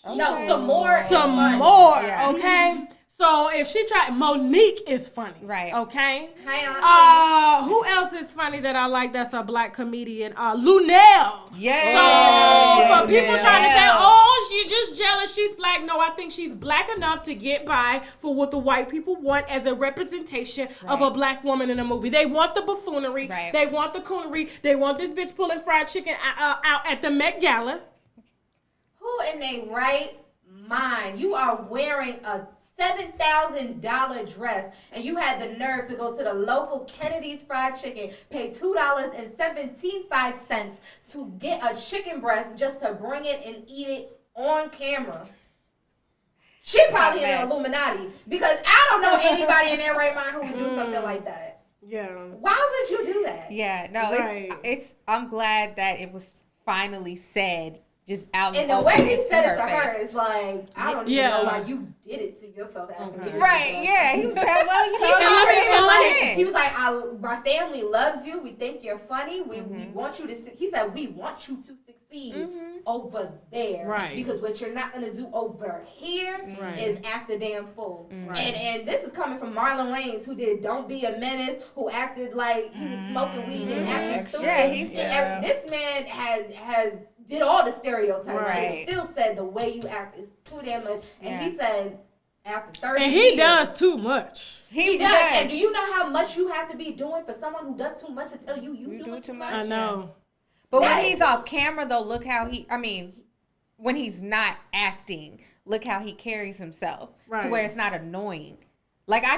No, some more. Yeah. Okay. So if she tried, Monique is funny. Right. Okay. Hi, who else is funny that I like that's a black comedian? Lunel. Yeah. So for people trying to say, oh, she's just jealous she's black. No, I think she's black enough to get by for what the white people want as a representation of a black woman in a movie. They want the buffoonery. Right. They want the coonery. They want this bitch pulling fried chicken out at the Met Gala. Who in their right mind? You are wearing a $7,000 dress, and you had the nerve to go to the local Kennedy's Fried Chicken, pay $2.75 to get a chicken breast just to bring it and eat it on camera. She probably in the Illuminati, because I don't know anybody in their right mind who would do something like that. Yeah. Why would you do that? Yeah, no, it's I'm glad that it was finally said. Just out and the way he said it to her is like, I don't even know why you did it to yourself as a man. Right, yeah. He was like, well, he was like, my family loves you. We think you're funny. We want you to, he said, we want you to succeed over there. Right. Because what you're not going to do over here is act a damn fool. Right. And this is coming from Marlon Wayans, who did Don't Be a Menace, who acted like he was smoking weed and acting stupid. Yeah, this man has did all the stereotypes. Right. And still said the way you act is too damn much. And he said after 30 and he years, does too much. He does. And do you know how much you have to be doing for someone who does too much to tell you do too much? I know. But when he's off camera, though, look how when he's not acting, look how he carries himself to where it's not annoying. Like I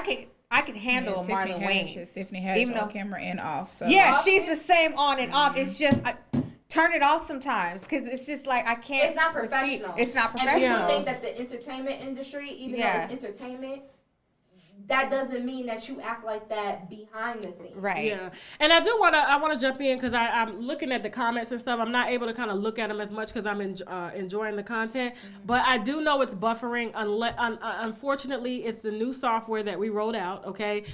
could handle Marlon Wayans. Tiffany has on camera and off. So. Yeah, she's the same on and off. It's just turn it off sometimes because it's just like I can't. It's not professional. It's not professional. And people think that the entertainment industry, even though it's entertainment, that doesn't mean that you act like that behind the scenes. Right. Yeah. And I want to jump in because I'm looking at the comments and stuff. I'm not able to kind of look at them as much because I'm enjoying the content. But I do know it's buffering. Unfortunately, it's the new software that we rolled out, okay?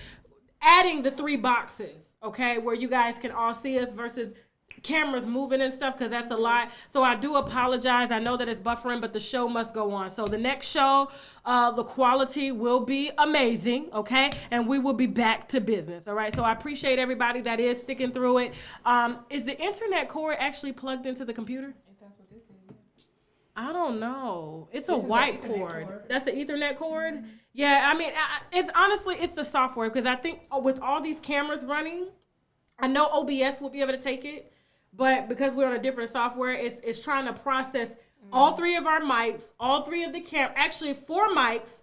Adding the 3 boxes, okay, where you guys can all see us versus cameras moving and stuff, because that's a lot. So I do apologize. I know that it's buffering, but the show must go on. So the next show, the quality will be amazing, okay? And we will be back to business, all right? So I appreciate everybody that is sticking through it. Is the internet cord actually plugged into the computer? If that's what this is. I don't know. It's a white cord. That's an Ethernet cord? Mm-hmm. Yeah, I mean, it's honestly, it's the software, because I think with all these cameras running, I know OBS will be able to take it. But because we're on a different software, it's trying to process all 3 of our mics, all 3 of the actually 4 mics,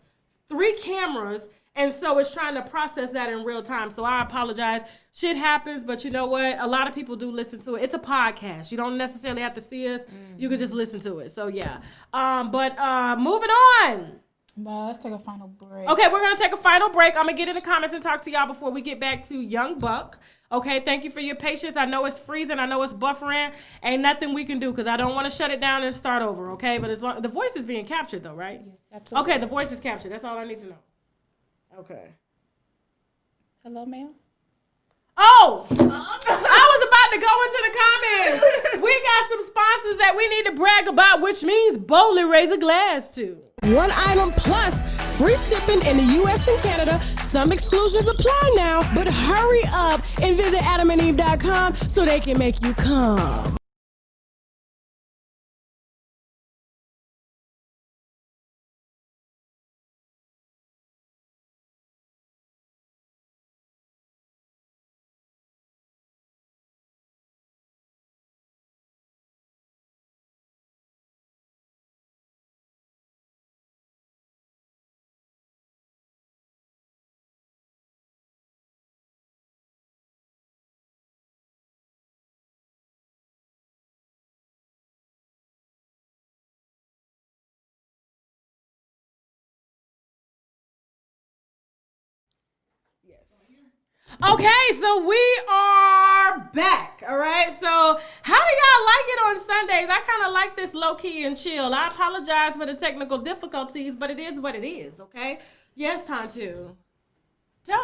3 cameras, and so it's trying to process that in real time. So I apologize. Shit happens, but you know what? A lot of people do listen to it. It's a podcast. You don't necessarily have to see us. You can just listen to it. So yeah. But moving on. Well, let's take a final break. Okay, we're going to take a final break. I'm going to get in the comments and talk to y'all before we get back to Young Buck. Okay, thank you for your patience. I know it's freezing. I know it's buffering. Ain't nothing we can do because I don't want to shut it down and start over, okay? But the voice is being captured, though, right? Yes, absolutely. Okay, the voice is captured. That's all I need to know. Okay. Hello, ma'am? Oh! I was about to go into the comments. We got some sponsors that we need to brag about, which means boldly raise a glass to. One item plus free shipping in the U.S. and Canada. Some exclusions apply now, but hurry up and visit adamandeve.com so they can make you come. Okay, so we are back. All right. So how do y'all like it on Sundays? I kind of like this low key and chill. I apologize for the technical difficulties, but it is what it is. Okay. Yes, Tantu.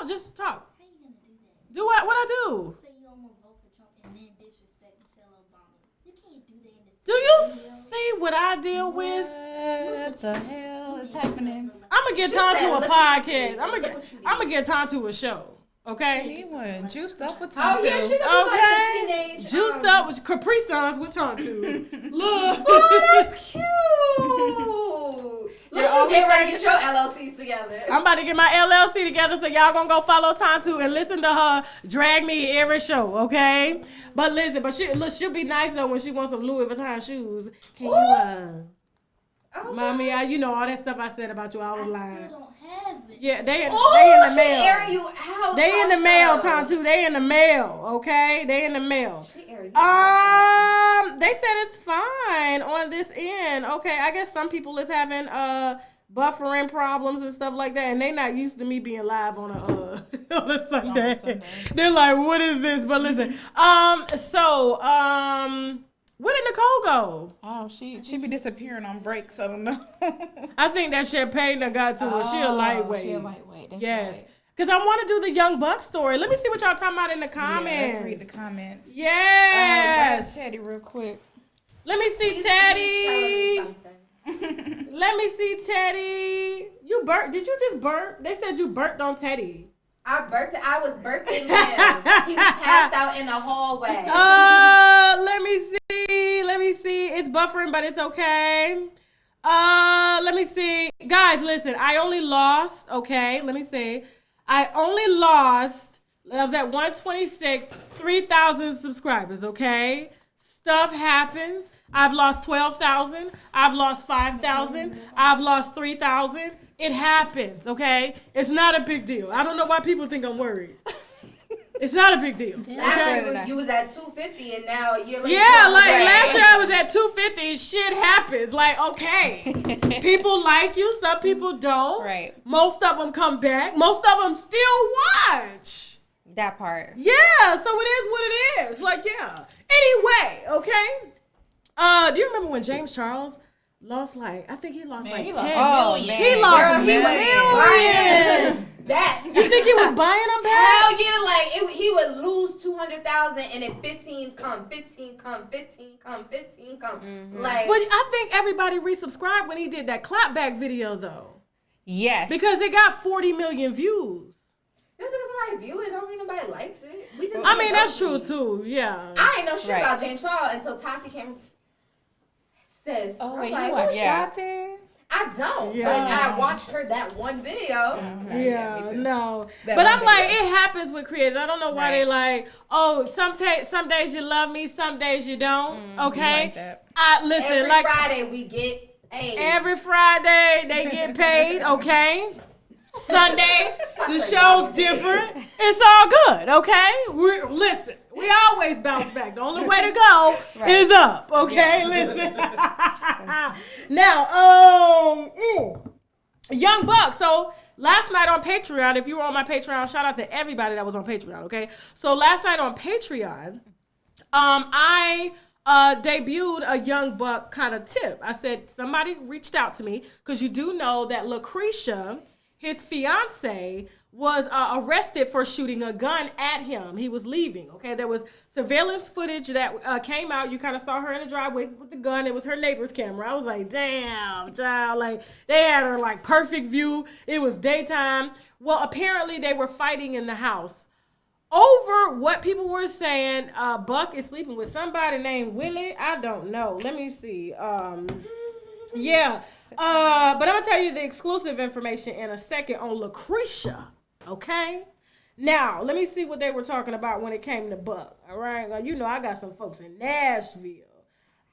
Just talk. How you gonna do that? Do what? What I do? Say you almost vote for Trump and then disrespect Michelle Obama. You can't do that in this. Do you see what I deal with? What the hell is happening? I'm gonna get Tantu a podcast. I'm gonna get Tantu a show. Okay. He went juiced up with Oh Tonto. yeah, she gonna be like Okay. the teenage. Juiced up with Capri Suns with Tantu. Look. Oh, that's cute. Look, Yeah, you get ready to get your LLCs together. I'm about to get my LLC together, so y'all gonna go follow Tantu and listen to her drag me every show, okay? But listen, she'll be nice though when she wants some Louis Vuitton shoes. Can you Oh, mommy, you know all that stuff I said about you, I was I lying. still don't have it. Yeah, they in oh, the she mail. airing you out. They in the mail, Tasha. Tantu. They in the mail, okay? They in the mail. She airing you out. They said it's fine on this end. Okay, I guess some people is having buffering problems and stuff like that, and they not used to me being live on a on a Sunday. They're like, what is this? But listen, where did Nicole go? Oh, she be disappearing on breaks. I don't know. I think that champagne that got to her. She a lightweight. She a lightweight. That's Yes. right. Because I want to do the Young Buck story. Let me see what y'all talking about in the comments. Yeah, let's read the comments. Yes. Grab Teddy real quick. Let me see Teddy. Let me see Teddy. You burnt. Did you just burp? They said you burped on Teddy. I was birthing him. He was passed out in the hallway. Let me see. It's buffering, but it's okay. Let me see. Guys, listen. I only lost. Okay, let me see. I only lost. I was at 126, 3,000 subscribers. Okay, stuff happens. I've lost 12,000. I've lost 5,000. I've lost 3,000. It happens. Okay, it's not a big deal. I don't know why people think I'm worried. It's not a big deal. Last year you was at 250 and now a year later. Yeah, like last year I was at 250. Shit happens. Like, okay, people like you. Some people don't. Right. Most of them come back. Most of them still watch. That part. Yeah, so it is what it is. Like, yeah. Anyway, okay. Do you remember when James Charles lost I think he lost like 10 lost million. man. He lost Girl, he was millions. back. You think he was buying them back? Hell yeah, like he would lose 200,000 and then 15 come. Like, But I think everybody resubscribed when he did that clapback video though. Yes. Because it got 40 million views. just because somebody view it don't mean nobody likes it. We just I mean, that's true too. Yeah. I ain't know shit Right. about James Charles until Tati came. Sis, Oh, I'm wait, like, you watch yeah. Tati? I don't, Yeah. but I watched her that one video. Yeah, me too. no. That But one I'm like, video. it happens with creators. I don't know why they like, oh, some days you love me, some days you don't. Okay? like that. I listen, Every like Friday we get paid. every Friday they get paid, okay? Sunday, the show's different. It's all good, okay? Listen, we always bounce back. The only way to go is up, okay? Listen. Now, Young Buck. So last night on Patreon, if you were on my Patreon, shout out to everybody that was on Patreon, okay? So last night on Patreon, I debuted a Young Buck kind of tip. I said, somebody reached out to me, because you do know that Lucretia, his fiance, was arrested for shooting a gun at him. He was leaving, okay? There was surveillance footage that came out. You kind of saw her in the driveway with the gun. It was her neighbor's camera. I was like, damn, child. Like, they had her, like, perfect view. It was daytime. Well, apparently they were fighting in the house over what people were saying. Buck is sleeping with somebody named Willie. I don't know. Let me see. Yeah. But I'm going to tell you the exclusive information in a second on Lucretia. Okay? Now, let me see what they were talking about when it came to Buck. All right? Well, you know I got some folks in Nashville.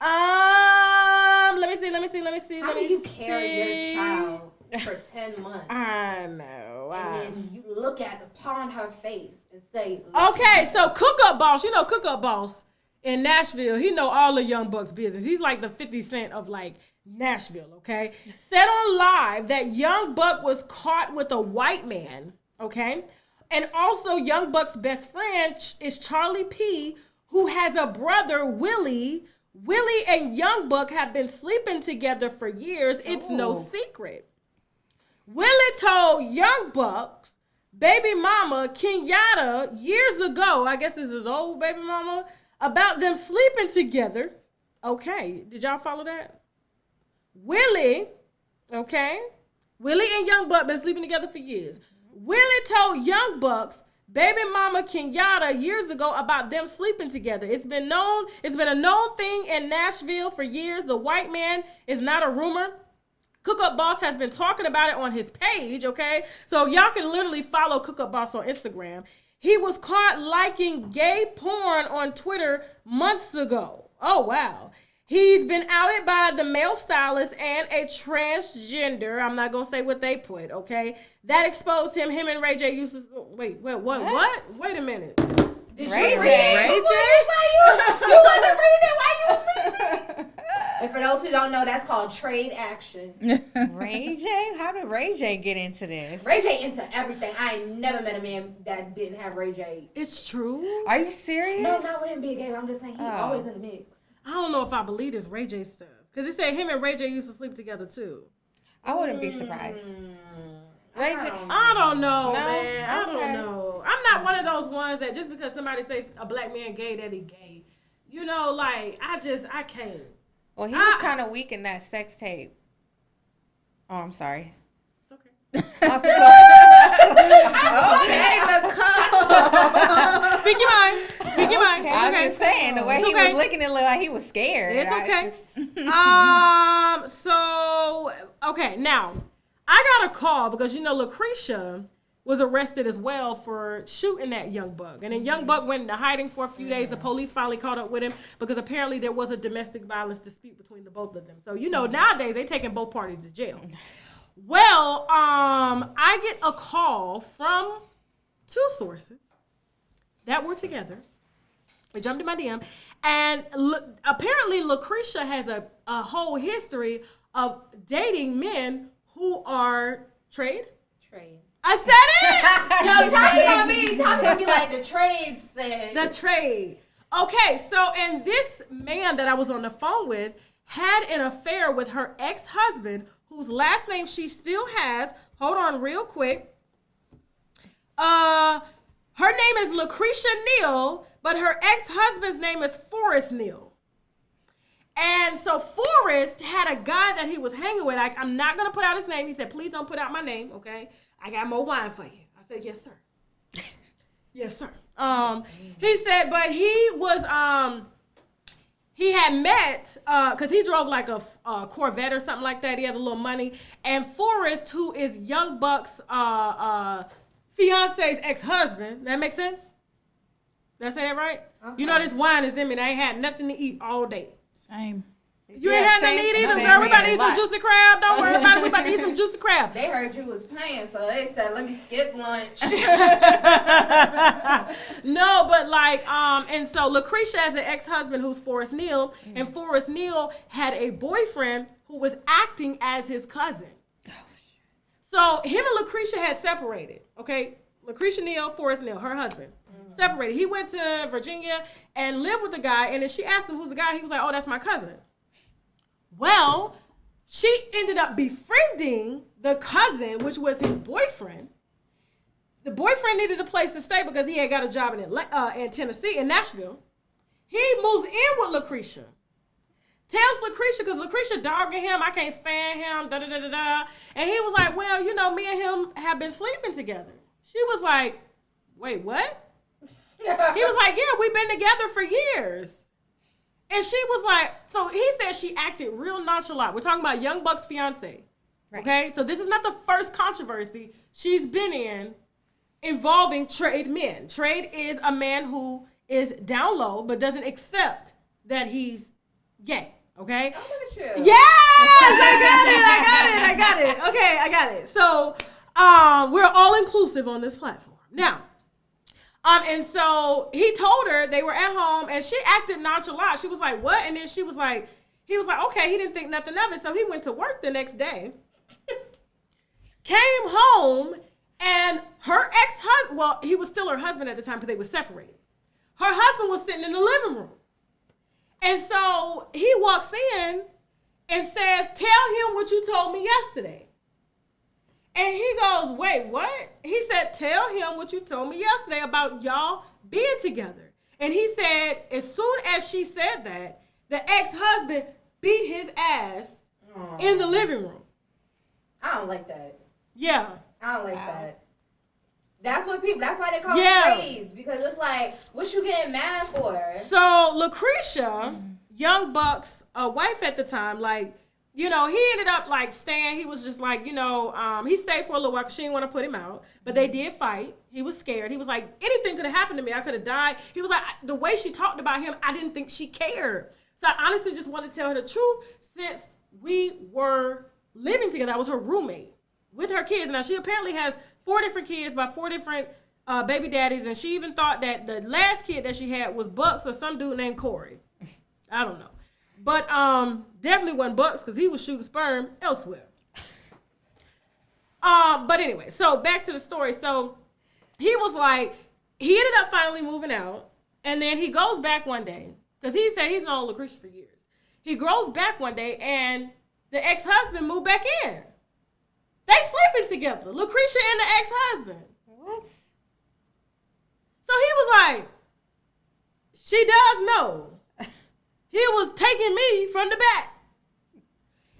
Let me see. How do you carry your child for 10 months? I know. And then you look upon her face and say, okay, so Cook Up Boss, you know Cook Up Boss in Nashville, he know all the Young Buck's business. He's like the 50 Cent of like Nashville, okay? Said on live that Young Buck was caught with a white man, okay? And also Young Buck's best friend is Charlie P, who has a brother, Willie. Willie and Young Buck have been sleeping together for years. It's no secret. Willie told Young Buck's baby mama, Kenyatta, years ago, I guess this is his old baby mama, about them sleeping together. Okay, did y'all follow that? Willie, okay? Willie and Young Buck been sleeping together for years. Willie told Young Buck's baby mama Kenyatta years ago about them sleeping together. It's been a known thing in Nashville for years. The white man is not a rumor. Cook Up Boss has been talking about it on his page, okay? So y'all can literally follow Cook Up Boss on Instagram. He was caught liking gay porn on Twitter months ago. Oh, wow. He's been outed by the male stylist and a transgender. I'm not going to say what they put, okay? That exposed him. Him and Ray J used to... Wait, what? Wait a minute. Did Ray J? You wasn't reading it while you was reading. And for those who don't know, that's called trade action. Ray J? How did Ray J get into this? Ray J into everything. I ain't never met a man that didn't have Ray J. It's true. Are you serious? No, not with him being gay. I'm just saying he's always in the mix. I don't know if I believe this Ray J stuff. Because it said him and Ray J used to sleep together, too. I wouldn't be surprised. Ray J? I don't know, man. I don't know. I'm not one of those ones that just because somebody says a black man gay, that he gay. You know, like, I can't. Well, he was kind of weak in that sex tape. Oh, I'm sorry. It's okay. Speak your mind. Speak your mind. I'm just saying, the way he was looking, it looked like he was scared. It's okay. Now, I got a call because, you know, Lucretia was arrested as well for shooting that Young Buck. And then Young Buck went into hiding for a few days. The police finally caught up with him because apparently there was a domestic violence dispute between the both of them. So, you know, nowadays they taking both parties to jail. Well, I get a call from two sources that were together. They jumped in my DM. And apparently Lucretia has a whole history of dating men who are trade. I said it. Yo, Tasha gonna be like the trade said. The trade. Okay, so and this man that I was on the phone with had an affair with her ex-husband, whose last name she still has. Hold on, real quick. Her name is Lucretia Neal, but her ex-husband's name is Forrest Neal. And so Forrest had a guy that he was hanging with. I'm not gonna put out his name. He said, "Please don't put out my name, okay? I got more wine for you." I said, "Yes, sir." Yes, sir. He said, but he was, he had met, because he drove like a Corvette or something like that. He had a little money. And Forrest, who is Young Buck's fiance's ex-husband, that make sense? Did I say that right? Okay. You know this wine is in me. I ain't had nothing to eat all day. Same. You ain't had nothing to eat either, girl. We about to eat some juicy crab. Don't worry about it. We about to eat some juicy crab. They heard you was playing, so they said, "Let me skip lunch." No, but like, and so Lucretia has an ex-husband who's Forrest Neal, and Forrest Neal had a boyfriend who was acting as his cousin. Oh, shit. So him and Lucretia had separated, okay? Lucretia Neal, Forrest Neal, her husband. Separated. He went to Virginia and lived with the guy, and then she asked him who's the guy. He was like, "Oh, that's my cousin." Well, she ended up befriending the cousin, which was his boyfriend. The boyfriend needed a place to stay because he had got a job in Tennessee, in Nashville. He moves in with Lucretia. Tells Lucretia, because Lucretia dogging him, I can't stand him, da-da-da-da-da. And he was like, well, you know, me and him have been sleeping together. She was like, wait, what? He was like, yeah, we've been together for years. And she was like, so he said she acted real nonchalant. We're talking about Young Buck's fiance. Right. Okay? So this is not the first controversy she's been in involving trade men. Trade is a man who is down low but doesn't accept that he's gay. Okay? Oh, look at you. Yes! I got it. Okay, I got it. So we're all inclusive on this platform. Now, and so he told her they were at home and she acted nonchalant. She was like, what? And then he was like, okay, he didn't think nothing of it. So he went to work the next day, came home, and her ex-husband, well, he was still her husband at the time because they were separated. Her husband was sitting in the living room. And so he walks in and says, tell him what you told me yesterday. And he goes, wait, what? He said, tell him what you told me yesterday about y'all being together. And he said, as soon as she said that, the ex-husband beat his ass in the living room. I don't like that. Yeah. I don't like that. That's why they call it trades, because it's like, what you getting mad for? So Lucretia, Young Buck's wife at the time, like, you know, he ended up like staying. He was just like, you know, he stayed for a little while because she didn't want to put him out. But they did fight. He was scared. He was like, anything could have happened to me. I could have died. He was like, the way she talked about him, I didn't think she cared. So I honestly just wanted to tell her the truth. Since we were living together, I was her roommate with her kids. Now, she apparently has 4 different kids by 4 different baby daddies. And she even thought that the last kid that she had was Bucks or some dude named Corey. I don't know. But definitely wasn't Bucks because he was shooting sperm elsewhere. But anyway, so back to the story. So he was like, he ended up finally moving out. And then he goes back one day because he said he's known Lucretia for years. He goes back one day and the ex-husband moved back in. They sleeping together, Lucretia and the ex-husband. What? So he was like, she does know. He was taking me from the back.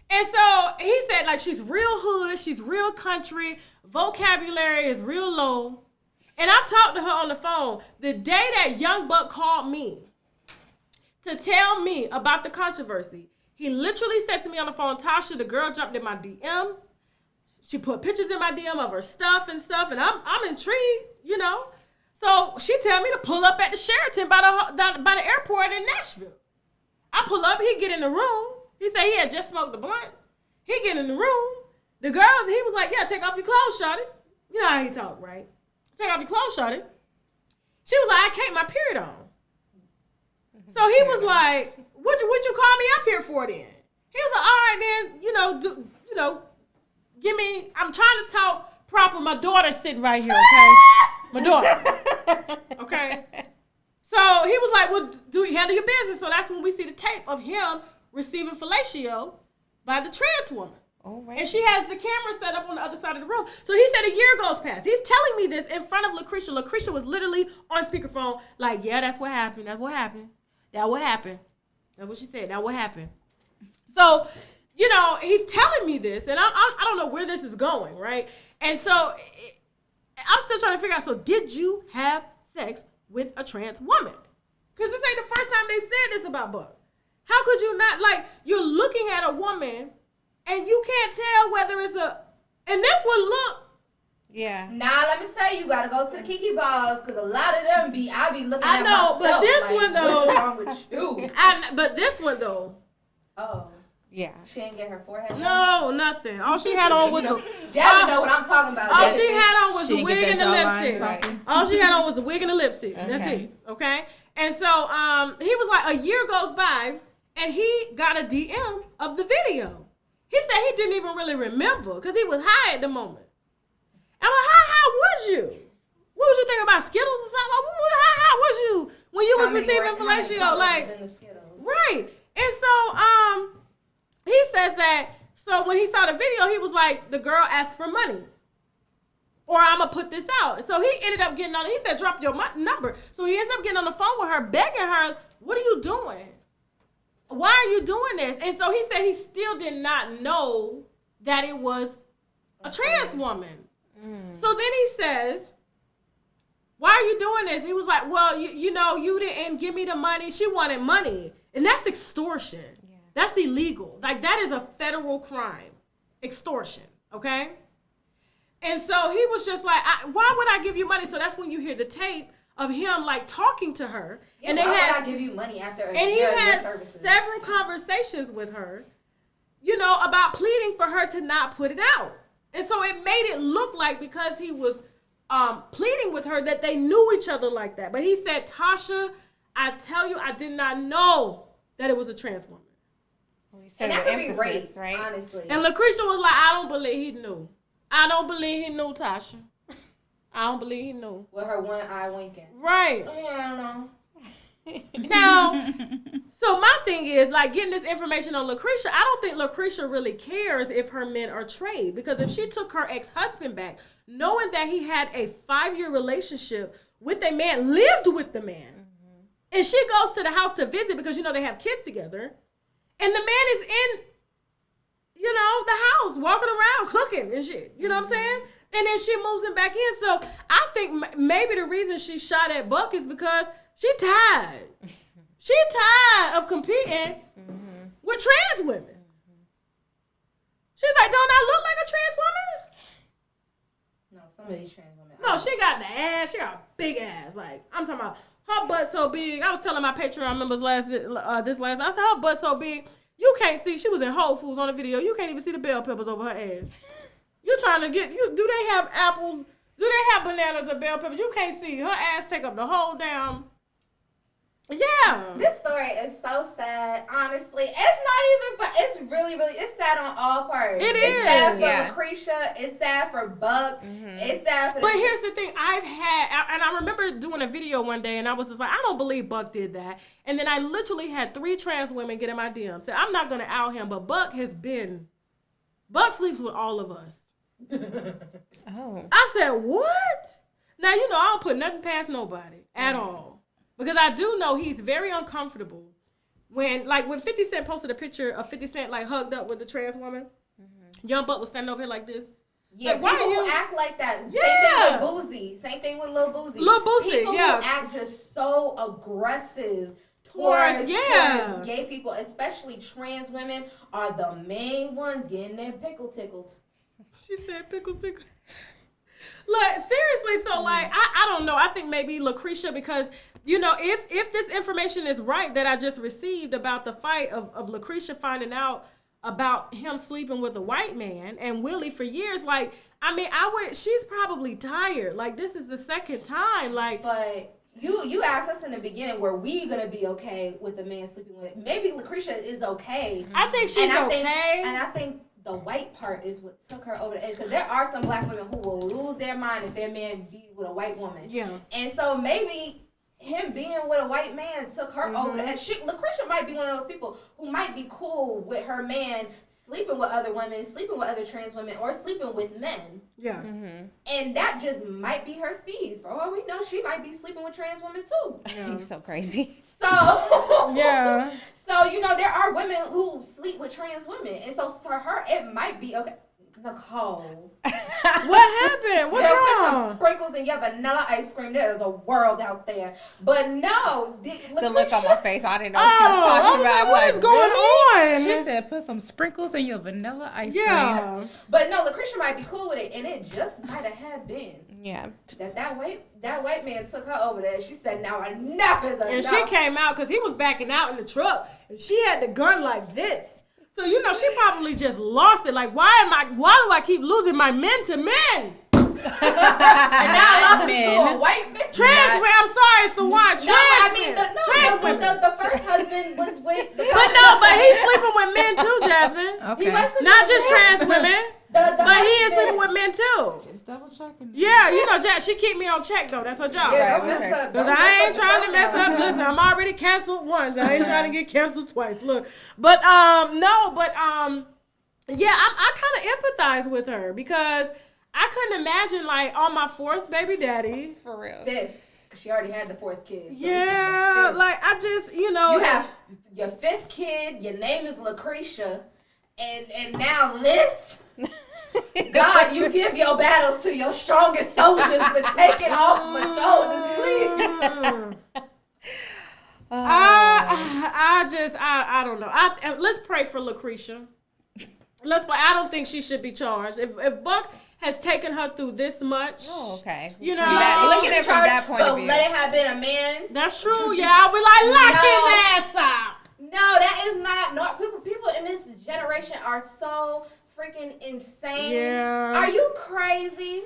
And so he said, like, she's real hood, she's real country, vocabulary is real low. And I talked to her on the phone the day that Young Buck called me to tell me about the controversy. He literally said to me on the phone, Tasha, the girl jumped in my DM. She put pictures in my DM of her stuff, and I'm intrigued, you know. So she tell me to pull up at the Sheraton by the airport in Nashville. I pull up, he get in the room. He said he had just smoked the blunt. He get in the room. The girls, he was like, yeah, take off your clothes, shawty. You know how he talk, right? Take off your clothes, shawty. She was like, I can't my period on. So he was like, what you call me up here for then? He was like, all right, then, give me, I'm trying to talk proper. My daughter's sitting right here, okay? My daughter. Okay? So he was like, well, do you handle your business? So that's when we see the tape of him receiving fellatio by the trans woman. Oh, right. And she has the camera set up on the other side of the room. So he said a year goes past. He's telling me this in front of Lucretia. Lucretia was literally on speakerphone like, yeah, that's what happened. That's what happened. That what happened. That's what she said. That what happened. So, you know, he's telling me this, and I don't know where this is going, right? And so I'm still trying to figure out, so did you have sex with a trans woman? Because this ain't the first time they said this about Buck. How could you not, like, you're looking at a woman and you can't tell whether it's and this one look. Yeah. Nah, let me say, you gotta go to the Kiki balls, because a lot of them I be looking at myself. But this like, one though. What's wrong with you? But this one though. Oh. Yeah. She didn't get her forehead. No, nothing. All she had on was the. Jasmine know what I'm talking about. All she had on was the wig and the lipstick. Right. All she had on was the wig and the lipstick. Okay. That's it. Okay. And so he was like, a year goes by, and he got a DM of the video. He said he didn't even really remember because he was high at the moment. I'm like, how was you? What was you thinking about Skittles or something? How was you when you was receiving fellatio? Like, right. And so he says that, so when he saw the video, he was like, the girl asked for money. or I'm going to put this out. So he ended up getting on, he said, drop your number. So he ends up getting on the phone with her, begging her, what are you doing? Why are you doing this? And so he said he still did not know that it was a trans woman. So then he says, why are you doing this? He was like, well, you know, you didn't give me the money. She wanted money. And that's extortion. Yeah. That's illegal. Like, that is a federal crime. Extortion, okay? And so he was just like, why would I give you money? So that's when you hear the tape of him, like, talking to her. Yeah, and why would I give you money after a And he year of your had services? several conversations with her, you know, about pleading for her to not put it out. And so it made it look like, because he was pleading with her, that they knew each other like that. But he said, Tasha, I tell you, I did not know that it was a trans woman. Well, he And said that with could be emphasis, rape, right? honestly. And Lucretia was like, I don't believe he knew. I don't believe he knew, Tasha. I don't believe he knew. With her one eye winking. Right. Yeah, I don't know. Now, so my thing is, like, getting this information on Lucretia, I don't think Lucretia really cares if her men are trade, because if she took her ex-husband back, knowing that he had a 5-year relationship with a man, lived with the man, and she goes to the house to visit because, you know, they have kids together, and the man is in, you know, the house, walking around, cooking and shit, you know what I'm saying? And then she moves him back in. So I think maybe the reason she shot at Buck is because she tired. She tired of competing with trans women. She's like, don't I look like a trans woman? No, some of these trans women. No, she got the ass. She got a big ass. Like, I'm talking about her butt so big. I was telling my Patreon members I said her butt so big, you can't see. She was in Whole Foods on the video. You can't even see the bell peppers over her ass. You're trying to get, do they have apples? Do they have bananas or bell peppers? You can't see. Her ass take up the whole damn. Yeah. This story is so sad, honestly. It's not even, but it's really, it's sad on all parts. It's sad for Lucretia. It's sad for Buck. It's sad for But here's the thing. I remember doing a video one day, and I was just like, I don't believe Buck did that. And then I literally had 3 trans women get in my DM. Said, I'm not going to out him, but Buck sleeps with all of us. Oh. I said, what? Now, you know, I don't put nothing past nobody at all. Because I do know he's very uncomfortable when 50 Cent posted a picture of 50 Cent, like, hugged up with the trans woman. Young Buck was standing over here like this. Yeah, like, why people do you who act like that. Yeah. Same thing with Boosie. Same thing with Lil Boosie. Lil Boosie, people yeah. who act just so aggressive Towards gay people, especially trans women, are the main ones getting their pickle tickled. She said pickle tickle. Look, seriously, so like I don't know. I think maybe Lucretia, because you know, if this information is right that I just received about the fight of Lucretia finding out about him sleeping with a white man and Willie for years, like, I mean, she's probably tired. Like, this is the second time. Like, but you asked us in the beginning, were we gonna be okay with the man sleeping with it? Maybe Lucretia is okay. I think she's okay. And I think the white part is what took her over the edge, because there are some black women who will lose their mind if their man be with a white woman. Yeah. And so maybe him being with a white man took her over the edge. Lucretia might be one of those people who might be cool with her man sleeping with other women, sleeping with other trans women, or sleeping with men. Yeah. And that just might be her steez. For all we know, she might be sleeping with trans women too. Yeah. You're so crazy. So yeah. So, you know, there are women who sleep with trans women. And so for her, it might be okay. Nicole. What happened? What's Put wrong? some sprinkles in your vanilla ice cream. There's a world out there. But no. The look on my face, I didn't know what she was talking about. What is going on? She said put some sprinkles in your vanilla ice cream. But no, Lucretia might be cool with it. And it just might have been. Yeah. That white man took her over there. She said, now enough is enough. And she came out because he was backing out in the truck. And she had the gun like this. So, you know, she probably just lost it. Like, why do I keep losing my men to men? And now I lost it to a white man. Trans women, I'm sorry, it's the one. The first husband was with the but he's sleeping with men too, Jasmine. Okay. Not just trans women. But he is sleeping with men too. Just double checking. Yeah, you know, she keep me on check though. That's her job. Yeah, because I ain't trying to mess up. Listen, I'm already canceled once. I ain't trying to get canceled twice. Look, but yeah, I kind of empathize with her because I couldn't imagine like on my 4th baby daddy. For real. 5th. She already had the 4th kid. So Yeah, like I just, you have your 5th kid. Your name is Lucretia, and now this. God, you give your battles to your strongest soldiers, but take it off my shoulders, please. I don't know. Let's pray for Lucretia. I don't think she should be charged. If Buck has taken her through this much. Oh, okay. You know, Looking at it from that point of view. Let it have been a man. That's true. Yeah, I'll be like, lock his ass up. No, that is not. No, people in this generation are so freaking insane. Yeah. Are you crazy?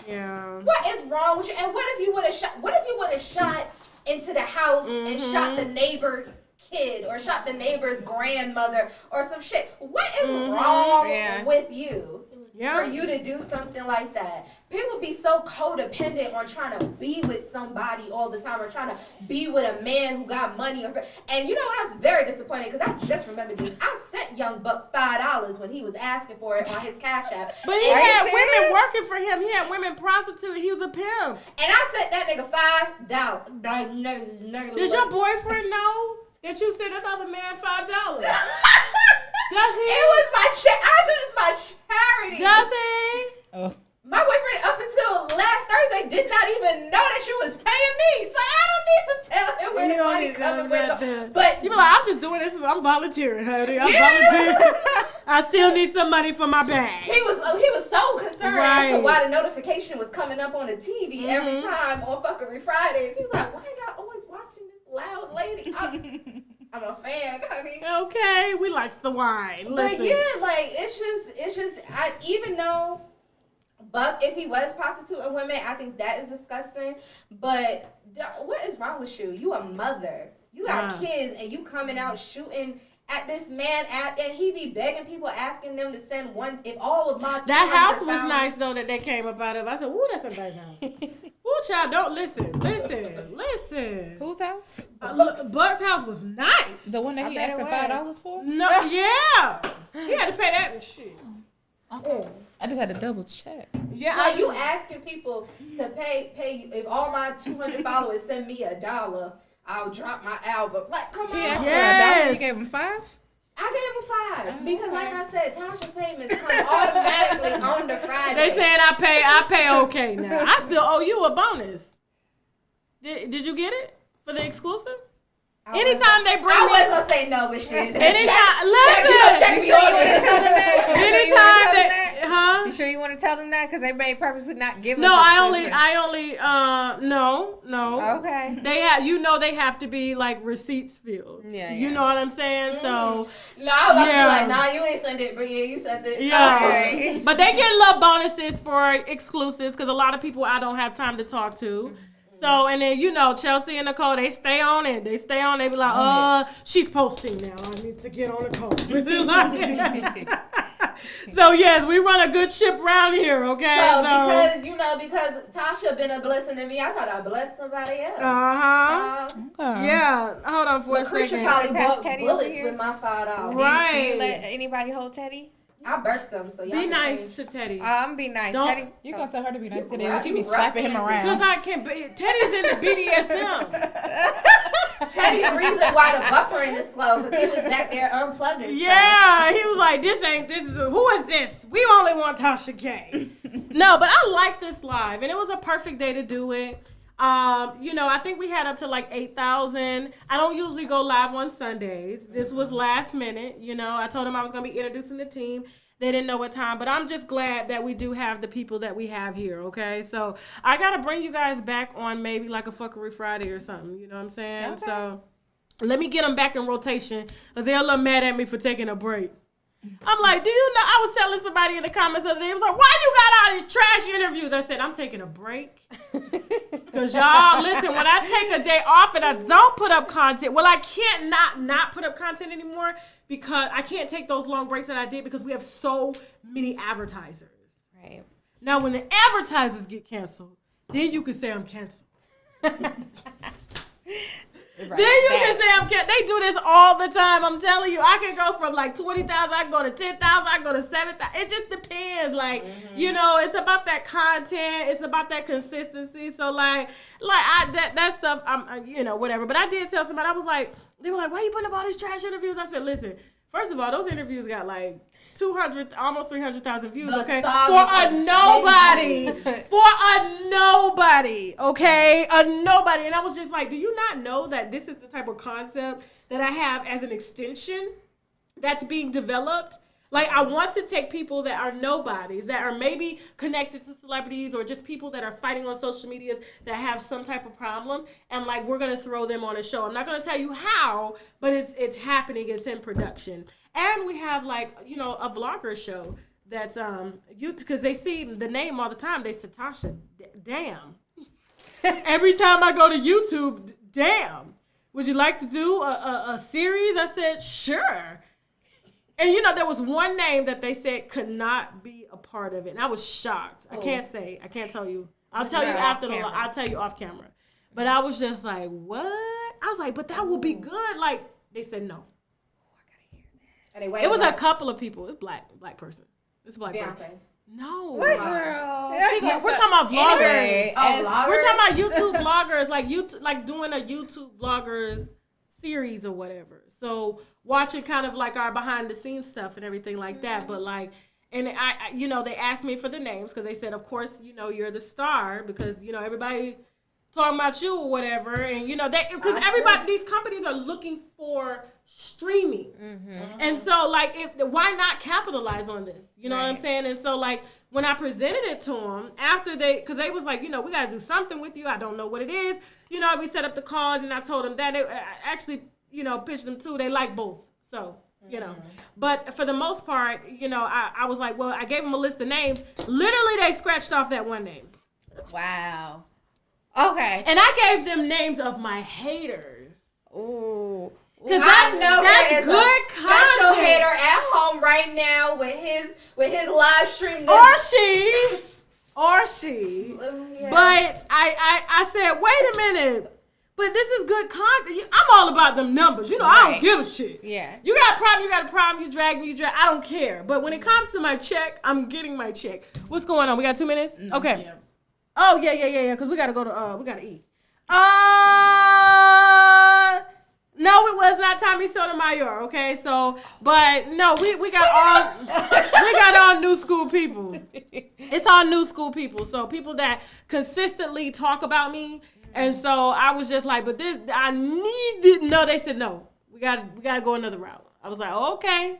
Yeah. What is wrong with you? And what if you would have shot? What if you would have shot into the house and shot the neighbor's kid or shot the neighbor's grandmother or some shit? What is wrong with you for you to do something like that? People be so codependent on trying to be with somebody all the time or trying to be with a man who got money. And you know what? I was very disappointed because I just remembered this. I sent Young Buck $5 when he was asking for it on his Cash App. But he had women working for him. He had women prostituting. He was a pimp. And I sent that nigga $5. Does your boyfriend know that you sent another man $5? Does he? It was my my charity. Does he? Oh. My boyfriend, up until last Thursday, did not even know that you was paying me. So I don't need to tell him where the money coming from. But you be like, I'm just doing this. I'm volunteering, honey. I'm volunteering. I still need some money for my bag. He was so concerned as to why the notification was coming up on the TV every time on fuckery Fridays. He was like, why y'all always watching this loud lady? I'm a fan, honey. Okay, we likes the wine. Listen. But yeah, like it's just I even though Buck, if he was prostituting women, I think that is disgusting. But what is wrong with you? You a mother. You got kids, and you coming out shooting at this man, and he be begging people, asking them to send one. If all of my that house was nice though that they came up out of. I said, "Ooh, that's a nice house." Ooh, child, don't listen. Whose house? Buck's house was nice. The one that he asked $5 for? No, yeah, he had to pay that and shit. Okay. I just had to double check. Yeah, like you asking people to pay you. If all my 200 followers send me $1, I'll drop my album. Like, come on. He asked for $1. You gave him $5? I gave him $5 because, like I said, Tasha payments come automatically on the Friday. They said I pay okay now. I still owe you a bonus. Did you get it for the exclusive? Anytime they bring I me, was gonna say no, but shit. Anytime, check me on it. Anytime huh? You sure you want to tell them that? Because they may purposely not give us. No, I only, no. Okay. They have to be like receipts filled. Yeah. You know what I'm saying? So. No, I was like, nah, you ain't sent it, but yeah, you sent it. Yeah. Okay. But they get little bonuses for exclusives because a lot of people I don't have time to talk to. So, and then, Chelsea and Nicole, they stay on it. They be like, she's posting now. I need to get on the call. So, yes, we run a good ship around here, okay? So because Tasha been a blessing to me, I thought I'd bless somebody else. Yeah. Hold on for a second. Christian probably bought bullets with my $5. Right. Do you let anybody hold Teddy? I burped him, so y'all be nice to Teddy. Be nice. Teddy, you gonna tell her to be nice today, but you be slapping him around. Because I can't. Teddy's in the BDSM. Teddy's the reason why the buffering is slow because he was back there unplugging. Yeah, he was like, who is this? We only want Tasha K. No, but I like this live, and it was a perfect day to do it. I think we had up to like 8,000. I don't usually go live on Sundays. This was last minute. I told them I was going to be introducing the team. They didn't know what time, but I'm just glad that we do have the people that we have here, okay? So I got to bring you guys back on maybe like a Fuckery Friday or something. You know what I'm saying? Okay. So let me get them back in rotation because they're a little mad at me for taking a break. I'm like, do you know, I was telling somebody in the comments the other day, it was like, why you got all these trash interviews? I said, I'm taking a break. Because y'all, listen, when I take a day off and I don't put up content, well, I can't not put up content anymore because I can't take those long breaks that I did because we have so many advertisers. Right. Now, when the advertisers get canceled, then you can say I'm canceled. Then you can say I'm kidding. They do this all the time. I'm telling you, I can go from like 20,000, I can go to 10,000, I can go to 7,000. It just depends. Like, you know, it's about that content. It's about that consistency. So that stuff, you know, whatever. But I did tell somebody, I was like, they were like, why are you putting up all these trash interviews? I said, listen, first of all, those interviews got like 200, almost 300,000 views, okay? For a nobody. Okay? A nobody. And I was just like, do you not know that this is the type of concept that I have as an extension that's being developed? Like, I want to take people that are nobodies, that are maybe connected to celebrities or just people that are fighting on social media that have some type of problems, and like, we're gonna throw them on a show. I'm not gonna tell you how, but it's happening. It's in production. And we have like, you know, a vlogger show that's because they see the name all the time. They say, Tasha, damn. Every time I go to YouTube, damn. Would you like to do a series? I said, sure. And you know, there was one name that they said could not be a part of it, and I was shocked. I can't tell you. I'll tell you after I'll tell you off camera. But I was just like, what? I was like, but that will be good. Like, they said no. It was a couple of people. It's black person. It's a black Beyonce. person. No. Girl. We're talking about vloggers. Anyway, We're talking about YouTube vloggers, like doing a YouTube vloggers series or whatever. So watching kind of like our behind the scenes stuff and everything like that. But like, and I you know, they asked me for the names because they said, of course, you know, you're the star because, you know, everybody talking about you or whatever. And, you know, because everybody, these companies are looking for streaming. And so like, why not capitalize on this? You know what I'm saying? And so like, when I presented it to them after because they was like, you know, we got to do something with you. I don't know what it is. You know, we set up the call and I told them that. I actually, you know, pitched them too. They like both. So, you know, but for the most part, you know, I was like, well, I gave them a list of names. Literally, they scratched off that one name. Wow. Okay. And I gave them names of my haters. Ooh. Because that's good content. Special hater at home right now with his live stream. Or she. Yeah. But I said, wait a minute. But this is good content. I'm all about them numbers. You know, I don't give a shit. Yeah. You got a problem, you drag me, I don't care. But when it comes to my check, I'm getting my check. What's going on? We got 2 minutes? Okay. Yeah. Oh, yeah, because we got to go to, we got to eat. No, it was not Tommy Sotomayor, okay? So, but no, we got all new school people. It's all new school people. So people that consistently talk about me. And so I was just like, but this, I needed, no, they said no. We got to go another route. I was like, okay.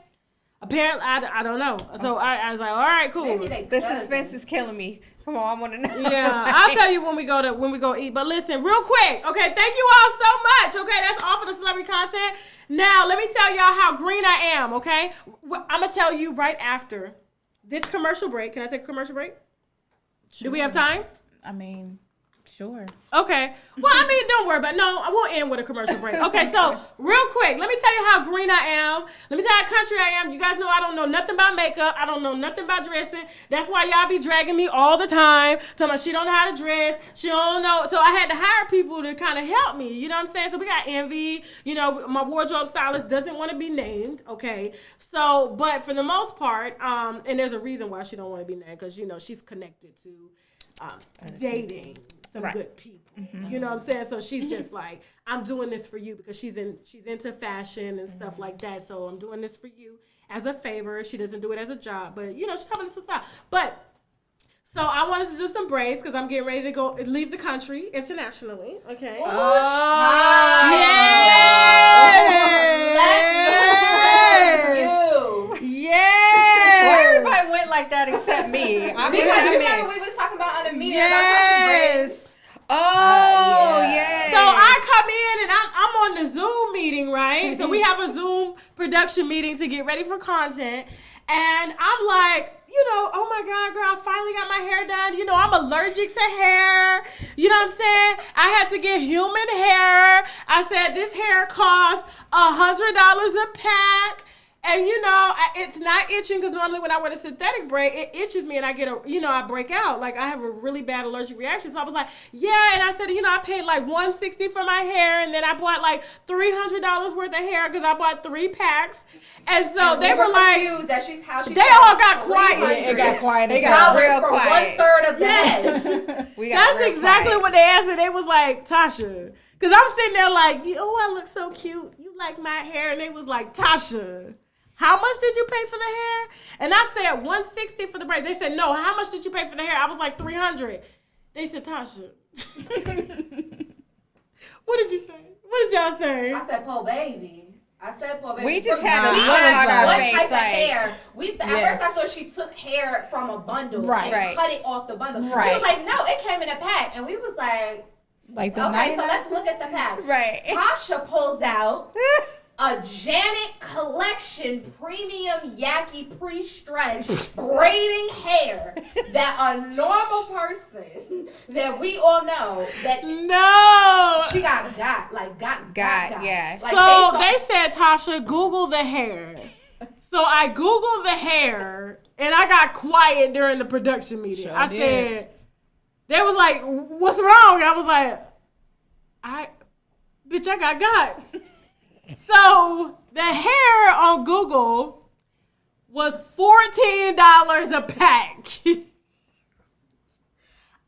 Apparently, I don't know. So I was like, all right, cool. The suspense is killing me. Come on, I want to know. Yeah, I'll tell you when we go eat. But listen, real quick, okay? Thank you all so much. Okay, that's all for the celebrity content. Now let me tell y'all how green I am. Okay, I'm gonna tell you right after this commercial break. Can I take a commercial break? Sure. Do we have time? I mean, sure. Okay. Well, I mean, don't worry about it. No, I won't end with a commercial break. Okay, so real quick, let me tell you how green I am. Let me tell you how country I am. You guys know I don't know nothing about makeup. I don't know nothing about dressing. That's why y'all be dragging me all the time. Talking about she don't know how to dress. She don't know. So I had to hire people to kind of help me. You know what I'm saying? So we got Envy. You know, my wardrobe stylist doesn't want to be named. Okay. So, but for the most part, and there's a reason why she don't want to be named because, you know, she's connected to dating some good people. You know what I'm saying? So she's just like, I'm doing this for you because she's into fashion and stuff like that. So I'm doing this for you as a favor. She doesn't do it as a job, but you know, she's having this style. But so I wanted to do some braids because I'm getting ready to go leave the country internationally. Okay. Well, everybody went like that except me. I mean, remember we was talking about on the meeting yes. Yes. So I come in and I'm on the Zoom meeting, right? So we have a Zoom production meeting to get ready for content. And I'm like, you know, oh my God, girl, I finally got my hair done. You know, I'm allergic to hair. You know what I'm saying? I had to get human hair. I said, this hair costs $100 a pack. And it's not itching because normally when I wear the synthetic braid, it itches me and I get I break out. Like I have a really bad allergic reaction. So I was like, yeah. And I said, I paid like $160 for my hair, and then I bought like $300 worth of hair because I bought 3 packs. And so they were like, that she's how she. They all got quiet. It got quiet. They got real for quiet. 1/3 of the head. That's exactly what they answered. They was like, Tasha. Because I'm sitting there like, I look so cute. You like my hair? And they was like, Tasha, how much did you pay for the hair? And I said $160 for the braid. They said, no, how much did you pay for the hair? I was like $300. They said, Tasha. What did you say? What did y'all say? I said, "Po baby." We just had a look on our face. Type of like, hair? At first I thought she took hair from a bundle and cut it off the bundle. Right. She was like, no, it came in a pack. And we was like the okay, so let's look at the pack. Right. Tasha pulls out a Janet Collection Premium Yaki Pre-Stretch braiding hair that a normal person that we all know that she got yes. Like so they said, Tasha, Google the hair. So I Googled the hair and I got quiet during the production meeting. I said, they was like, what's wrong? I was like, I got. So the hair on Google was $14 a pack.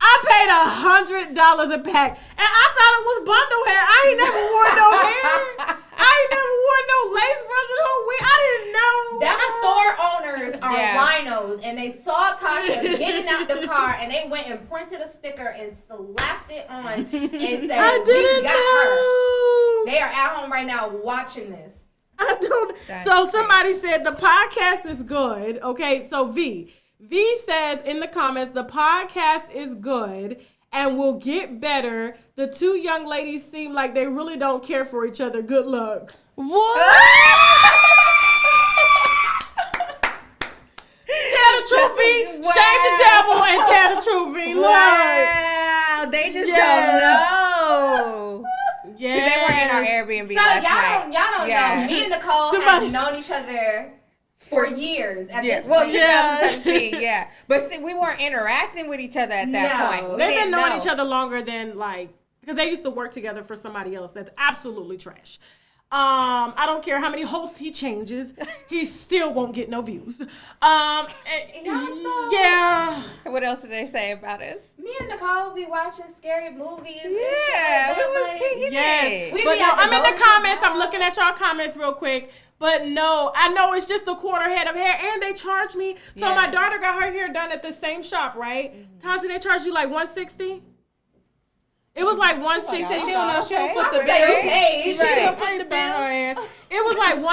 I paid $100 a pack, and I thought it was bundle hair. I ain't never wore no hair. I ain't never wore no lace fronts or no wig. I didn't know. Them store owners are winos, and they saw Tasha getting out the car, and they went and printed a sticker and slapped it on and said, "We got her." They are at home right now watching this. I don't. So somebody said the podcast is good. Okay, so V says in the comments, the podcast is good and will get better. The 2 young ladies seem like they really don't care for each other. Good luck. What? Tell the truth, V. Shame the devil and tell the truth, V. Look. Wow, they just don't know. Yeah, see, they were in our Airbnb so last night. Y'all don't know. Me and Nicole have known each other for years. At this point. 2017, yeah. But see, we weren't interacting with each other at that point. They've been knowing each other longer than because they used to work together for somebody else that's absolutely trash. I don't care how many hosts he changes, he still won't get no views. Yeah. What else did they say about us? Me and Nicole be watching scary movies. Yeah, we was kicking it. But no, I'm in the comments. I'm looking at y'all comments real quick. But no, I know it's just a quarter head of hair, and they charge me. So my daughter got her hair done at the same shop, right? Tanti, they charge you like $160. It was like $160. She don't know. She don't put the page. She don't put the bill. It was like $165.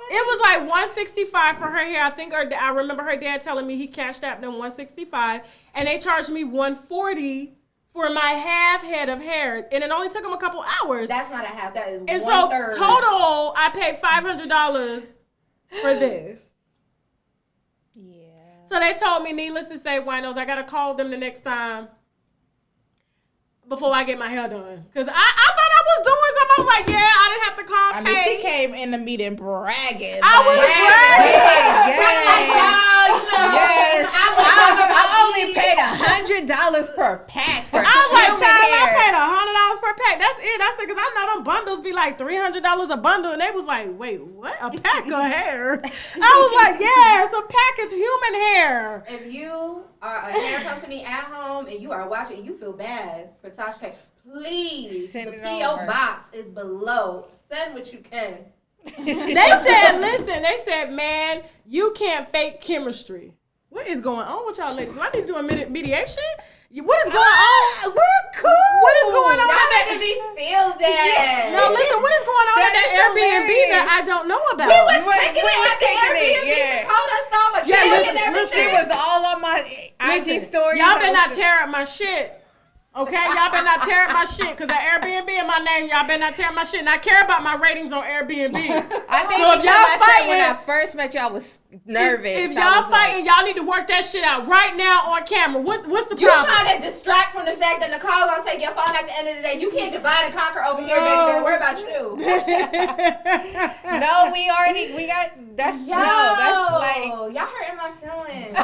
It was like $165 for her hair. I think I remember her dad telling me he cashed out them $165, and they charged me $140 for my half head of hair, and it only took them a couple hours. That's not a half. That is 1/3. And so total, I paid $500 for this. Yeah. So they told me, needless to say, winos, I gotta call them the next time before I get my hair done. Because I thought I was doing something. I was like, yeah, I didn't have to call Tay. I mean, she came in the meeting bragging. I was bragging. Yes. I only paid $100 per pack for I was like, child, hair. I paid $100 per pack. That's it. That's it. Because I know them bundles be like $300 a bundle. And they was like, wait, what? A pack of hair? I was like, yes, a pack is human hair. If you are a hair company at home and you are watching and you feel bad for Tasha K, please, send the it P.O. over. box is below. Send what you can. They said, man, you can't fake chemistry. What is going on with y'all ladies? Do I need to do a mediation? What is going on? We're cool. What is going on? Y'all making me feel that. No, listen, what is going on at that Airbnb that I don't know about? We was taking it at the Airbnb. Nicole done saw my shit and everything. She was all on my IG stories. Y'all better not tear up my shit. Okay, y'all better not tear up my shit, because that Airbnb in my name, y'all better not tear up my shit. And I care about my ratings on Airbnb. I think so if y'all fighting, when I first met you, I was nervous. If y'all fighting, y'all need to work that shit out right now on camera. What's the problem? You trying to distract from the fact that Nicole gonna take your phone at the end of the day. You can't divide and conquer over here, baby girl. Worry about about you. No, we got, that's like. Y'all hurting my feelings.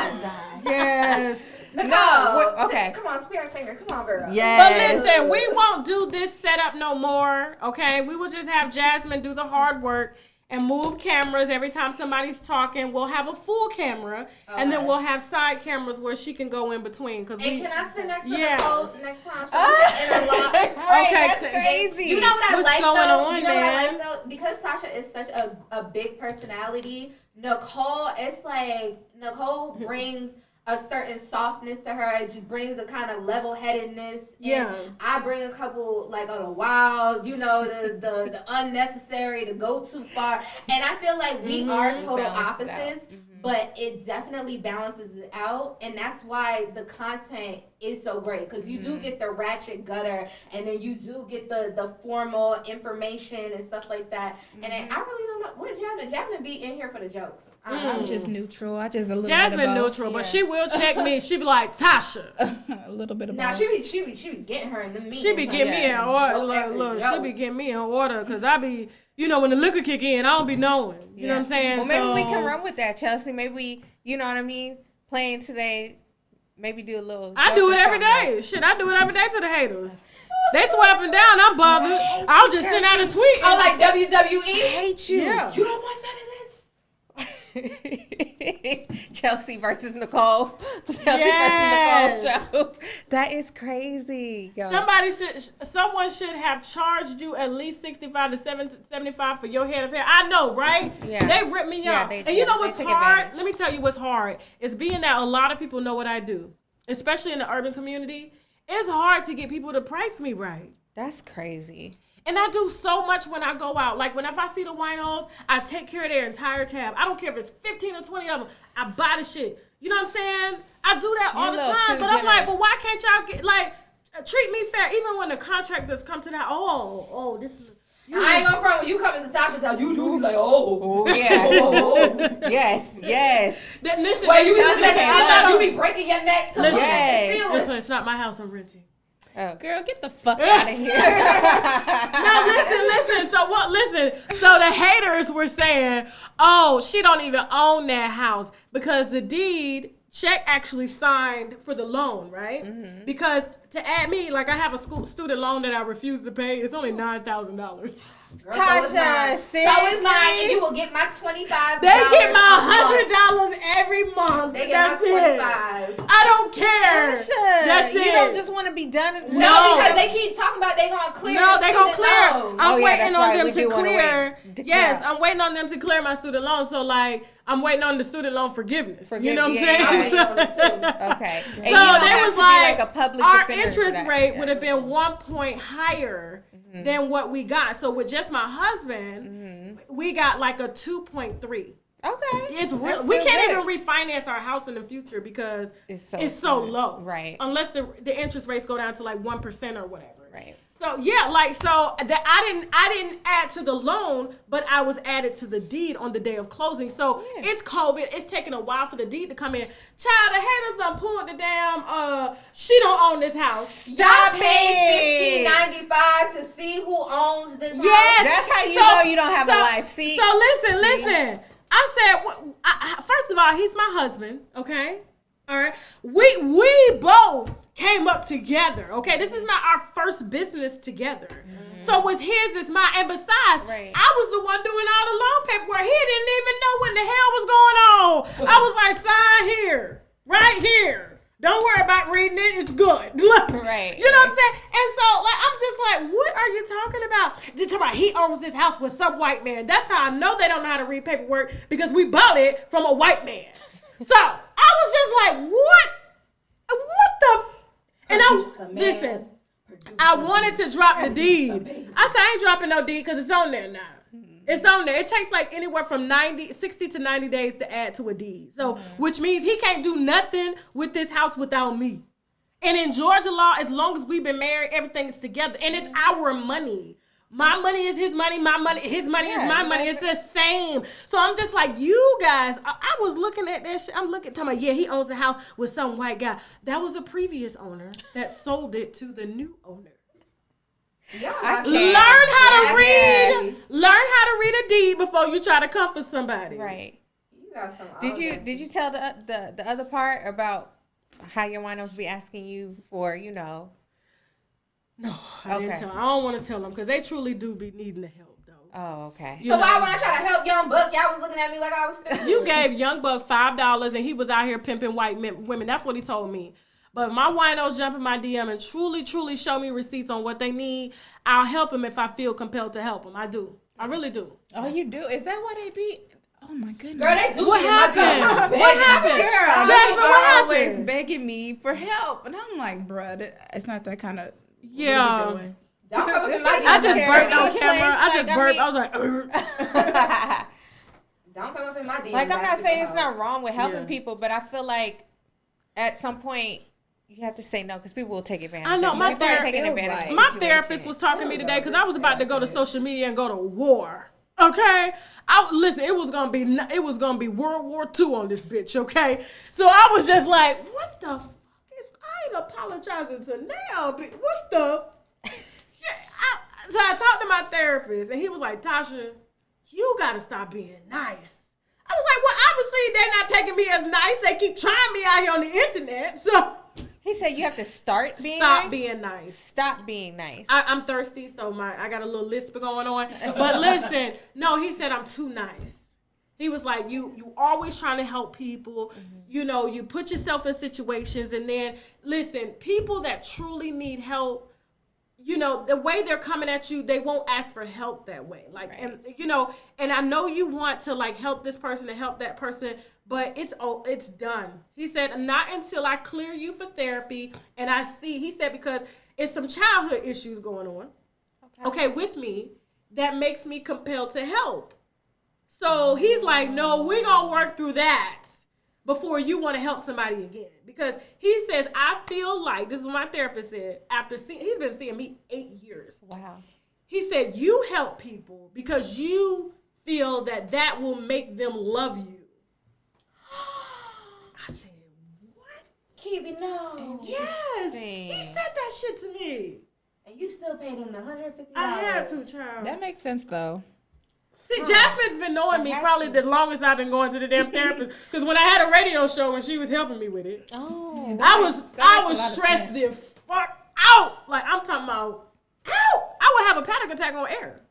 Yes. No. Okay. Come on, spirit finger. Come on, girl. Yes. But listen, we won't do this setup no more, okay? We will just have Jasmine do the hard work and move cameras every time somebody's talking. We'll have a full camera, and then we'll have side cameras where she can go in between. And can I sit next to Yes. Nicole next time? So we can interlock. Right, Okay, that's so- crazy. You know what I What's like going though? on, You know what I man? like though? Because Tasha is such a big personality, Nicole, it's like Nicole brings a certain softness to her. It just brings a kind of level-headedness. Yeah. And I bring a couple like of the wild, you know, the unnecessary, to go too far. And I feel like we are total Balance it out. opposites. But it definitely balances it out, and that's why the content is so great, because you do get the ratchet gutter, and then you do get the formal information and stuff like that. And then I really don't know what Jasmine be in here for the jokes. I'm just neutral. I just a little Jasmine bit of both. neutral, but she will check me. She be like, Tasha. A little bit of Now both. she be getting her in the meetings. She be getting me in order. Look, she be getting me in order, because I be, you know, when the liquor kick in, I don't be knowing. You know what I'm saying? Well, maybe we can run with that, Chelsea. Maybe we, you know what I mean, playing today, maybe do a little. I do it every day. Shit, I do it every day to the haters. They swear up and down, I'm bothered. I'll just send out a tweet. Oh, like WWE? I hate you. Yeah. You don't want none of this. Chelsea versus Nicole. Yes. Versus Nicole show. That is crazy. Yo. Someone should have charged you at least $65 to $75 for your head of hair. I know, right? Yeah. They ripped me Yeah, off. they And did. you know They what's took hard? advantage. Let me tell you what's hard. It's being that a lot of people know what I do, especially in the urban community. It's hard to get people to price me right. That's crazy. And I do so much when I go out. Like, if I see the winos, I take care of their entire tab. I don't care if it's 15 or 20 of them. I buy the shit. You know what I'm saying? I do that all the little time. too But I'm like, generous. but why can't y'all get, like, treat me fair? Even when the contractors come to that, this is... I ain't gonna front when you come to Tasha's house. You do be like, Oh yeah. Yes. Listen, Wait, you be Tasha checking can't out, lie. you be breaking your neck to look at the ceiling. Listen, it's not my house I'm renting. Oh. Girl, get the fuck out of here. No, listen. So the haters were saying, oh, she don't even own that house because the deed check actually signed for the loan, right? Mm-hmm. Because to add me, like I have a student loan that I refuse to pay. It's only $9,000. Girl, Tasha, so it's not, and you will get my $25. They get my a month. $100 every month. They get That's my it. $25. I don't care. Tasha, That's you it. don't just want to be done. No, because they keep talking about they gonna clear. No, the they gonna student clear. loan. I'm waiting that's on right. them We to do wanna clear. wait. Yes, Yeah. I'm waiting on them to clear my student loan. So like, I'm waiting on the student loan forgiveness. You know what I'm Yeah, saying? I'm waiting on it too. Okay. So And you don't they have was to be like, a public our defender for interest that. rate Yeah. would have been 1 point higher than what we got. So with just my husband, we got like a 2.3. Okay. It's real. That's We still can't good. even refinance our house in the future because It's so good. low. Right. Unless the interest rates go down to like 1% or whatever. Right. So yeah, like so that I didn't add to the loan, but I was added to the deed on the day of closing. So it's COVID. It's taking a while for the deed to come in. Child, the haters done pulled the damn she don't own this house. Stop Y'all it. paid $15.95 to see who owns this house. Yes. That's how you know you don't have a life. See? So listen. I said, first of all, he's my husband, okay? All right. We both came up together, okay? This is not our first business together. So what's his is mine. And besides, Right. I was the one doing all the loan paperwork. He didn't even know what the hell was going on. I was like, sign here, right here. Don't worry about reading it. It's good. Look, Right. You know what I'm saying? And so, like, I'm just like, what are you talking about? They're talking about he owns this house with some white man. That's how I know they don't know how to read paperwork because we bought it from a white man. So I was just like, what the? And listen. I wanted to drop the deed. I said I ain't dropping no deed because it's on there now. It's on there. It takes like anywhere from 60 to 90 days to add to a deed. So, which means he can't do nothing with this house without me. And in Georgia law, as long as we've been married, everything is together. And it's our money. My money is his money. My money, his money is my money. It's the same. So I'm just like, you guys, I was looking at that shit. I'm talking about, he owns a house with some white guy. That was a previous owner that sold it to the new owner. Yeah, Learn how to read before you try to comfort somebody. Right. You got some. Did you tell the other part about how your winos be asking you for, you know? No, I didn't tell. I don't want to tell them because they truly do be needing the help, though. Oh, okay. So why when I try to help Young Buck, y'all was looking at me like I was stupid? You gave Young Buck $5 and he was out here pimping white women. That's what he told me. But if my winos jump in my DM and truly show me receipts on what they need, I'll help them if I feel compelled to help them. I do. I really do. Oh, you do? Is that why they be? Oh my goodness. Girl, they do. What happened? What happened? Girl, Jasmine, they what are always happened? begging me for help, and I'm like, bruh, it's not that kind of. Yeah. What are we doing? Don't come up in my I just DM. burped on Place, camera. I just like, burped. I I was like, Don't come up in my DM. Like, I'm not asking saying for it's help. not wrong with helping Yeah. people, but I feel like at some point you have to say no because people will take advantage. I know, of you. my People are therapist taking feels advantage. like- of my the therapist situation. was talking to me today because I was about to go to social media and go to war. Okay, listen. It was gonna be World War II on this bitch. Okay, so I was just like, what the fuck is? I ain't apologizing to now. But what the? So I talked to my therapist and he was like, Tasha, you gotta stop being nice. I was like, well, obviously they're not taking me as nice. They keep trying me out here on the internet. So He said you have to start being stop nice. being nice. Stop being nice. I'm thirsty, so I got a little lisp going on. But listen, no, he said I'm too nice. He was like, you always trying to help people. You know, you put yourself in situations, and then listen, people that truly need help, you know, the way they're coming at you, they won't ask for help that way. Like, and you know, and I know you want to like help this person and help that person, but it's done. He said, not until I clear you for therapy and I see, he said, because it's some childhood issues going on, okay with me, that makes me compelled to help. So he's like, no, we're going to work through that before you want to help somebody again. Because he says, I feel like, this is what my therapist said, he's been seeing me 8 years. Wow. He said, you help people because you feel that will make them love you. I said, what? Keep it no. Yes. He said that shit to me. And you still paid him the $150. I had to, child. That makes sense though. See, Jasmine's been knowing me probably the longest I've been going to the damn therapist. Because when I had a radio show and she was helping me with it, Oh. I was stressed the fuck out. Like, I'm talking about, ow! I would have a panic attack on air.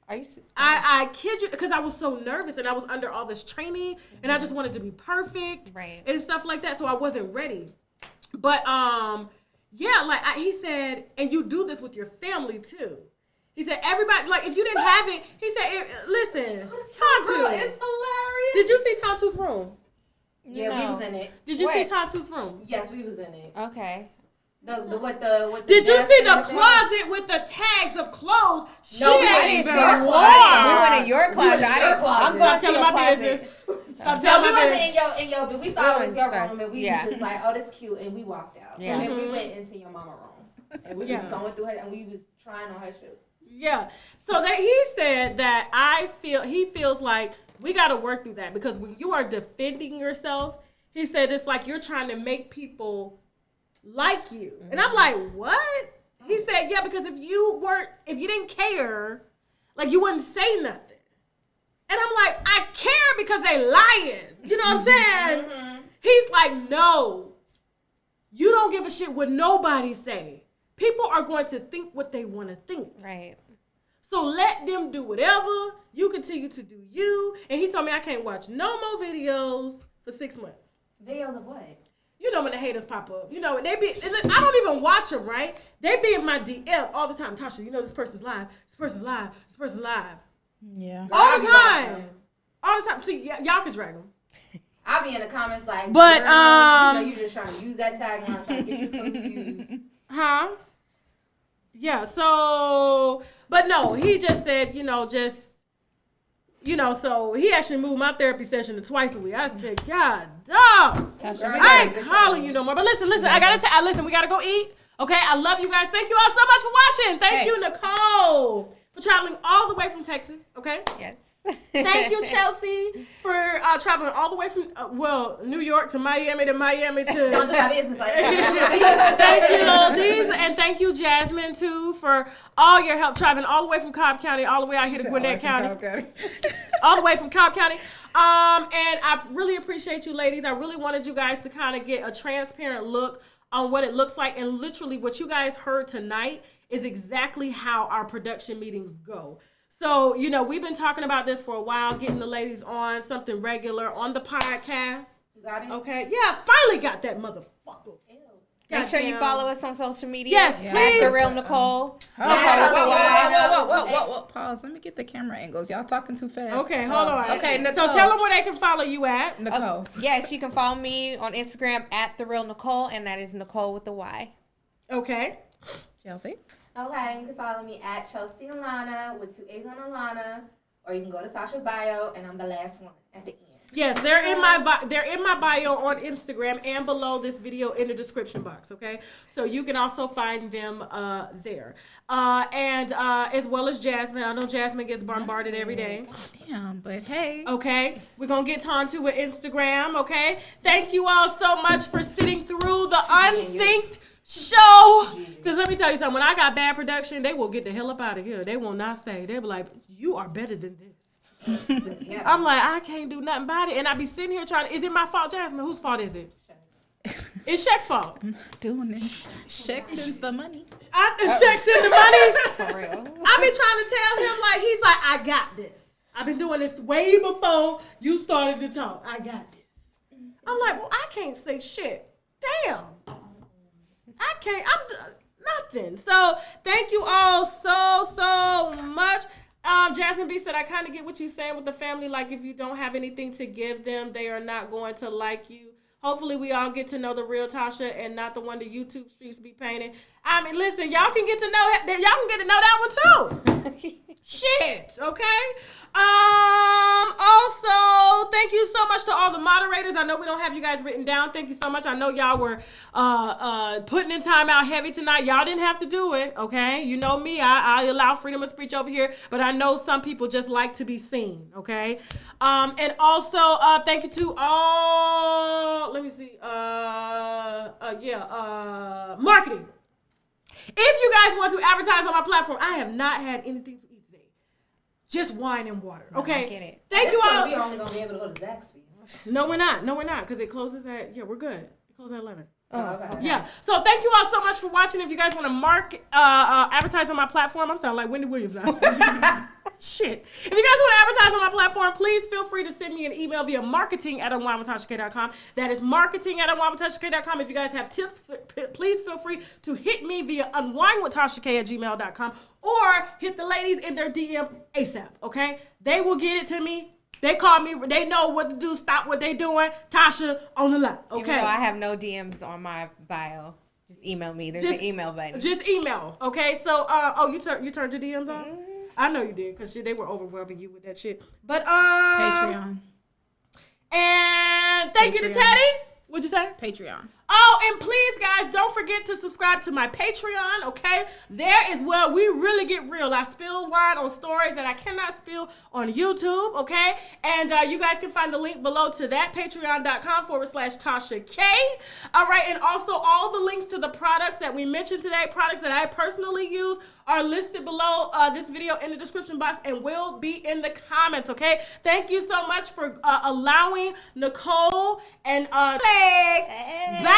I kid you, because I was so nervous and I was under all this training and I just wanted to be perfect, right, and stuff like that. So I wasn't ready. But yeah, like he said, and you do this with your family too. He said everybody, like if you didn't have it, he said, listen, Tantu, It's hilarious. did you see Tantu's room? Yeah, No. we was in it. Did you see Tantu's room? Yes, we was in it. Okay. Did you see the closet with the tags of clothes? No, she I ain't didn't even see our wore. closet. We went in your closet. I didn't. I'm Stop going to telling your my closet. business. Stop No, telling we my wasn't business. in your, but we saw it was your Yes. room, and we Yeah. was just like, oh, that's cute, and we walked out. Yeah. And then we went into your mama room, and we was going through her, and we was trying on her shoes. Yeah. So that he said that he feels like we got to work through that, because when you are defending yourself, he said it's like you're trying to make people like you. And I'm like, what? He said, yeah, because if you didn't care, like you wouldn't say nothing. And I'm like, I care because they lying. You know what I'm saying? Mm-hmm. He's like, no, you don't give a shit what nobody say. People are going to think what they want to think. Right. So let them do whatever. You continue to do you. And he told me I can't watch no more videos for 6 months. Videos of what? You know when the haters pop up. You know, they be, I don't even watch them, right? They be in my DM all the time. Tasha, you know this person's live. This person's live. This person's live. Yeah. All the time. All the time. See, y'all can drag them. I'll be in the comments like, But, girl, you know you just trying to use that tagline, trying to get you confused. Huh? Yeah, so, but no, he just said, so he actually moved my therapy session to twice a week. I said, God, dog. Tasha, I ain't calling you no more. But listen, I gotta listen, we gotta go eat. Okay, I love you guys. Thank you all so much for watching. Thank you, Nicole, for traveling all the way from Texas, okay? Yes. Thank you, Chelsea, for traveling all the way from, New York to Miami to Miami to... Don't do my business like Thank you, Ladies, and thank you, Jasmine, too, for all your help traveling all the way from Cobb County, all the way out here to Gwinnett County. All the way from Cobb County. And I really appreciate you, ladies. I really wanted you guys to kind of get a transparent look on what it looks like. And literally what you guys heard tonight is exactly how our production meetings go. So, you know, we've been talking about this for a while, getting the ladies on something regular on the podcast. You got it? Okay. Yeah, I finally got that motherfucker. Make sure you follow us on social media. Yes, please. At The Real Nicole. Whoa. Pause. Let me get the camera angles. Y'all talking too fast. Okay, hold on. Okay, Nicole. So tell them where they can follow you at. Nicole. Yes, you can follow me on Instagram at The Real Nicole, and that is Nicole with the Y. Okay. Chelsea. Okay, you can follow me at Chelsea Alana with 2 A's on Alana, or you can go to Sasha's bio, and I'm the last one at the end. Yes, they're in my bio on Instagram and below this video in the description box. Okay, so you can also find them there, and as well as Jasmine. I know Jasmine gets bombarded every day. Damn, but hey. Okay, we're gonna get Tontu with Instagram. Okay, thank you all so much for sitting through the unsynced show. Because let me tell you something, when I got bad production, they will get the hell up out of here. They will not stay. They'll be like, you are better than this. I'm like, I can't do nothing about it. And I be sitting here trying to, is it my fault, Jasmine? Whose fault is it? It's Shaq's fault. I'm not doing this. Shaq sends the money. Shaq sends the money? For real. I be trying to tell him, like, he's like, I got this. I've been doing this way before you started to talk. I got this. I'm like, well, I can't say shit. Damn. I can't, nothing. So thank you all so much. Jasmine B said, I kind of get what you're saying with the family. Like, if you don't have anything to give them, they are not going to like you. Hopefully we all get to know the real Tasha and not the one the YouTube streets be painting. I mean, listen, y'all can get to know that one too. Shit, okay? Also, thank you so much to all the moderators. I know we don't have you guys written down. Thank you so much. I know y'all were putting in time out heavy tonight. Y'all didn't have to do it, okay? You know me, I allow freedom of speech over here, but I know some people just like to be seen, okay? And also, thank you to all, let me see, marketing. If you guys want to advertise on my platform, I have not had anything to eat today. Just wine and water. Okay. I get it. Thank you all. We're only gonna be able to go to Zaxby's. No, we're not, because it closes at, we're good. It closes at 11. Okay. Yeah. So thank you all so much for watching. If you guys want to advertise on my platform, I'm sounding like Wendy Williams now. Shit. If you guys want to advertise on my platform, please feel free to send me an email via marketing@unwinewithtashak.com. That is marketing@unwinewithtashak.com. If you guys have tips, please feel free to hit me via unwinewithtashak@gmail.com or hit the ladies in their DM ASAP, okay? They will get it to me. They call me. They know what to do. Stop what they doing. Tasha on the line, okay? Even though I have no DMs on my bio, just email me. There's an email button. Just email, okay? So, you turned your DMs on? Mm-hmm. I know you did, because they were overwhelming you with that shit. But, Patreon. And thank you to Teddy. What'd you say? Patreon. Oh, and please, guys, don't forget to subscribe to my Patreon, okay? There is where we really get real. I spill wine on stories that I cannot spill on YouTube, okay? And you guys can find the link below to that, patreon.com/Tasha K. All right, and also all the links to the products that we mentioned today, products that I personally use, are listed below this video in the description box and will be in the comments, okay? Thank you so much for allowing Nicole and Bye!